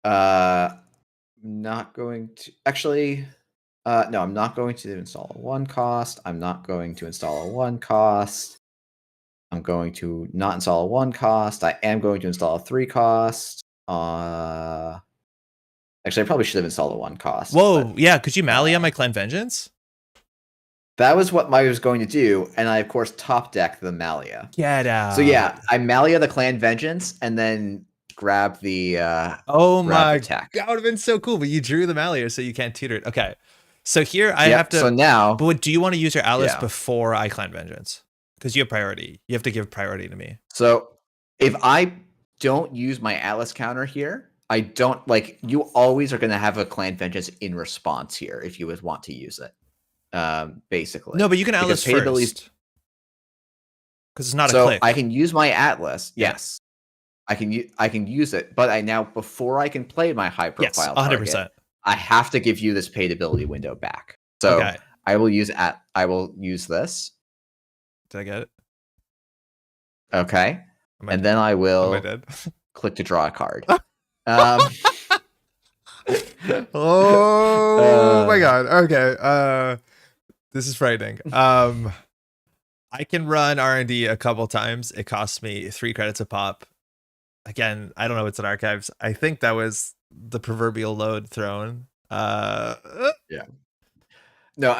Not going to actually no, I'm not going to install a 1 cost. I'm not going to install a 1 cost. I'm going to not install a 1 cost. I am going to install a 3 cost. Actually, I probably should have installed a 1 cost. Whoa, yeah. Could you Mally on my Clan Vengeance? That was what I was going to do, and I of course top deck the Malia. Get out. So yeah, I Malia the Clan Vengeance, and then grab the oh my attack. That would have been so cool, but you drew the Malia, so you can't tutor it. Okay. So here I have to. So now, but do you want to use your Alice before I Clan Vengeance? Because you have priority. You have to give priority to me. So if I don't use my Atlas counter here, I don't like you always are going to have a Clan Vengeance in response here if you would want to use it. Basically. No, but you can Atlas first. Because it's not a click. I can use my Atlas. Yes. I can use it, but before I can play my high profile 100%. target, I have to give you this paid ability window back. So I will use this. Did I get it? Okay. And then I will click to draw a card. Oh my god. Okay. This is frightening. I can run R&D a couple times. It costs me 3 credits a pop. Again, I don't know what's in Archives. I think that was the proverbial load thrown. Yeah. No,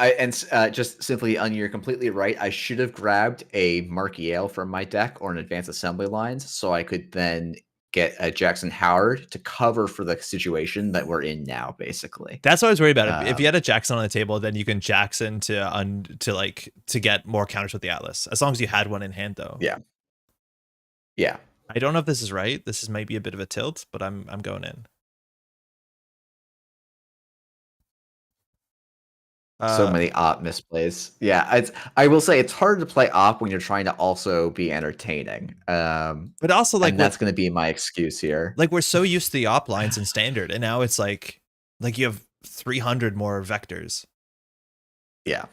just simply, you're completely right. I should have grabbed a Markiel from my deck or an Advanced Assembly Lines so I could then get a Jackson Howard to cover for the situation that we're in now, basically. That's what I was worried about. If you had a Jackson on the table, then you can Jackson to get more counters with the Atlas. As long as you had one in hand, though. Yeah. Yeah. I don't know if this is right. This is maybe a bit of a tilt, but I'm going in. So many op misplays. Yeah, I will say it's hard to play op when you're trying to also be entertaining. But also that's going to be my excuse here. Like we're so used to the op lines in standard, and now it's like you have 300 more vectors. Yeah.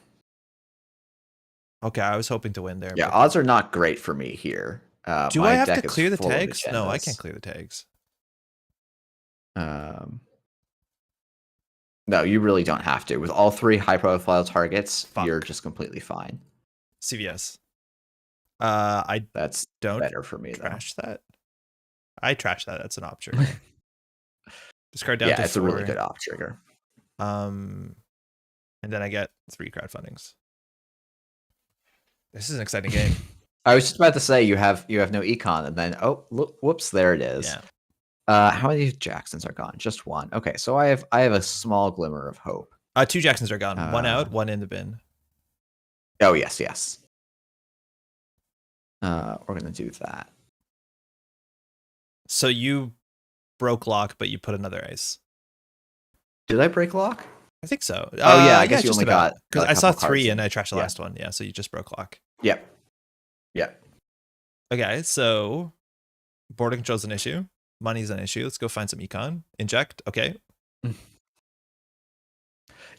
Okay, I was hoping to win there. Yeah, but odds are not great for me here. do My I have to deck is clear the full of tags? No, I can't agendas. clear the tags. No, you really don't have to. With all 3 high-profile targets, you're Fuck. just completely fine. CVS. That's don't better for me, though. trash that. I trash that. That's an op trigger. Discard down to Yeah, it's 4. a really good op trigger. And then I get 3 crowdfundings. This is an exciting game. I was just about to say you have no econ, and then look, whoops, there it is. Yeah. How many Jacksons are gone? Just 1. Okay, so I have a small glimmer of hope. 2 Jacksons are gone. 1 out, 1 in the bin. Oh yes. We're gonna do that. So you broke lock, but you put another ice. Did I break lock? I think so. Oh yeah, I guess you only got because I saw 3 and in. I trashed the last one. Yeah, so you just broke lock. Yep. Okay, so border control's an issue. Money's an issue. Let's go find some econ. Inject. Okay.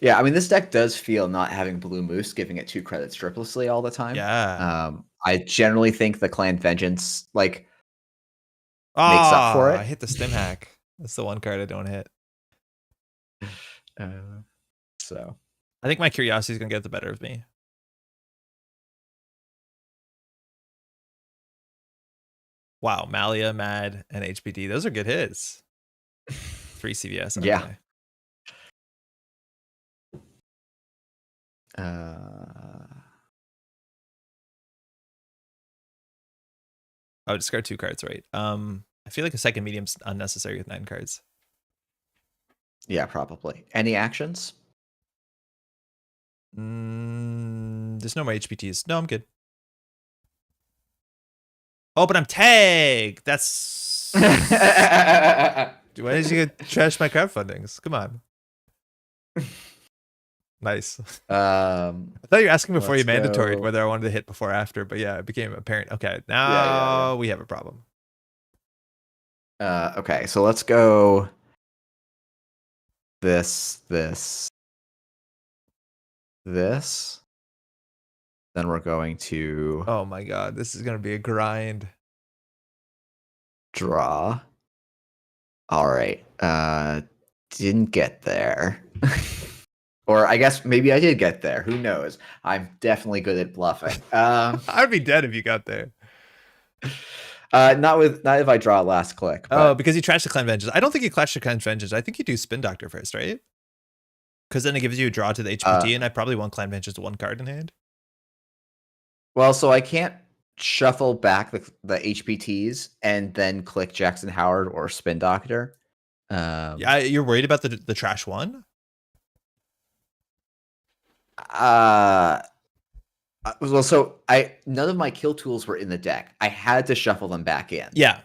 Yeah, I mean this deck does feel not having Blue Moose giving it 2 credits striplessly all the time. Yeah. I generally think the Clan Vengeance makes up for it. I hit the stim hack. That's the one card I don't hit. So I think my curiosity is gonna get the better of me. Wow, Malia, Mad, and HPD. Those are good hits. 3 CVS. Okay. Yeah. Oh, discard 2 cards, right? I feel like a second medium's unnecessary with 9 cards. Yeah, probably. Any actions? There's no more HPTs. No, I'm good. Oh, but I'm tagged. That's why did you trash my crowdfundings? Come on. Nice. I thought you were asking before you mandatoried whether I wanted to hit before or after, but yeah, it became apparent. Okay, now we have a problem. Okay, so let's go this. Then we're going to Oh my god, this is gonna be a grind. Draw. All right. Didn't get there. Or I guess maybe I did get there. Who knows? I'm definitely good at bluffing. I'd be dead if you got there. Not if I draw last click. But... Oh, because you trashed the Clan Vengeance. I don't think you clashed the Clan Vengeance. I think you do Spin Doctor first, right? Because then it gives you a draw to the HPT, and I probably want Clan Vengeance 1 card in hand. Well, so I can't shuffle back the HPTs and then click Jackson Howard or Spin Doctor. Yeah, you're worried about the trash one? Well, so none of my kill tools were in the deck. I had to shuffle them back in. Yeah.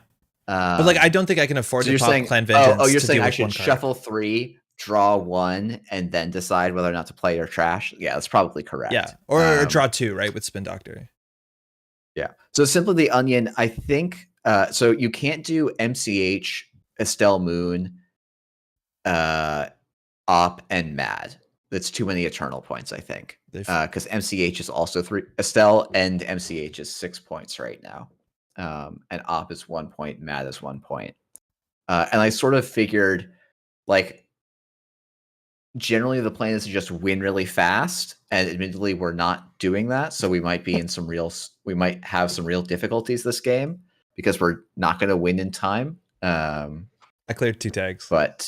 But like, I don't think I can afford to pop Clan Vengeance. Oh, you're saying I should shuffle 3, draw 1, and then decide whether or not to play or trash? Yeah, that's probably correct. Yeah, or draw 2, right, with Spin Doctor. Yeah. So Simply the Onion, I think. So you can't do MCH, Estelle Moon, Op, and Mad. That's too many Eternal points, I think. Because MCH is also 3. Estelle and MCH is 6 points right now. And Op is 1 point, Mad is 1 point. And I sort of figured, like, generally the plan is to just win really fast. And admittedly, we're not doing that. So we might be in we might have some real difficulties this game because we're not going to win in time. I cleared 2 tags. But,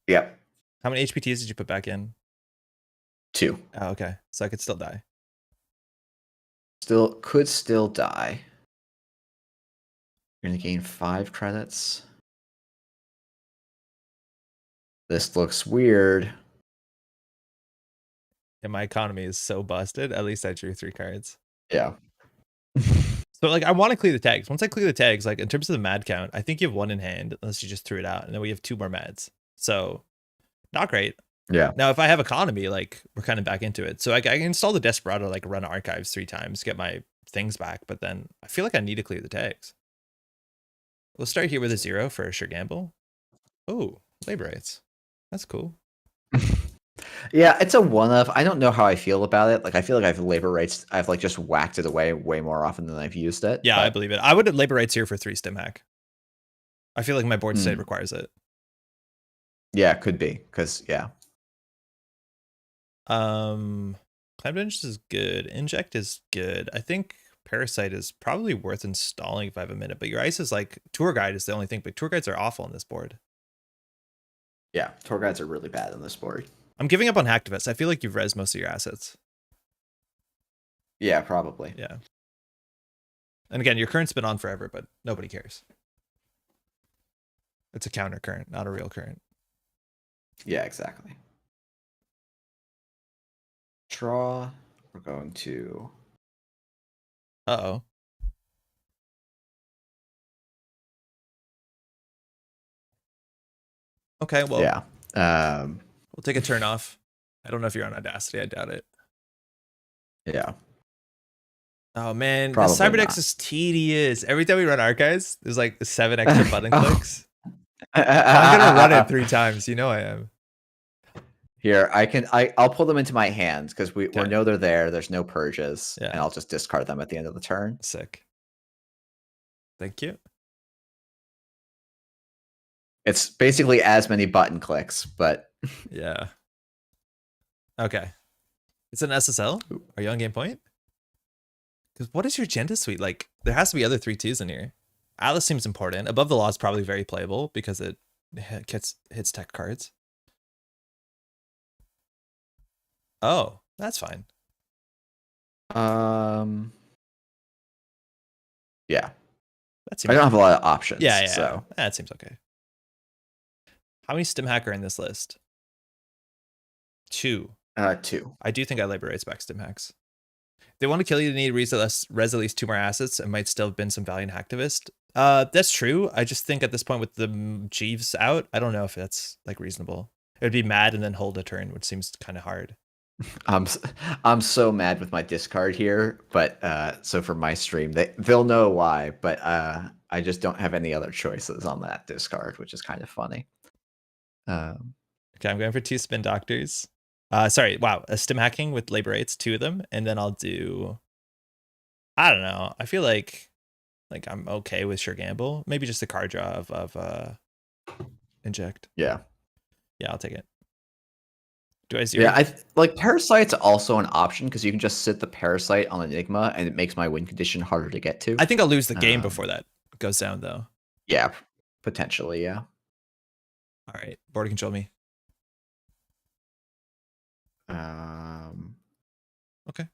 yeah. How many HPTs did you put back in? 2. Oh, okay. So I could still die. Could still die. You're going to gain 5 credits. This looks weird. And my economy is so busted. At least I drew 3 cards. Yeah. So like, I want to clear the tags. Once I clear the tags, like in terms of the mad count, I think you have 1 in hand unless you just threw it out, and then we have 2 more mads. So not great. Yeah. Now, if I have economy, like we're kind of back into it. So I can install the Desperado, like run archives 3 times, get my things back. But then I feel like I need to clear the tags. We'll start here with a 0 for a sure gamble. Oh, labor rights. That's cool. Yeah, it's a one of. I don't know how I feel about it. Like I feel like I've like just whacked it away way more often than I've used it. Yeah, I But believe it. I would have labor rights here for 3 stim hack. I feel like my board state requires it. yeah, could be because yeah. Climate Bench is good. Inject is good. I think Parasite is probably worth installing if I have a minute. But your ice is like Tour Guide is the only thing. But Tour Guides are awful on this board. Yeah, tour guides are really bad on this board. I'm giving up on Hacktivist. I feel like you've res most of your assets. Yeah, probably. Yeah. And again, your current's been on forever, but nobody cares. It's a counter current, not a real current. Yeah, exactly. Draw. We're going to. Uh-oh. Okay, well, Yeah. we'll take a turn off. I don't know if you're on Audacity. I doubt it. Yeah. Oh man, the Probably Cyberdex not. is tedious. Every time we run archives, there's like 7 extra button clicks. I'm gonna run it 3 times. You know I am. Here, I'll pull them into my hands because we Okay. know they're there. There's no purges, Yeah. and I'll just discard them at the end of the turn. Sick. Thank you. It's basically as many button clicks, but Yeah. Okay. It's an SSL. Are you on game point? Because what is your agenda suite? Like, there has to be other 3-2s in here. Atlas seems important. Above the Law is probably very playable because it hits tech cards. Oh, that's fine. Yeah. That seems I don't have a lot of options. Yeah. So That seems okay. How many stim hack are in this list? 2. 2. I do think I labor rates back stim hacks. If they want to kill you, they need res at least 2 more assets and might still have been some Valiant Hacktivist. That's true. I just think at this point with the Jeeves out, I don't know if that's like reasonable. It would be mad and then hold a turn, which seems kind of hard. I'm so mad with my discard here, but so for my stream, they'll know why, but I just don't have any other choices on that discard, which is kind of funny. Okay, I'm going for 2 spin doctors. Sorry, wow, a stim hacking with labor rates, 2 of them, and then I'll do. I don't know. I feel like I'm okay with Sure Gamble. Maybe just a card draw of inject. Yeah. Yeah, I'll take it. Do I zero? Yeah, like Parasite's also an option because you can just sit the Parasite on Enigma and it makes my win condition harder to get to. I think I'll lose the game before that goes down, though. Yeah, potentially, yeah. All right, board control me. Okay.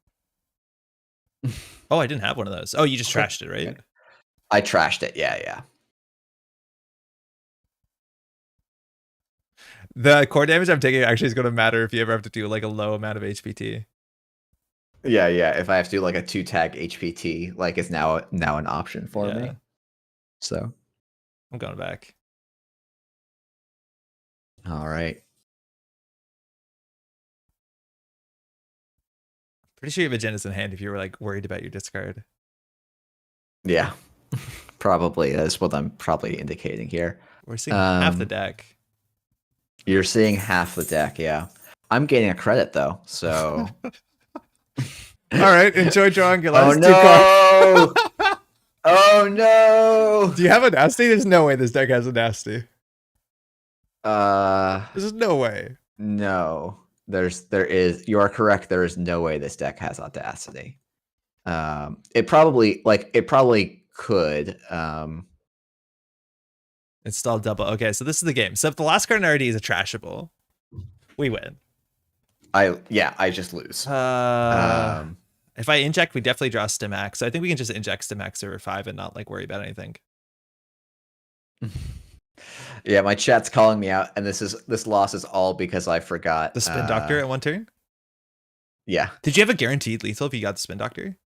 Oh, I didn't have one of those. Oh, you just trashed it, right? Yeah. I trashed it. Yeah. The core damage I'm taking actually is going to matter if you ever have to do like a low amount of HPT. Yeah. If I have to do like a 2-tag HPT, like it's now an option for me. So I'm going back. All right. Pretty sure you have agendas in hand if you were like worried about your discard. Yeah, probably. That's what I'm probably indicating here. We're seeing half the deck. You're seeing half the deck, yeah. I'm getting a credit though, so. All right, enjoy drawing your last 2 cards. Oh no! Do you have a nasty? There's no way this deck has a nasty. There's no way. No, there is. You are correct. There is no way this deck has audacity. It probably could. Install double. Okay, so this is the game. So if the last card in RD is a trashable, we win. I just lose. If I inject, we definitely draw Stimax. So I think we can just inject Stimax over 5 and not like worry about anything. Yeah, my chat's calling me out, and this loss is all because I forgot the Spin Doctor at 1 turn. Yeah. Did you have a guaranteed lethal if you got the Spin Doctor?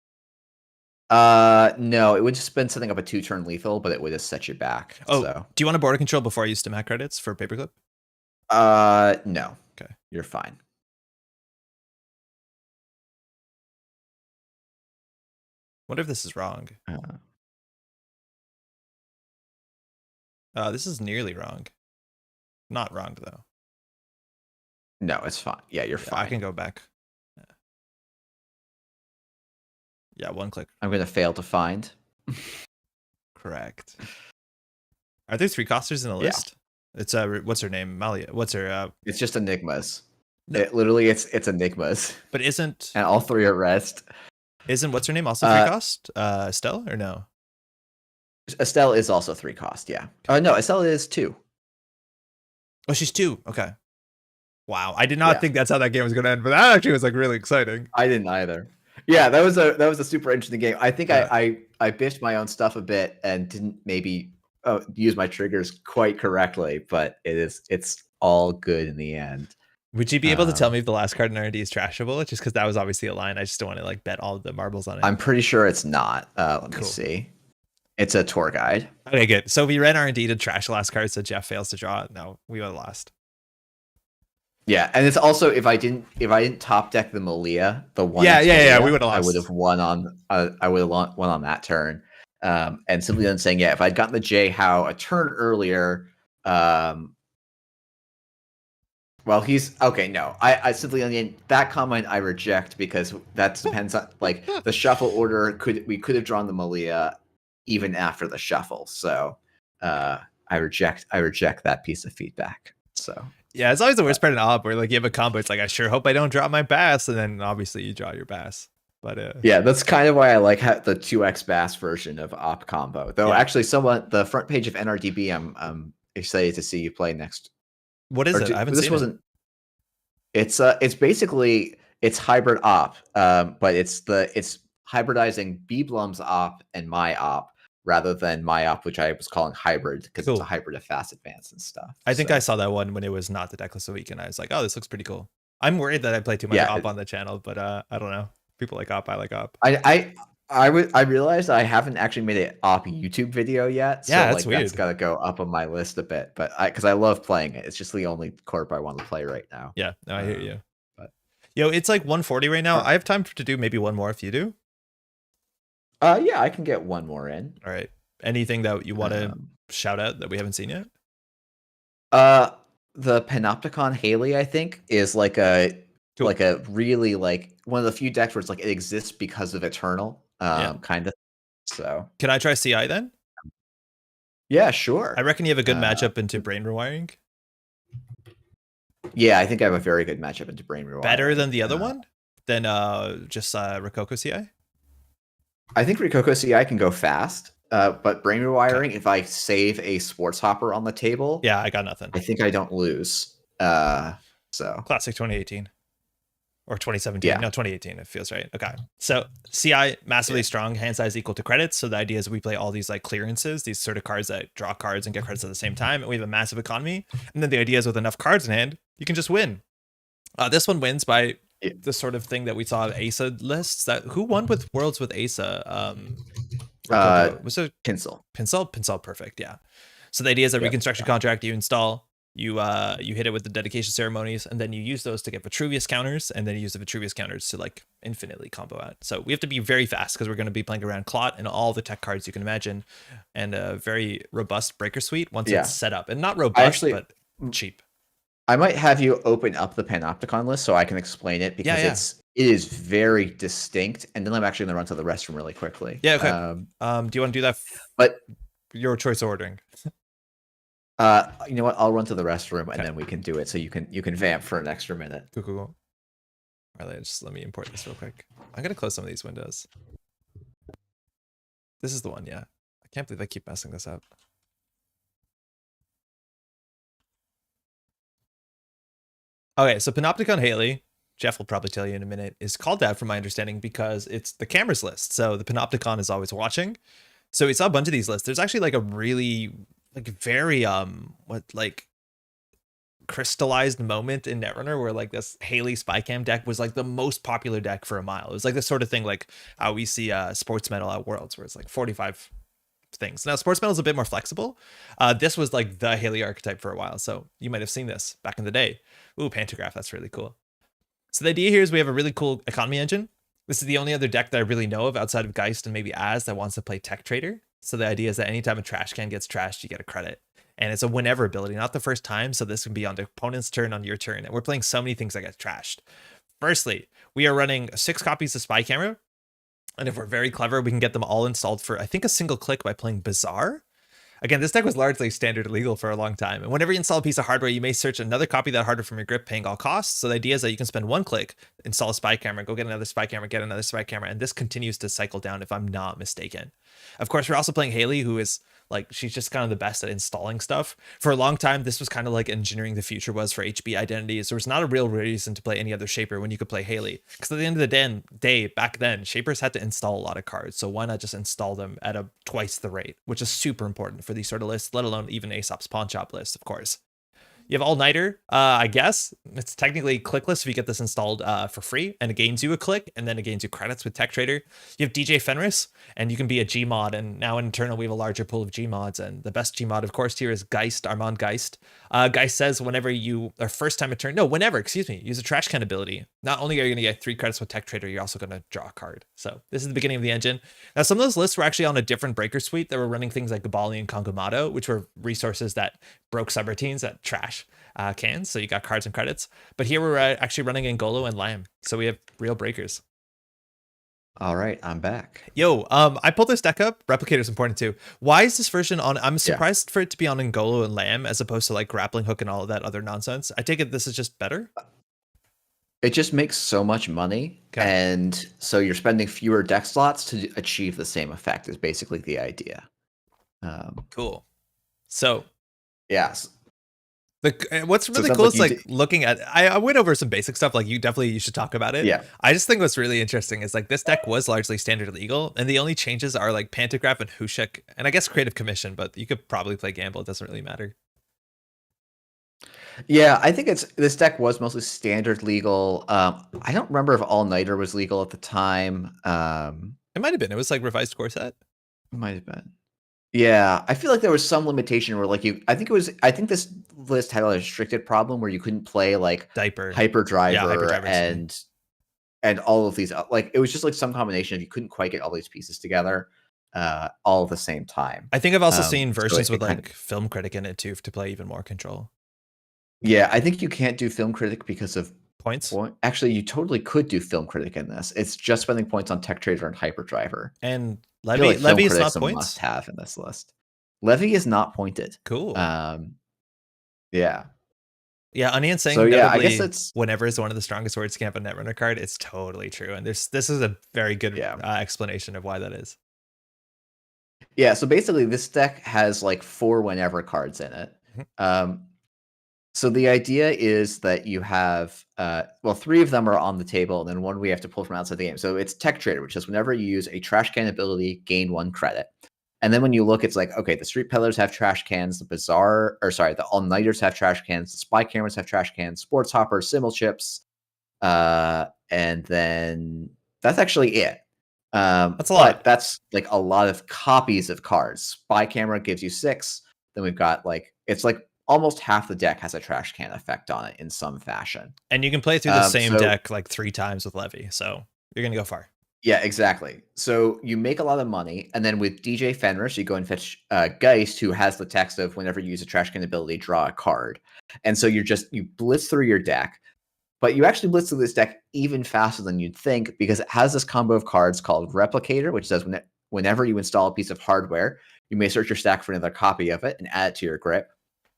No, it would just been setting up a 2-turn lethal, but it would just set you back. Oh, so. Do you want a border control before I use Stimac credits for Paperclip? No. Okay. You're fine. Wonder if this is wrong. This is nearly wrong. Not wrong, though. No, it's fine. Yeah, you're Yeah, fine. I can go back. Yeah, one click. I'm gonna fail to find. Correct. Are there 3-costers in the list? It's what's her name? Malia. What's her It's just enigmas. No. It's enigmas. But isn't And all 3 are rest. Isn't what's her name also 3-cost? Estelle or no? Estelle is also 3-cost, yeah. No, Estelle is 2. Oh, she's 2. Okay. Wow, I did not think that's how that game was going to end, but that actually was like really exciting. I didn't either. Yeah, that was a super interesting game. I think I biffed my own stuff a bit and didn't maybe use my triggers quite correctly, but it's all good in the end. Would you be able to tell me if the last card in R&D is trashable? Just because that was obviously a line. I just don't want to like bet all the marbles on it. I'm pretty sure it's not. Let me see. It's a tour guide. Okay, good. So we ran R&D to trash the last card, so Jeff fails to draw. No, we would have lost. Yeah, and it's also if I didn't top deck the Malia, the one. Yeah, we would have lost. I would have won on. I would have won on that turn. And simply then saying, if I'd gotten the J How a turn earlier, well, he's okay. No, I simply that comment I reject because that depends on like the shuffle order. We could have drawn the Malia even after the shuffle. So I reject that piece of feedback. So yeah, it's always the worst part in op where like you have a combo. It's like I sure hope I don't draw my bass, and then obviously you draw your bass. But yeah, that's kind of why I like the 2x bass version of op combo. Though actually, the front page of NRDB, I'm excited to see you play next. What is it? I haven't seen it. It's basically it's hybrid op, but it's hybridizing Beeblum's op and my op rather than my op, which I was calling hybrid because it's a hybrid of Fast Advance and stuff. I think I saw that one when it was not the Decklist of the Week, and I was like, oh, this looks pretty cool. I'm worried that I play too much op on the channel, but I don't know. People like op, I like op. I realized I haven't actually made an op YouTube video yet. So that's weird. That's got to go up on my list a bit, but because I love playing it. It's just the only corp I want to play right now. Yeah, no, I hear you. But it's like 140 right now. I have time to do maybe one more if you do. Yeah, I can get one more in. All right. Anything that you want to shout out that we haven't seen yet? The Panopticon Haley, I think, is like a really like one of the few decks where it's like it exists because of Eternal, kind of. So can I try CI then? Yeah, sure. I reckon you have a good matchup into Brain Rewiring. Yeah, I think I have a very good matchup into Brain Rewiring. Better than the other one? Than just Rococo CI? I think Rococo CI can go fast, but Brain Rewiring, if I save a Sports Hopper on the table, I got nothing. I think I don't lose. So classic 2018 or 2017. No, 2018. It feels right. Okay. So CI massively strong, hand size equal to credits. So the idea is we play all these like clearances, these sort of cards that draw cards and get credits at the same time, and we have a massive economy. And then the idea is with enough cards in hand, you can just win. This one wins by the sort of thing that we saw of ASA lists. That who won with Worlds with ASA? Was it Pincel? Perfect. Yeah. So the idea is that reconstruction contract you install, you hit it with the dedication ceremonies, and then you use those to get Vitruvius counters, and then you use the Vitruvius counters to like infinitely combo out. So we have to be very fast because we're going to be playing around Clot and all the tech cards you can imagine, and a very robust breaker suite once it's set up, and not robust but cheap. I might have you open up the Panopticon list so I can explain it because it is very distinct, and then I'm actually going to run to the restroom really quickly. Yeah. Okay. Do you want to do that? But your choice of ordering. You know what? I'll run to the restroom and then we can do it. So you can vamp for an extra minute. Cool. All right, just let me import this real quick. I'm gonna close some of these windows. This is the one. Yeah. I can't believe I keep messing this up. Okay, so Panopticon Haley, Jeff will probably tell you in a minute, is called that from my understanding because it's the cameras list. So the Panopticon is always watching. So we saw a bunch of these lists. There's actually like a really like very crystallized moment in Netrunner where like this Haley Spycam deck was like the most popular deck for a mile. It was like this sort of thing like how we see Sports Metal at Worlds where it's like 45 things. Now Sports Metal is a bit more flexible. This was like the Haley archetype for a while. So you might have seen this back in the day. Ooh, Pantograph, that's really cool. So the idea here is we have a really cool economy engine. This is the only other deck that I really know of outside of Geist and maybe Az that wants to play Tech Trader. So the idea is that anytime a trash can gets trashed, you get a credit. And it's a whenever ability, not the first time. So this can be on the opponent's turn, on your turn. And we're playing so many things that get trashed. Firstly, we are running 6 copies of Spy Camera. And if we're very clever, we can get them all installed for, I think, a single click by playing Bizarre. Again, this deck was largely standard legal for a long time. And whenever you install a piece of hardware, you may search another copy of that hardware from your grip, paying all costs. So the idea is that you can spend 1 click, install a Spy Camera, go get another Spy Camera, get another Spy Camera, and this continues to cycle down if I'm not mistaken. Of course, we're also playing Haley, who is like, she's just kind of the best at installing stuff. For a long time, this was kind of like engineering the future was for HB identities. There was not a real reason to play any other shaper when you could play Haley. Because at the end of the day, back then, shapers had to install a lot of cards. So why not just install them at a twice the rate, which is super important for these sort of lists, let alone even Aesop's Pawn Shop list, of course. You have All Nighter, I guess. It's technically clickless if you get this installed for free, and it gains you a click, and then it gains you credits with Tech Trader. You have DJ Fenris, and you can be a Gmod, and now in Eternal we have a larger pool of Gmods, and the best Gmod, of course, here is Geist, Armand Geist. Geist says whenever you, or first time a turn, no, whenever, excuse me, use a trash can ability. Not only are you going to get 3 credits with Tech Trader, you're also going to draw a card. So this is the beginning of the engine. Now, some of those lists were actually on a different breaker suite that were running things like Gabali and Kongamato, which were resources that broke subroutines that trash cans, so you got cards and credits. But here we're actually running Ngolo and Lamb, so we have real breakers. All right, I'm back. Yo, I pulled this deck up. Replicator's important too. Why is this version on? I'm surprised for it to be on Ngolo and Lamb as opposed to like Grappling Hook and all of that other nonsense. I take it this is just better. It just makes so much money, and so you're spending fewer deck slots to achieve the same effect is basically the idea. Cool. So, yes. What's really cool is like looking at, I went over some basic stuff, like you should talk about it. Yeah. I just think what's really interesting is like this deck was largely standard legal, and the only changes are like Pantograph and Hushek, and I guess Creative Commission, but you could probably play Gamble. It doesn't really matter. Yeah, I think this deck was mostly standard legal. I don't remember if All Nighter was legal at the time. It might have been. It was like revised core set. It might have been. Yeah, I feel like there was some limitation where like I think this list had a restricted problem where you couldn't play like Hyperdriver and all of these, like it was just like some combination of you couldn't quite get all these pieces together all at the same time. I think I've also seen versions with like Film Critic in it too to play even more control. Yeah, I think you can't do Film Critic because of points. Actually, you totally could do Film Critic in this. It's just spending points on Tech Trader and Hyperdriver. And Levy is not points. Must have in this list. Levy is not pointed. Cool. Yeah. Yeah, Onion saying so, yeah, I guess it's whenever is one of the strongest words to have a Netrunner card. It's totally true, and this is a very good explanation of why that is. Yeah, so basically this deck has like 4 whenever cards in it. So the idea is that you have, 3 of them are on the table, and then 1 we have to pull from outside the game. So it's Tech Trader, which is whenever you use a trash can ability, gain 1 credit. And then when you look, it's like, okay, the Street Peddlers have trash cans, the All Nighters have trash cans, the Spy Cameras have trash cans, Sports Hoppers, Simmel Chips, and then that's actually it. That's a lot. That's like a lot of copies of cards. Spy Camera gives you 6. Then we've got like, it's like almost half the deck has a trash can effect on it in some fashion. And you can play through the same deck like 3 times with Levy. So you're going to go far. Yeah, exactly. So you make a lot of money. And then with DJ Fenris, you go and fetch Geist, who has the text of whenever you use a trash can ability, draw a card. And so you blitz through your deck. But you actually blitz through this deck even faster than you'd think because it has this combo of cards called Replicator, which says whenever you install a piece of hardware, you may search your stack for another copy of it and add it to your grip.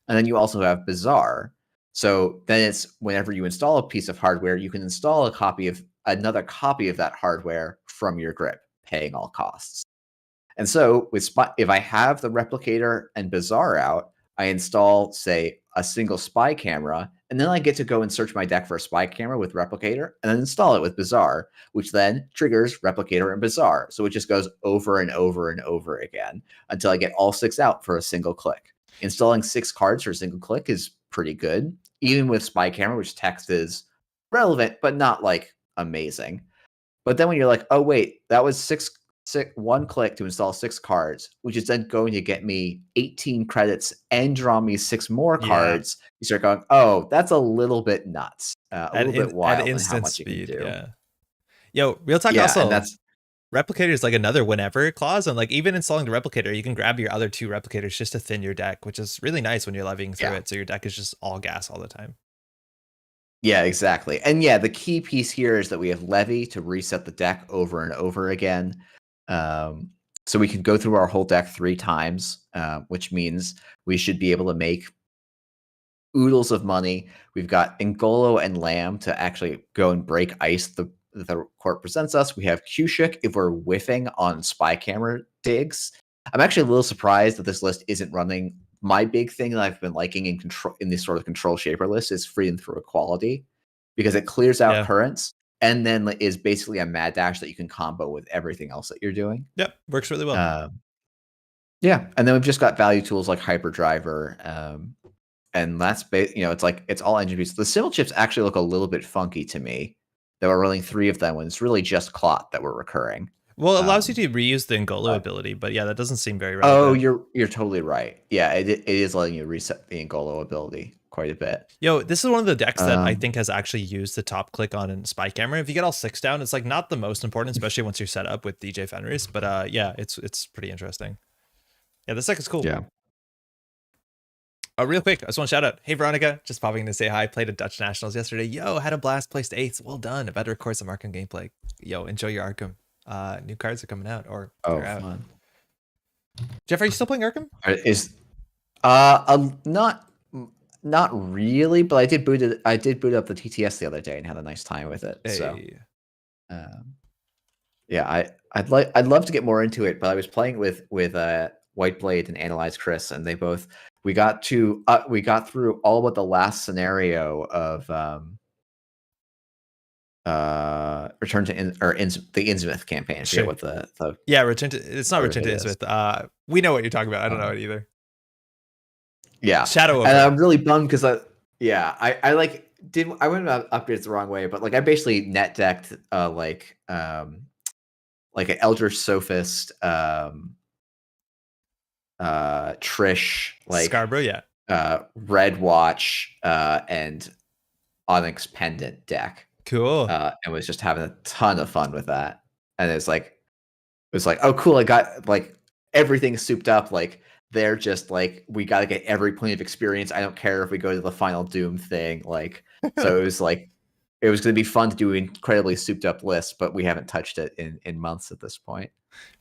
And then you also have Bizarre. So then it's whenever you install a piece of hardware, you can install another copy of that hardware from your grip, paying all costs. And so if I have the Replicator and Bizarre out, I install, say, a single Spy Camera, and then I get to go and search my deck for a Spy Camera with Replicator, and then install it with Bizarre, which then triggers Replicator and Bizarre. So it just goes over and over and over again until I get all 6 out for a single click. Installing 6 cards for a single click is pretty good, even with Spy Camera, which text is relevant, but not like amazing. But then when you're like, oh wait, that was 1 click to install 6 cards, which is then going to get me 18 credits and draw me 6 more cards, you start going, oh, that's a little bit nuts, a little bit wild at instant how much speed. you can do. Yeah. Yo, real talk also. And that's Replicator is like another whenever clause, and like even installing the replicator, you can grab your other 2 replicators just to thin your deck, which is really nice when you're levying through it. So your deck is just all gas all the time. Yeah, exactly. And yeah, the key piece here is that we have levy to reset the deck over and over again. So we can go through our whole deck 3 times, which means we should be able to make oodles of money. We've got Ngolo and Lamb to actually go and break ice the court presents us. We have Kushik if we're whiffing on spy camera digs. I'm actually a little surprised that this list isn't running. My big thing that I've been liking in this sort of control shaper list is freedom through equality, because it clears out currents and then is basically a mad dash that you can combo with everything else that you're doing. Yep, works really well. Yeah, and then we've just got value tools like Hyperdriver, and that's it's all engine pieces. The symbol chips actually look a little bit funky to me. That we're rolling 3 of them when it's really just Clot that we're recurring. Well, it allows you to reuse the Ngolo ability, but yeah, that doesn't seem very relevant. Oh, you're totally right. Yeah, it is letting you reset the Ngolo ability quite a bit. Yo, this is one of the decks that I think has actually used the top click on in spy camera. If you get all 6 down, it's like not the most important, especially once you're set up with DJ Fenris. But yeah, it's pretty interesting. Yeah, this deck is cool. Yeah. Real quick, I just want to shout out. Hey, Veronica, just popping in to say hi. Played at Dutch Nationals yesterday. Yo, had a blast. Placed 8th. Well done. About to record some Arkham gameplay. Yo, enjoy your Arkham. New cards are coming out, or they're out. Fun. Jeff, are you still playing Arkham? Not really, but I did boot up the TTS the other day and had a nice time with it. Hey. So, yeah, I'd love to get more into it, but I was playing with Whiteblade and Analyze Chris, and we got through all but the last scenario of Return to the Innsmouth campaign. Sure. What the Return to Innsmouth. We know what you're talking about. I don't know it either. Yeah, Shadow. And I'm really bummed because I went about upgrades the wrong way, but like I basically net decked like an Eldritch Sophist, Trish, like Scarborough, Red Watch, and Onyx Pendant deck. Cool. And was just having a ton of fun with that. And it was like, oh cool, I got like everything souped up. Like they're just like, we got to get every point of experience. I don't care if we go to the final Doom thing. Like, so it was like, it was going to be fun to do an incredibly souped up list, but we haven't touched it in months at this point.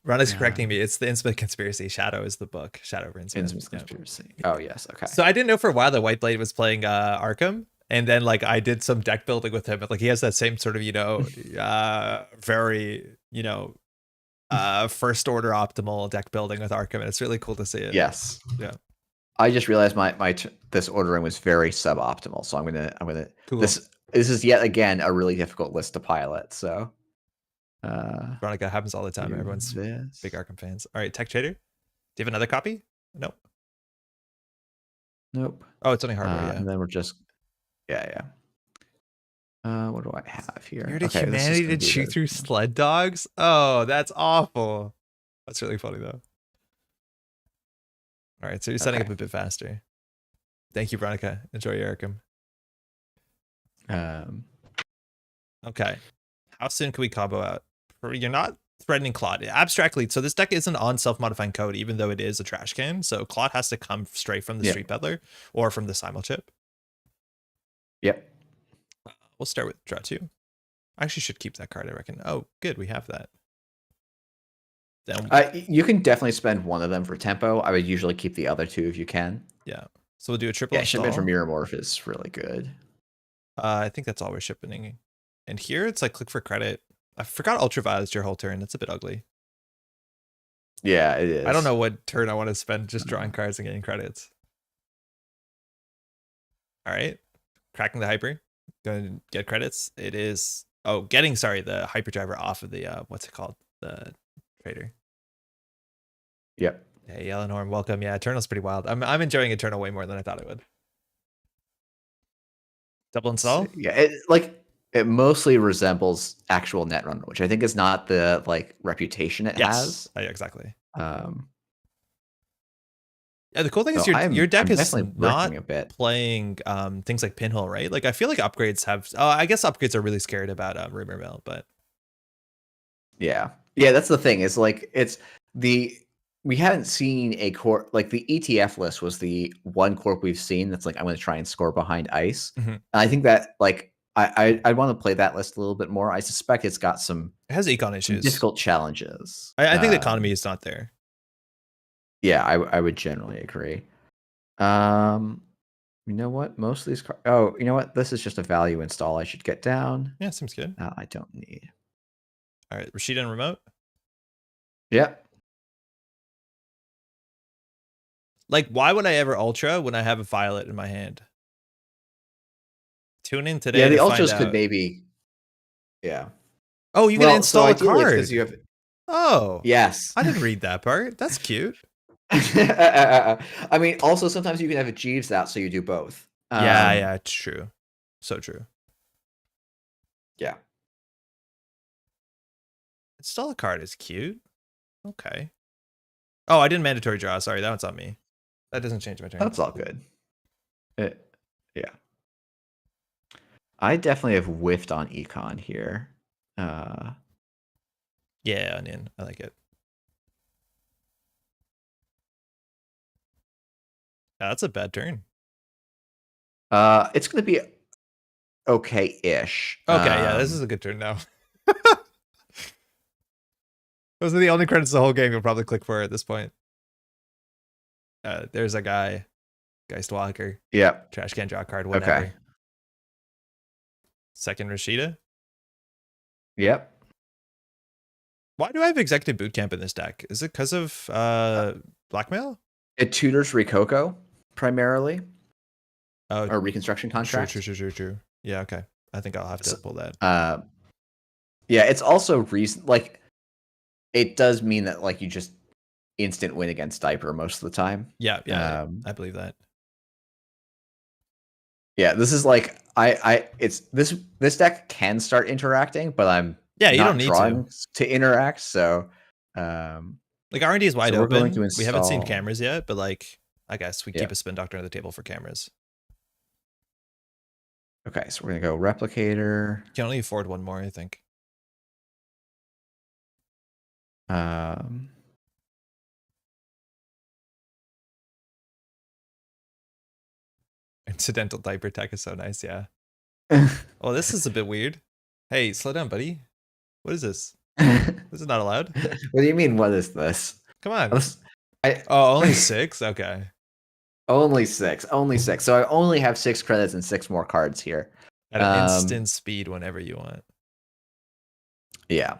Ron is correcting me. It's the Innsmouth Conspiracy. Shadow is the book. Shadow over Innsmouth Conspiracy. Oh yes. Okay. So I didn't know for a while that Whiteblade was playing Arkham. And then like I did some deck building with him, but like he has that same sort of, very, first order optimal deck building with Arkham, and it's really cool to see it. Yes. Yeah. I just realized this ordering was very suboptimal, so I'm gonna cool. This is yet again a really difficult list to pilot. So Veronica, happens all the time. Everyone's big Arkham fans. All right, Tech Trader. Do you have another copy? Nope. Oh, it's only hardware. And then we're just yeah. What do I have here? You're humanity to chew through sled dogs? Oh, that's awful. That's really funny though. All right, so you're setting up a bit faster. Thank you, Veronica. Enjoy your Arkham. Okay. How soon can we combo out? You're not threatening Clot. Abstractly, so this deck isn't on self-modifying code, even though it is a trash can. So Clot has to come straight from the Street Peddler or from the Simul chip. Yep. We'll start with draw 2. I actually should keep that card, I reckon. Oh, good. We have that. Then you can definitely spend one of them for tempo. I would usually keep the other 2 if you can. Yeah. So we'll do a triple install. Shipment for Mirror Morph is really good. I think that's all we're shipping. And here it's like click for credit. I forgot Ultraviolet's your whole turn. That's a bit ugly. Yeah, it is. I don't know what turn I want to spend just drawing cards and getting credits. All right. Cracking the hyper. Going to get credits. It is the hyperdriver off of the what's it called? The trader. Yep. Hey, Eleanor, welcome. Yeah, Eternal's pretty wild. I'm enjoying Eternal way more than I thought I would. Double install? Yeah, it mostly resembles actual Netrunner, which I think is not the reputation it has. Yeah, exactly. Yeah, the cool thing is your deck is not playing things like Pinhole, right? Like I feel like upgrades have. I guess upgrades are really scared about Rumor Mill, but yeah, Yeah, that's the thing. Is like we haven't seen a corp like the ETF list was the one corp we've seen that's like I'm going to try and score behind ice. Mhm. I think that like I want to play that list a little bit more. I suspect it's got some It has econ issues. difficult challenges. I think the economy is not there. Yeah, I would generally agree. You know what? Most of these cards. Oh, you know what? This is just a value install. I should get down. Yeah, seems good. I don't need. All right, Rashida and remote. Yep. Like, why would I ever ultra when I have a violet in my hand? Tune in today. Yeah, the to ultras find could out. maybe. Yeah. Oh, you can install a card. Because you have. Oh, Yes. I didn't read that part. That's cute. I mean, also sometimes you can have a Jeeves out, so you do both. Yeah, it's true. So true. Yeah. Install a card is cute. Okay. Oh, I didn't mandatory draw. Sorry, that one's on me. That doesn't change my turn. That's all good. Yeah. I definitely have whiffed on econ here. Yeah, onion. I like it. Yeah, that's a bad turn. It's going to be okay-ish. Okay, yeah, this is a good turn now. Those are the only credits the whole game you'll probably click for at this point. There's a guy. Geistwalker. Yep. Trash can draw card, whatever. Okay. Second Rashida. Yep. Why do I have Executive Bootcamp in this deck? Is it because of blackmail? It tutors Rikoko primarily. Oh, or reconstruction contract. True. Yeah, okay. I think I'll have to pull that. Yeah, it's also reason like it does mean that like you just instant win against Diaper most of the time. Yeah, I believe that. Yeah, this is like it's this deck can start interacting, but I'm you don't need to interact. So like R&D is wide so open. We haven't seen cameras yet, but like I guess we keep a spin doctor on the table for cameras. Okay, so we're gonna go replicator. You can only afford one more, I think. Incidental diaper tech is so nice, yeah. Oh, this is a bit weird. Hey, slow down, buddy. What is this? This is not allowed. What do you mean? What is this? Come on. Oh, only 6? Okay. Only 6. Only 6. So I only have 6 credits and 6 more cards here. At an instant speed whenever you want. Yeah.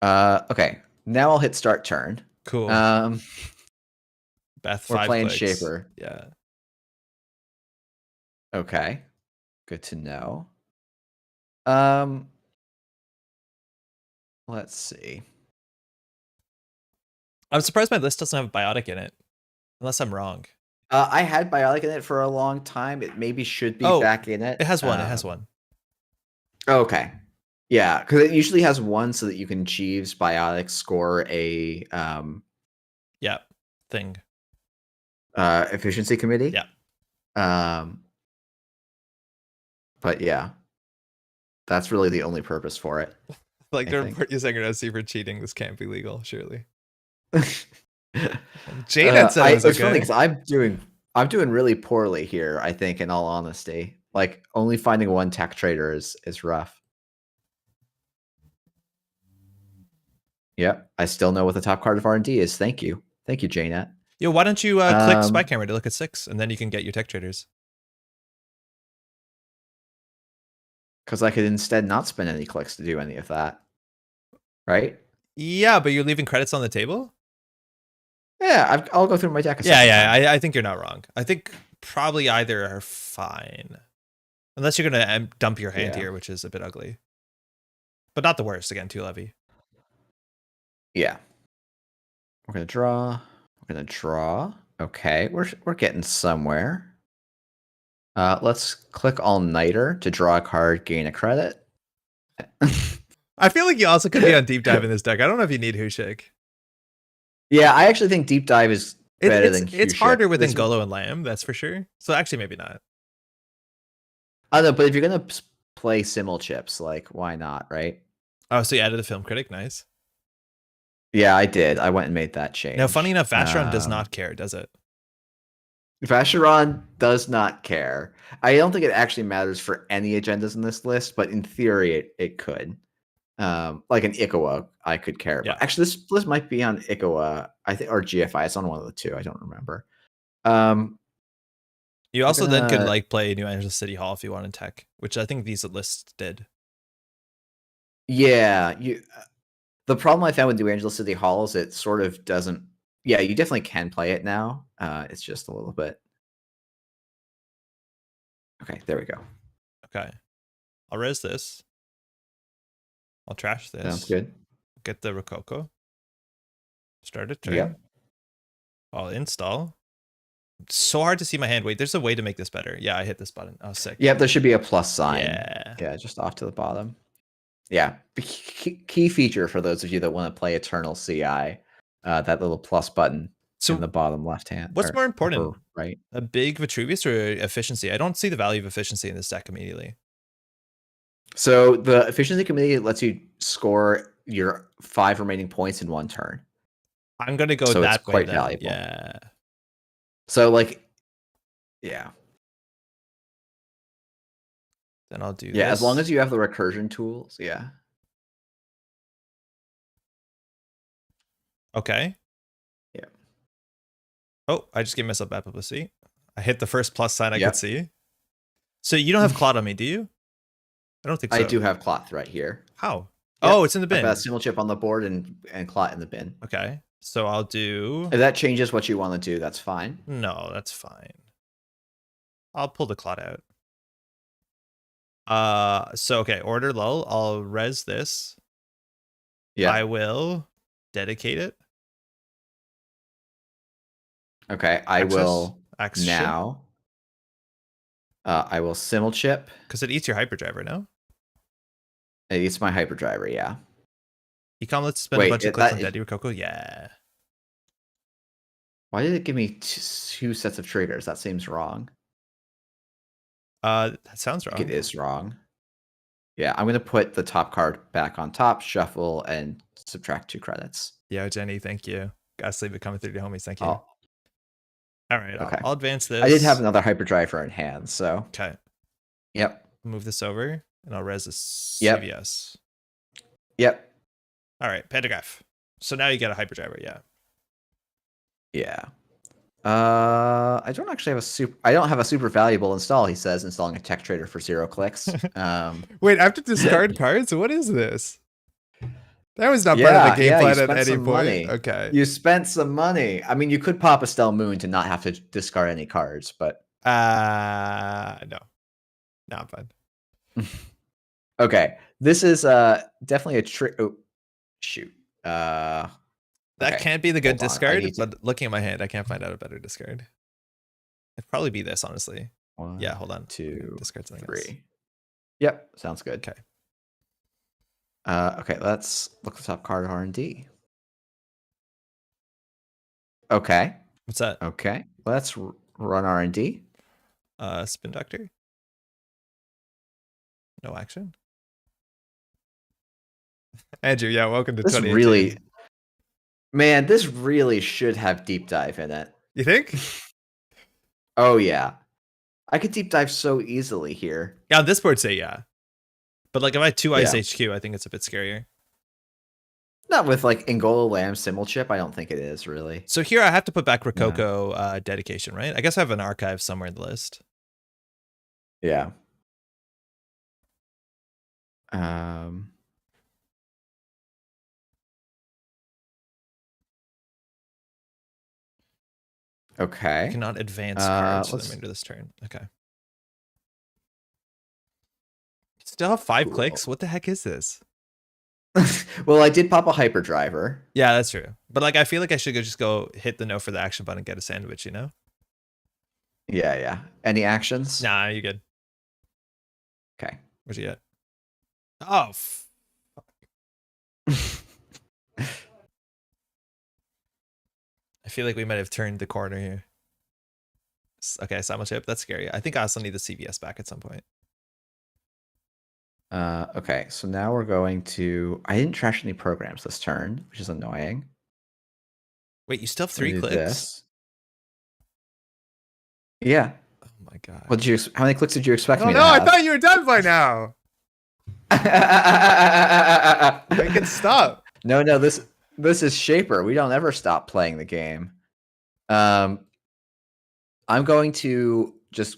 Okay. Now I'll hit start turn. Cool. Beth, we're playing clicks. Shaper. Yeah. Okay. Good to know. Let's see. I'm surprised my list doesn't have Biotic in it. Unless I'm wrong. I had Biotic in it for a long time. It maybe should be back in it. It has one. It has one. Okay. Yeah, because it usually has one so that you can Jeeves Biotic score a thing. Efficiency committee. Yeah. But yeah. That's really the only purpose for it. Like to report YsengrinSC for cheating. This can't be legal, surely. Jane said it's funny because I'm doing really poorly here, I think, in all honesty. Like only finding one tech trader is rough. Yep, I still know what the top card of R&D is. Thank you, Janet. Yo, why don't you click Spy Camera to look at 6, and then you can get your tech traders? Because I could instead not spend any clicks to do any of that, right? Yeah, but you're leaving credits on the table. Yeah, I'll go through my deck. I think you're not wrong. I think probably either are fine, unless you're gonna dump your hand here, which is a bit ugly, but not the worst. Again, too levy. Yeah, we're gonna draw. Okay, we're getting somewhere. Let's click all-nighter to draw a card, gain a credit. I feel like you also could be on deep dive in this deck. I don't know if you need Hushik. Yeah, I actually think deep dive is better than Hushik. It's harder with Ngolo and Lamb, that's for sure. So actually, maybe not. I don't know, but if you're gonna play Simul chips, like why not, right? Oh, so you added the film critic. Nice. Yeah, I did. I went and made that change. Now, funny enough, Vacheron does not care, does it? Vacheron does not care. I don't think it actually matters for any agendas in this list, but in theory, it could. Like an Ikawa, I could care about. Yeah. Actually, this list might be on Ikawa, I think, or GFI. It's on one of the two. I don't remember. You also then could like play New Angeles City Hall if you wanted tech, which I think these lists did. Yeah, the problem I found with New Angeles City Hall is it sort of doesn't. Yeah, you definitely can play it now. It's just a little bit. Okay, there we go. Okay, I'll res this. I'll trash this. Sounds good. Get the Rococo. Start a turn. Yep. I'll install. It's so hard to see my hand. Wait, there's a way to make this better. Yeah, I hit this button. Oh, sick. Yep, there should be a plus sign. Yeah. Yeah, just off to the bottom. Yeah, key feature for those of you that want to play Eternal CI, that little plus button in the bottom left hand. What's more important, right? A big Vitruvius or efficiency? I don't see the value of efficiency in this deck immediately. So the efficiency committee lets you score your 5 remaining points in 1 turn. I'm gonna go so that it's way. Quite then. valuable. Yeah. So like, yeah. Then I'll do yeah, this. as long as you have the recursion tools, yeah. Okay. Yeah. Oh, I just gave myself bad publicity. I hit the first plus sign I could see. So you don't have Clot on me, do you? I don't think so. I do have Cloth right here. How? Yep. Oh, it's in the bin. I've got a single chip on the board and Clot in the bin. Okay. So I'll do... If that changes what you want to do, that's fine. No, that's fine. I'll pull the Clot out. So okay, order lull. I'll res this. Yeah. I will dedicate it. Okay, I will now. I will simul chip. Because it eats your hyperdriver, no? It eats my hyperdriver, yeah. Ecom, let's spend a bunch of clicks on Daddy Rococo. Yeah. Why did it give me 2 sets of triggers? That seems wrong. That sounds wrong. It is wrong. Yeah, I'm gonna put the top card back on top, shuffle, and subtract 2 credits. Yeah, Jenny, thank you. Ghastly becoming 30 homies, thank you. All right, okay. I'll advance this. I did have another hyperdriver in hand, so. Okay. Yep. Move this over, and I'll res this CVS. Yep. All right, pantograph. So now you get a hyperdriver, yeah. Yeah. I don't actually have a super. I don't have a super valuable install. He says installing a tech trader for 0 clicks. Wait, I have to discard cards. What is this? That was not part of the game plan at any point. Money. Okay, you spent some money. I mean, you could pop a Stell Moon to not have to discard any cards, but no, I'm fine. Okay, this is definitely a trick. Oh, shoot. That can't be the good discard, but looking at my hand, I can't find out a better discard. It'd probably be this, honestly. 1, yeah, hold on. 2, discard something 3. else. Yep, sounds good. Okay. Okay, let's look the top card R&D. Okay. What's that? Okay, let's run R&D. Spin Doctor. No action. Andrew, yeah, welcome to 2018. Man, this really should have deep dive in it. You think? Oh, yeah. I could deep dive so easily here. Yeah, on this board, say yeah. But like if I had 2 Ice HQ, I think it's a bit scarier. Not with like Angola Lamb Simul Chip. I don't think it is really. So here I have to put back Rococo dedication, right? I guess I have an archive somewhere in the list. Yeah. Okay. I cannot advance cards for the remainder of this turn. Okay. Still have 5 clicks? What the heck is this? Well, I did pop a hyperdriver. Yeah, that's true. But like I feel like I should just go hit the no for the action button and get a sandwich, you know? Yeah, yeah. Any actions? Nah, you good. Okay. Where'd you get? Oh, I feel like we might have turned the corner here. Okay, simul chip. That's scary. I think I also need the CVS back at some point. Okay, so now we're going to. I didn't trash any programs this turn, which is annoying. Wait, you still have I'm gonna 3 do clicks? this. Yeah. Oh my god. What did you? How many clicks did you expect Oh me to no, I have? thought you were done by now. Make it stop. No, no. This is Shaper. We don't ever stop playing the game. I'm going to just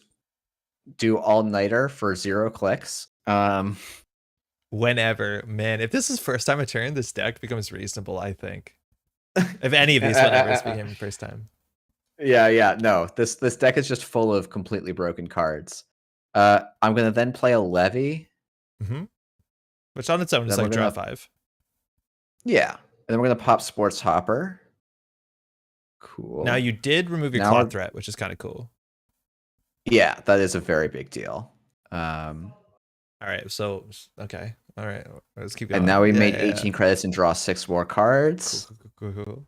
do all-nighter for 0 clicks. Whenever, man, if this is first time a turn, this deck becomes reasonable, I think. If any of these whenevers became first time. Yeah. No, this deck is just full of completely broken cards. I'm gonna then play a levy. Mm-hmm. Which on its own is Then like draw 5. Yeah, and then we're gonna pop Sports Hopper. Cool. Now you did remove your clot threat, which is kind of cool. Yeah, that is a very big deal. All right, so okay, all right, let's keep going. And now we made 18 credits and draw 6 more cards. Cool.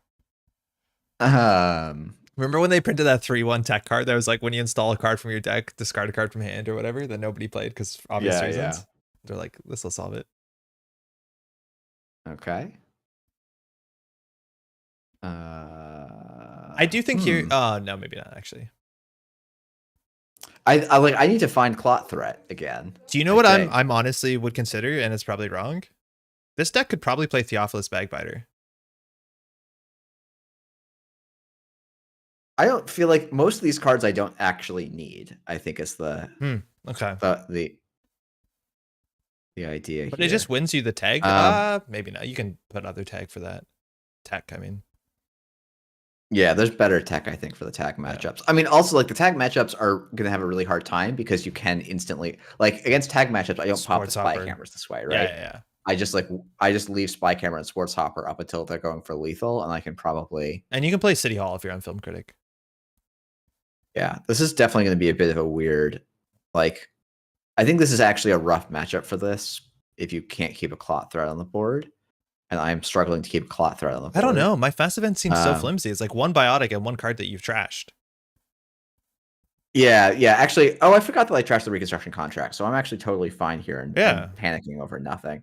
Um, Remember when they printed that 3/1 tech card that was like when you install a card from your deck, discard a card from hand or whatever that nobody played because obvious reasons. Yeah. They're like, this will solve it. Okay. I do think here. Oh no, maybe not actually. I need to find clot threat again. Do you know what I'm honestly would consider, and it's probably wrong? This deck could probably play Theophilus Bagbiter. I don't feel like most of these cards I don't actually need. I think is the okay the idea. But here. It just wins you the tag. Maybe not. You can put other tag for that tech. I mean. Yeah, there's better tech, I think, for the tag matchups. Yeah. I mean, also, like, the tag matchups are going to have a really hard time because you can instantly... Like, against tag matchups, I don't pop the spy cameras this way, right? Yeah. I just leave spy camera and Sports Hopper up until they're going for lethal, and I can probably... And you can play City Hall if you're on Film Critic. Yeah, this is definitely going to be a bit of a weird... Like, I think this is actually a rough matchup for this if you can't keep a clot threat on the board. And I'm struggling to keep a clot threat on the board. I don't know. My fast event seems so flimsy. It's like 1 biotic and 1 card that you've trashed. Yeah. Actually, I forgot that I trashed the reconstruction contract, so I'm actually totally fine here and panicking over nothing.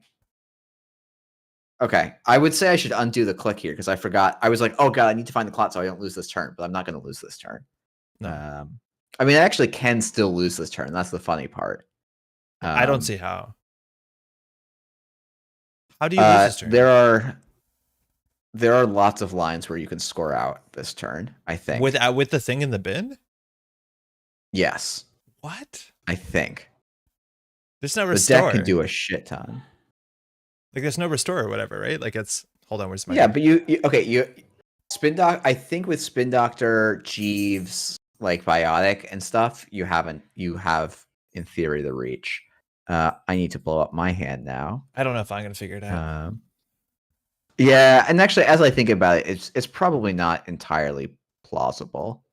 Okay, I would say I should undo the click here because I forgot. I was like, oh god, I need to find the clot so I don't lose this turn, but I'm not going to lose this turn. No. I mean, I actually can still lose this turn. That's the funny part. I don't see how. How do you lose this turn? There are lots of lines where you can score out this turn, I think. With the thing in the bin? Yes. What? I think. There's no restore. The deck can do a shit ton. Like there's no restore or whatever, right? Like it's hold on, where's my but you Spin Doctor, I think with Spin Doctor, Jeeves, like Biotic and stuff, you have in theory the reach. I need to blow up my hand now. I don't know if I'm gonna figure it out. Yeah, and actually, as I think about it, it's probably not entirely plausible.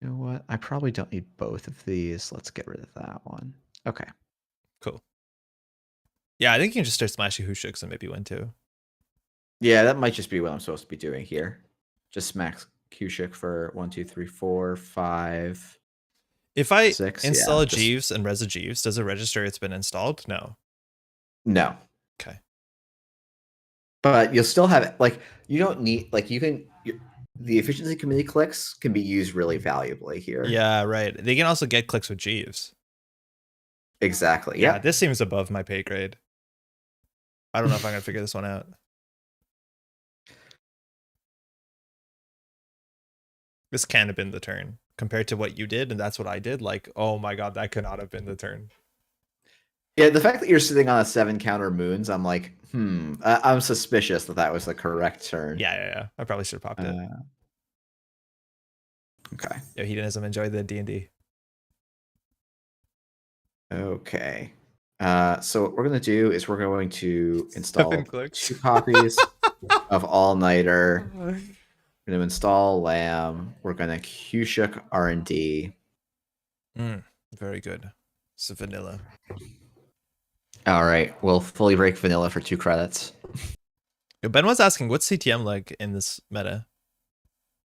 You know what? I probably don't need both of these. Let's get rid of that one. Okay. Cool. Yeah, I think you can just start smashing Hushuks and maybe win too. Yeah, that might just be what I'm supposed to be doing here. Just smack Hushuk for 1, 2, 3, 4, 5. If I install Jeeves and res a Jeeves, does it register it's been installed? No. No. Okay. But you'll still have like you don't need like you can the efficiency committee clicks can be used really valuably here. Yeah, right. They can also get clicks with Jeeves. Exactly. Yeah, this seems above my pay grade. I don't know if I'm gonna figure this one out. This can't have been the turn compared to what you did, and that's what I did. Like, oh my god, that could not have been the turn. Yeah, the fact that you're sitting on a 7 counter moons, I'm like, I'm suspicious that was the correct turn. Yeah. I probably should have popped it. Okay. Yo, Hedonism, enjoy the D&D. Okay. So what we're going to do is we're going to install 2 copies of All Nighter. We're going to install Lamb. We're going to Hushuk R&D. Very good. So vanilla. All right. We'll fully break vanilla for 2 credits. Yo, Ben was asking, what's CTM like in this meta?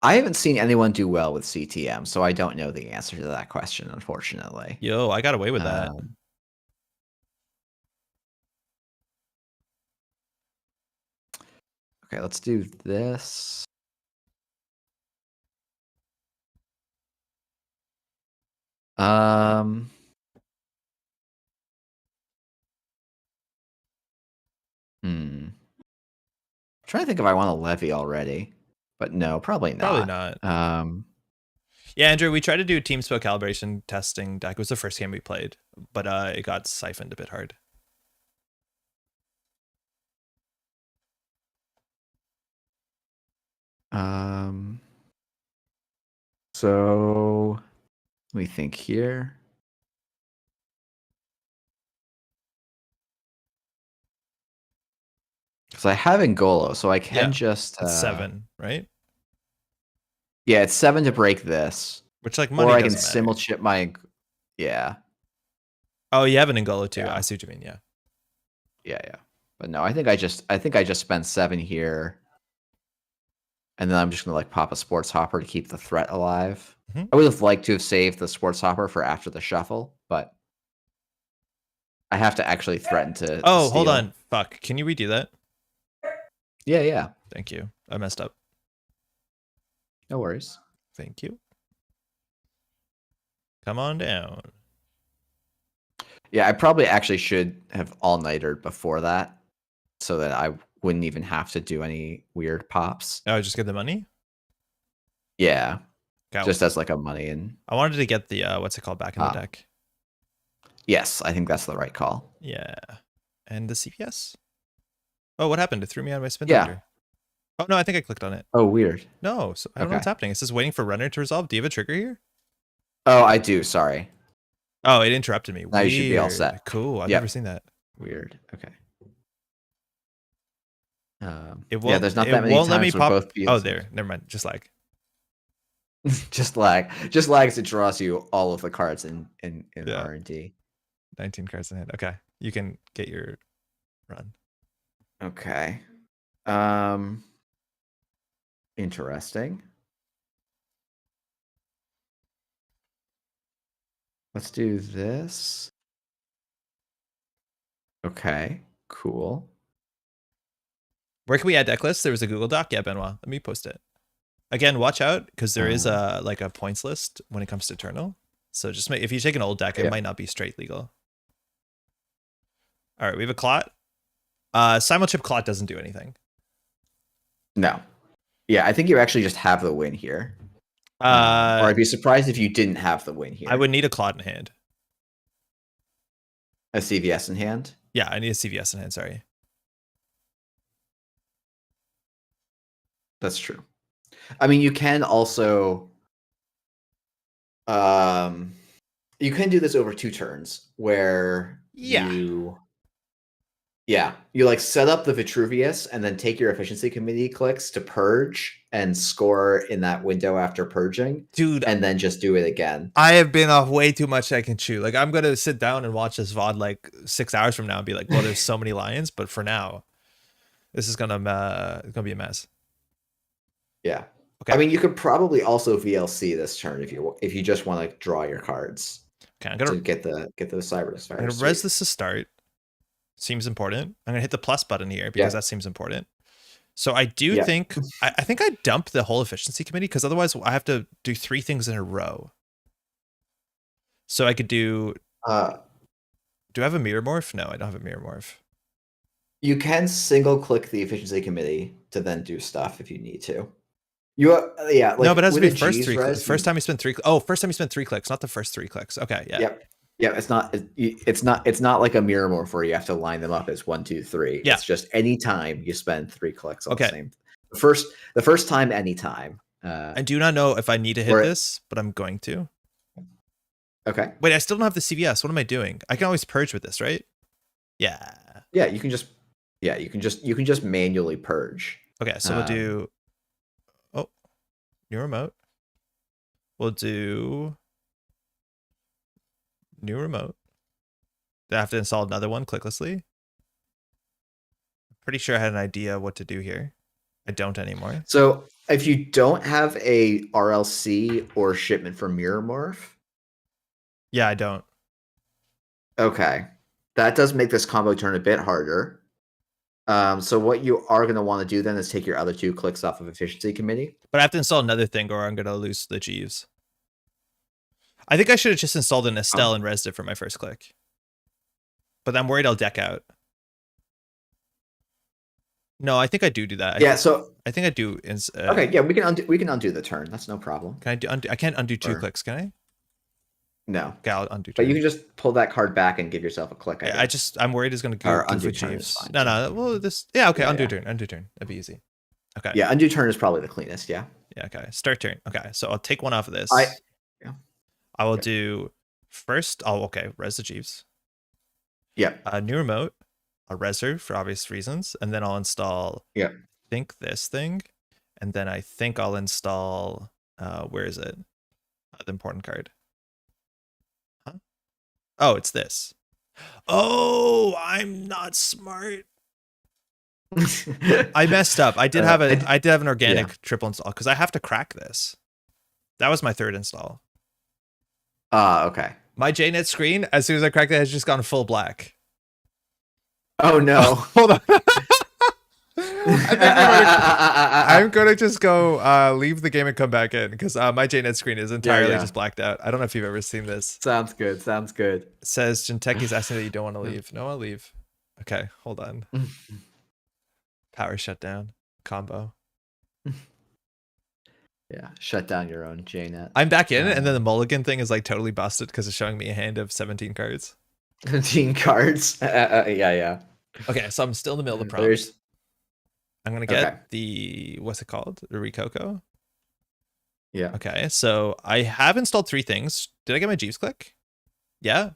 I haven't seen anyone do well with CTM, so I don't know the answer to that question, unfortunately. Yo, I got away with that. Okay, let's do this. I'm trying to think if I want to levy already, but no, probably not. Probably not. Yeah, Andrew, we tried to do team spell calibration testing deck. It was the first game we played, but it got siphoned a bit hard. So let me think here. Because I have Ngolo, so I can just it's 7, right? Yeah, it's 7 to break this. Which like money or I can doesn't matter. simul chip my Oh, you have an Ngolo too. Yeah. I see what you mean. Yeah. Yeah. But no, I think I just spend 7 here. And then I'm just gonna like pop a sports hopper to keep the threat alive. Mhm. I would have liked to have saved the sports hopper for after the shuffle, but I have to actually threaten to Oh, steal. hold on. Fuck. Can you redo that? Yeah. Thank you. I messed up. No worries. Thank you. Come on down. Yeah, I probably actually should have all-nighter before that so that I wouldn't even have to do any weird pops. Oh, just get the money? Yeah. Just as like a money and I wanted to get the what's it called back in the deck. Yes, I think that's the right call. Yeah. And the CPS? Oh, what happened? It threw me out of my spin Yeah. Oh no, I think I clicked on it. Oh, weird. No, so I don't know what's happening. It says waiting for runner to resolve. Do you have a trigger here? Oh, I do. Sorry. Oh, it interrupted me. Now you should be all set. Cool. I've never seen that. Weird. Okay. It won't, there's not that many times let me pop. Both oh, there. Never mind. Just lag. just lag. Just lags. It draws you all of the cards in R&D. 19 cards in hand. Okay, you can get your run. Okay. Interesting. Let's do this. Okay, cool. Where can we add deck lists? There was a Google Doc. Yeah, Benoit. Let me post it. Again, watch out because there is a like a points list when it comes to Eternal. So just if you take an old deck, it might not be straight legal. All right, we have a clot. Simulchip clot doesn't do anything. No. Yeah, I think you actually just have the win here. Or I'd be surprised if you didn't have the win here. I would need a clot in hand. A CVS in hand? Yeah, I need a CVS in hand, sorry. That's true. I mean, you can also you can do this over 2 turns where you like set up the Vitruvius and then take your efficiency committee clicks to purge and score in that window after purging. Dude, and then just do it again. I have been off way too much I can chew. Like I'm gonna sit down and watch this VOD like 6 hours from now and be like, well, there's so many lions, but for now, this is gonna be a mess. Yeah. Okay. I mean, you could probably also VLC this turn if you just want to draw your cards. Okay, I'm gonna get the Cyberus. I'm gonna res this to start. Seems important. I'm gonna hit the plus button here because that seems important. So I do think I think I dumped the whole efficiency committee because otherwise I have to do 3 things in a row. So I could do. Do I have a mirror morph? No, I don't have a mirror morph. You can single click the efficiency committee to then do stuff if you need to. You like, no, but it has to be first 3 clicks. First time you spend 3. Oh, first time you spend 3 clicks, not the first 3 clicks. Okay, yeah. Yep. Yeah, it's not like a mirror morph where you have to line them up as 1, 2, 3. Yeah. It's just any time you spend 3 clicks on the same. The first time, anytime. I do not know if I need to hit this, but I'm going to. Okay. Wait, I still don't have the CVS. What am I doing? I can always purge with this, right? Yeah. Yeah, you can just manually purge. Okay, so we'll do. Oh, new remote. We'll do. New remote. Do I have to install another one clicklessly? I'm pretty sure I had an idea what to do here. I don't anymore. So if you don't have a RLC or shipment for Mirror Morph, Yeah, I don't. okay, that does make this combo turn a bit harder. So what you are going to want to do then is take your other 2 clicks off of Efficiency Committee. But I have to install another thing or I'm going to lose the Jeeves. I think I should have just installed an Estelle and resed it for my first click. But I'm worried I'll deck out. No, I think I do that. I think I do. Okay, yeah, we can undo the turn. That's no problem. Can I do undo? I can't undo 2 clicks, can I? No. Okay, I'll undo. But you can just pull that card back and give yourself a click. I'm worried it's going to go undo for turn Jeeves. is fine. No. Well, this. Yeah. Okay. Undo turn. Undo turn. That'd be easy. Okay. Yeah, undo turn is probably the cleanest. Yeah. Yeah. Okay. Start turn. Okay. So I'll take one off of this. I will do first. Res the Jeeves. Yeah. New remote. I'll res her for obvious reasons, and then I'll install. Yeah. Think this thing, and then I think I'll install. Where is it? The important card. Huh? Oh, it's this. Oh, I'm not smart. I messed up. I did have an organic triple install because I have to crack this. That was my 3rd install. Okay. My JNet screen, as soon as I cracked it, has just gone full black. Oh no. Hold on. I'm gonna just go leave the game and come back in because my JNet screen is entirely just blacked out. I don't know if you've ever seen this. Sounds good. It says Jinteki's asking that you don't want to leave. No, I'll leave. Okay, hold on. Power shutdown combo. Yeah, shut down your own JNet. I'm back in, and then the mulligan thing is like totally busted because it's showing me a hand of 17 cards. 17 cards. Yeah. Okay, so I'm still in the middle of the prompt. I'm gonna get the what's it called? The Rikoko. Yeah. Okay, so I have installed 3 things. Did I get my Jeeves click? Yeah.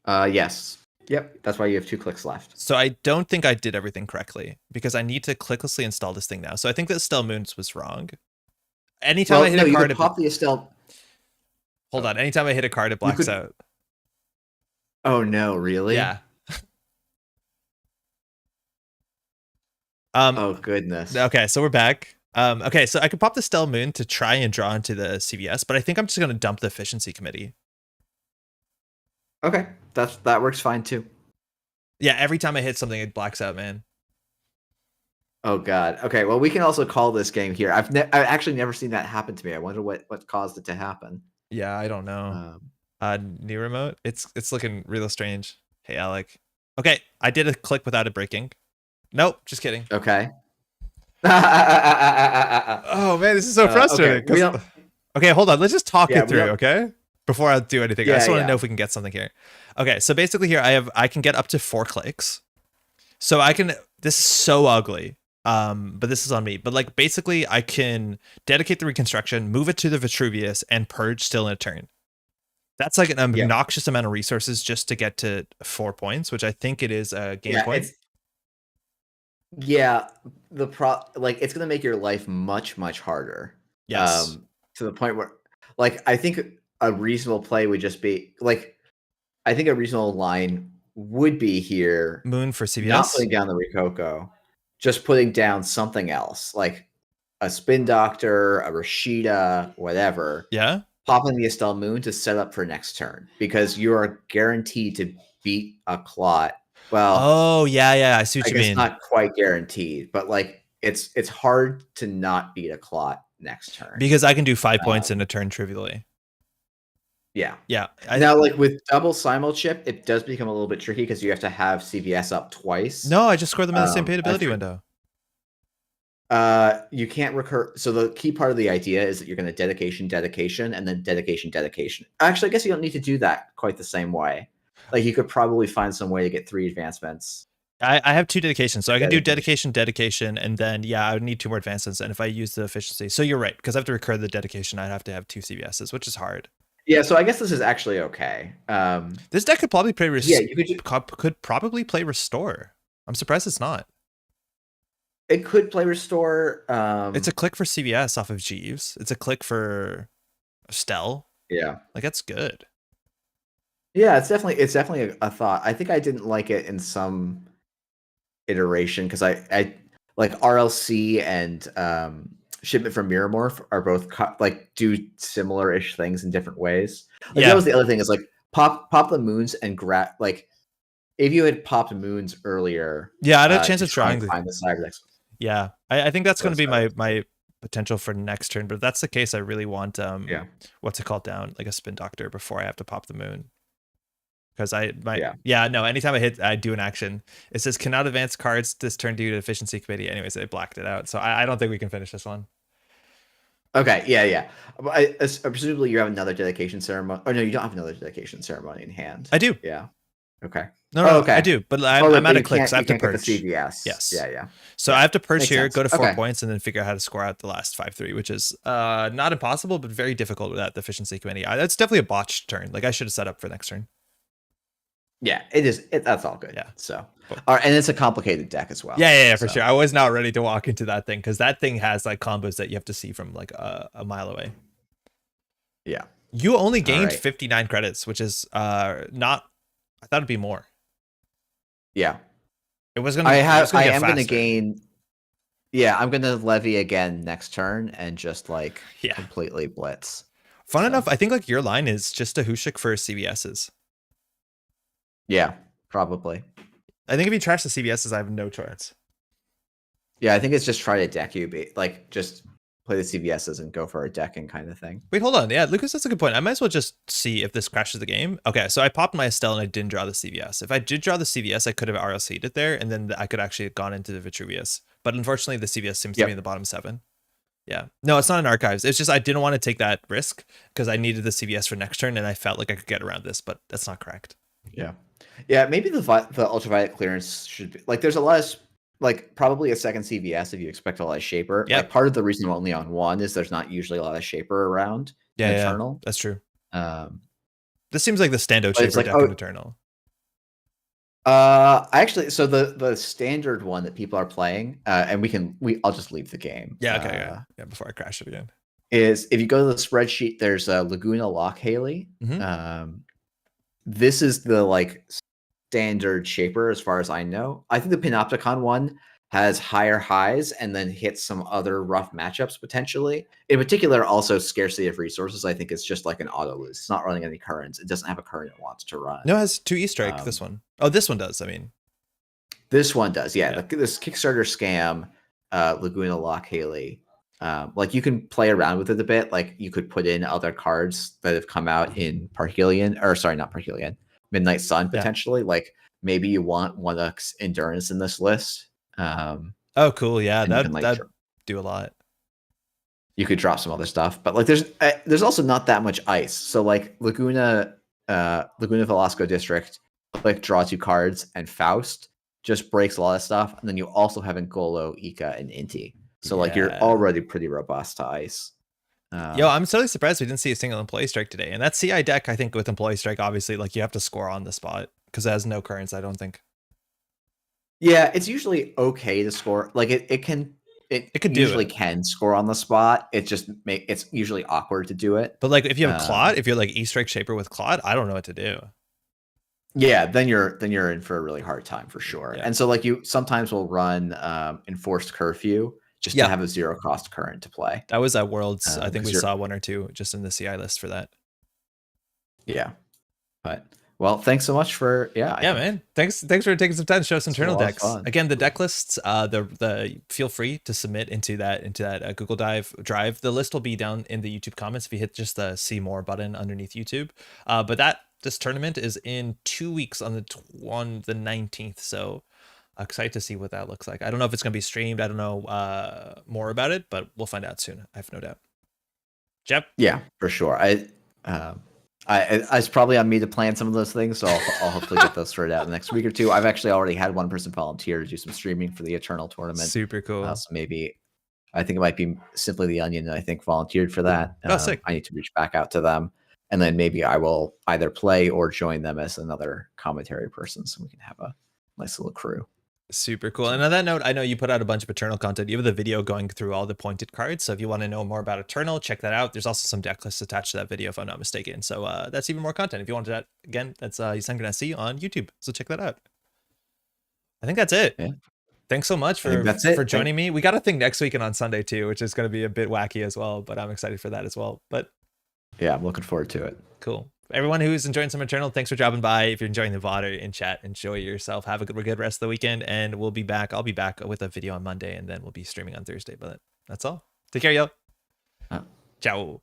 Yes. Yep. That's why you have 2 clicks left. So I don't think I did everything correctly because I need to clicklessly install this thing now. So I think that Estelle Moons was wrong. Anytime I hit a card, you pop the Estelle. Hold on. Anytime I hit a card, it blacks out. Oh no! Really? Yeah. Oh goodness. Okay, so we're back. Okay, so I could pop the Estelle Moon to try and draw into the CVS, but I think I'm just going to dump the Efficiency Committee. Okay, that works fine too. Yeah, every time I hit something, it blacks out, man. Oh god. Okay, well we can also call this game here. I've actually never seen that happen to me. I wonder what caused it to happen. Yeah, I don't know. New remote. It's looking real strange. Hey, Alec. Okay, I did a click without it breaking. Nope, just kidding. Okay. Oh man, this is so frustrating. Okay, hold on. Let's just talk it through, okay? Before I do anything, I just want to know if we can get something here. Okay, so basically here I can get up to 4 clicks. So I can. This is so ugly. But this is on me. But like basically, I can dedicate the reconstruction, move it to the Vitruvius, and purge still in a turn. That's like an obnoxious amount of resources just to get to 4 points, which I think it is a game point. It's gonna make your life much harder. Yes. To the point where, like, I think a reasonable play would just be like, I think a reasonable line would be here. Moon for CVS. Not putting down the Rikoko, just putting down something else, like a Spin Doctor, a Rashida, whatever. Yeah. Popping the Estelle Moon to set up for next turn because you are guaranteed to beat a Clot. Well, oh yeah, I see what you mean. It's not quite guaranteed, but like it's hard to not beat a Clot next turn because I can do 5 points in a turn trivially. Yeah. Now, like with double simul chip, it does become a little bit tricky because you have to have CVS up twice. No, I just scored them in the same paid-ability window. You can't recur. So the key part of the idea is that you're going to dedication, and then dedication. Actually, I guess you don't need to do that quite the same way. Like you could probably find some way to get 3 advancements. I have 2 dedications, so I can do dedication, and then I would need 2 more advancements. And if I use the efficiency, so you're right, because I have to recur the dedication, I'd have to have 2 CVSs, which is hard. Yeah, so I guess this is actually okay. This deck could probably play you could probably play Restore. I'm surprised it's not. It could play Restore. It's a click for CVS off of Jeeves. It's a click for Estelle. Yeah, like that's good. Yeah, it's definitely a thought. I think I didn't like it in some iteration because I like RLC and Shipment from Miramorph are both like do similar-ish things in different ways. Like Yeah. that was the other thing is like pop the moons and grab like if you had popped moons earlier. Yeah, I had a chance to of try trying and to. find the Cyberdex. Yeah, I think that's going to be That's my potential for next turn. But if that's the case, I really want Yeah. what's it called down, like a spin doctor before I have to pop the moon. Because anytime I do an action, it says cannot advance cards this turn due to efficiency committee. Anyways, I blacked it out, so I don't think we can finish this one. Okay, yeah. But presumably you have another dedication ceremony. Oh no, you don't have another dedication ceremony in hand. I do. Yeah. Okay. No, okay. I do, but I'm at a click, so I have to you can't purge. Get the CVS. Yes. Yeah. So I have to purge Makes here, sense. go to 4 Okay. points, and then figure out how to score out the last 5-3, which is not impossible, but very difficult without the efficiency committee. That's definitely a botched turn. Like I should have set up for next turn. Yeah, it is. That's all good. Yeah. So, all right, and it's a complicated deck as well. Yeah, for sure. I was not ready to walk into that thing because that thing has like combos that you have to see from like a mile away. Yeah. You only gained 59 credits, which is not. I thought it'd be more. Yeah. It was gonna. I am gonna gain. Yeah, I'm gonna levy again next turn and just like completely blitz. Fun enough, I think like your line is just a Hushik for CVSs. Yeah, probably. I think if you trash the CVSs, I have no chance. Yeah, I think it's just try to deck you, like just play the CVSs and go for a decking kind of thing. Wait, hold on. Yeah, Lucas, that's a good point. I might as well just see if this crashes the game. Okay, so I popped my Estelle and I didn't draw the CVS. If I did draw the CVS, I could have RLC'd it there, and then I could actually have gone into the Vitruvius. But unfortunately, the CVS seems to be in the bottom 7. Yeah. No, it's not in archives. It's just I didn't want to take that risk because I needed the CVS for next turn, and I felt like I could get around this, but that's not correct. Yeah, maybe the ultraviolet clearance should be like there's a lot of like probably a second CVS if you expect a lot of Shaper. Yeah. Like part of the reason we're only on 1 is there's not usually a lot of Shaper around. Yeah, Eternal. That's true. This seems like the standout Shaper deck in Eternal. Actually, so the standard one that people are playing, and I'll just leave the game. Yeah, okay, yeah. Before I crash it again, is if you go to the spreadsheet, there's a Laguna Lock Haley. This is the like standard Shaper as far as I know. I think the Panopticon one has higher highs and then hits some other rough matchups potentially. In particular, also scarcity of resources. I think it's just like an auto lose. It's not running any currents. It doesn't have a current it wants to run. No, it has 2 E-Strike, this one. Oh, this one does, I mean. This one does, yeah. This Kickstarter scam, Laguna Lock Haley. Like you can play around with it a bit. Like you could put in other cards that have come out in Parhelion, or sorry, not Parhelion, Midnight Sun potentially. Like maybe you want 1x Endurance in this list. Oh, cool. Yeah, that'd do a lot. You could drop some other stuff, but like there's also not that much ice. So like Laguna Velasco District, like draw 2 cards, and Faust just breaks a lot of stuff, and then you also have Ngolo, Ika, and Inti. So like you're already pretty robust to ice. Yo, I'm totally surprised we didn't see a single employee strike today. And that CI deck, I think with employee strike, obviously, like you have to score on the spot because it has no currents, I don't think. Yeah, it's usually okay to score. Like it can score on the spot. It just it's usually awkward to do it. But like if you have Claude, if you're like E-Strike Shaper with Claude, I don't know what to do. Yeah, then you're in for a really hard time for sure. Yeah. And so like you sometimes will run enforced curfew just to have a 0 cost current to play. That was at Worlds. I think we saw 1 or 2 just in the CI list for that. Yeah. But well, thanks so much for man. Thanks for taking some time to show us internal decks. Again, the deck lists, the feel free to submit into that Google Drive. The list will be down in the YouTube comments if you hit just the see more button underneath YouTube. But this tournament is in 2 weeks on the 19th. So excited to see what that looks like. I don't know if it's going to be streamed. I don't know more about it, but we'll find out soon. I have no doubt. Jep? Yeah, for sure. It's probably on me to plan some of those things, so I'll hopefully get those sorted out in the next week or 2. I've actually already had one person volunteer to do some streaming for the Eternal tournament. Super cool. So maybe I think it might be Simply the Onion that I think volunteered for that. Sick. I need to reach back out to them, and then maybe I will either play or join them as another commentary person, so we can have a nice little crew. Super cool. And on that note, I know you put out a bunch of Eternal content. You have the video going through all the pointed cards. So if you want to know more about Eternal, check that out. There's also some deck lists attached to that video, if I'm not mistaken. So that's even more content. If you want that, again, that's YsengrinSC on YouTube. So check that out. I think that's it. Yeah. Thanks so much I think for that's it. joining me. We got a thing next week and on Sunday too, which is going to be a bit wacky as well, but I'm excited for that as well. But Yeah, I'm looking forward to it. cool. Everyone who's enjoying some Returnal, thanks for dropping by. If you're enjoying the VOD or in chat, enjoy yourself. Have a good rest of the weekend, and we'll be back. I'll be back with a video on Monday, and then we'll be streaming on Thursday. But that's all. Take care, yo. Ciao.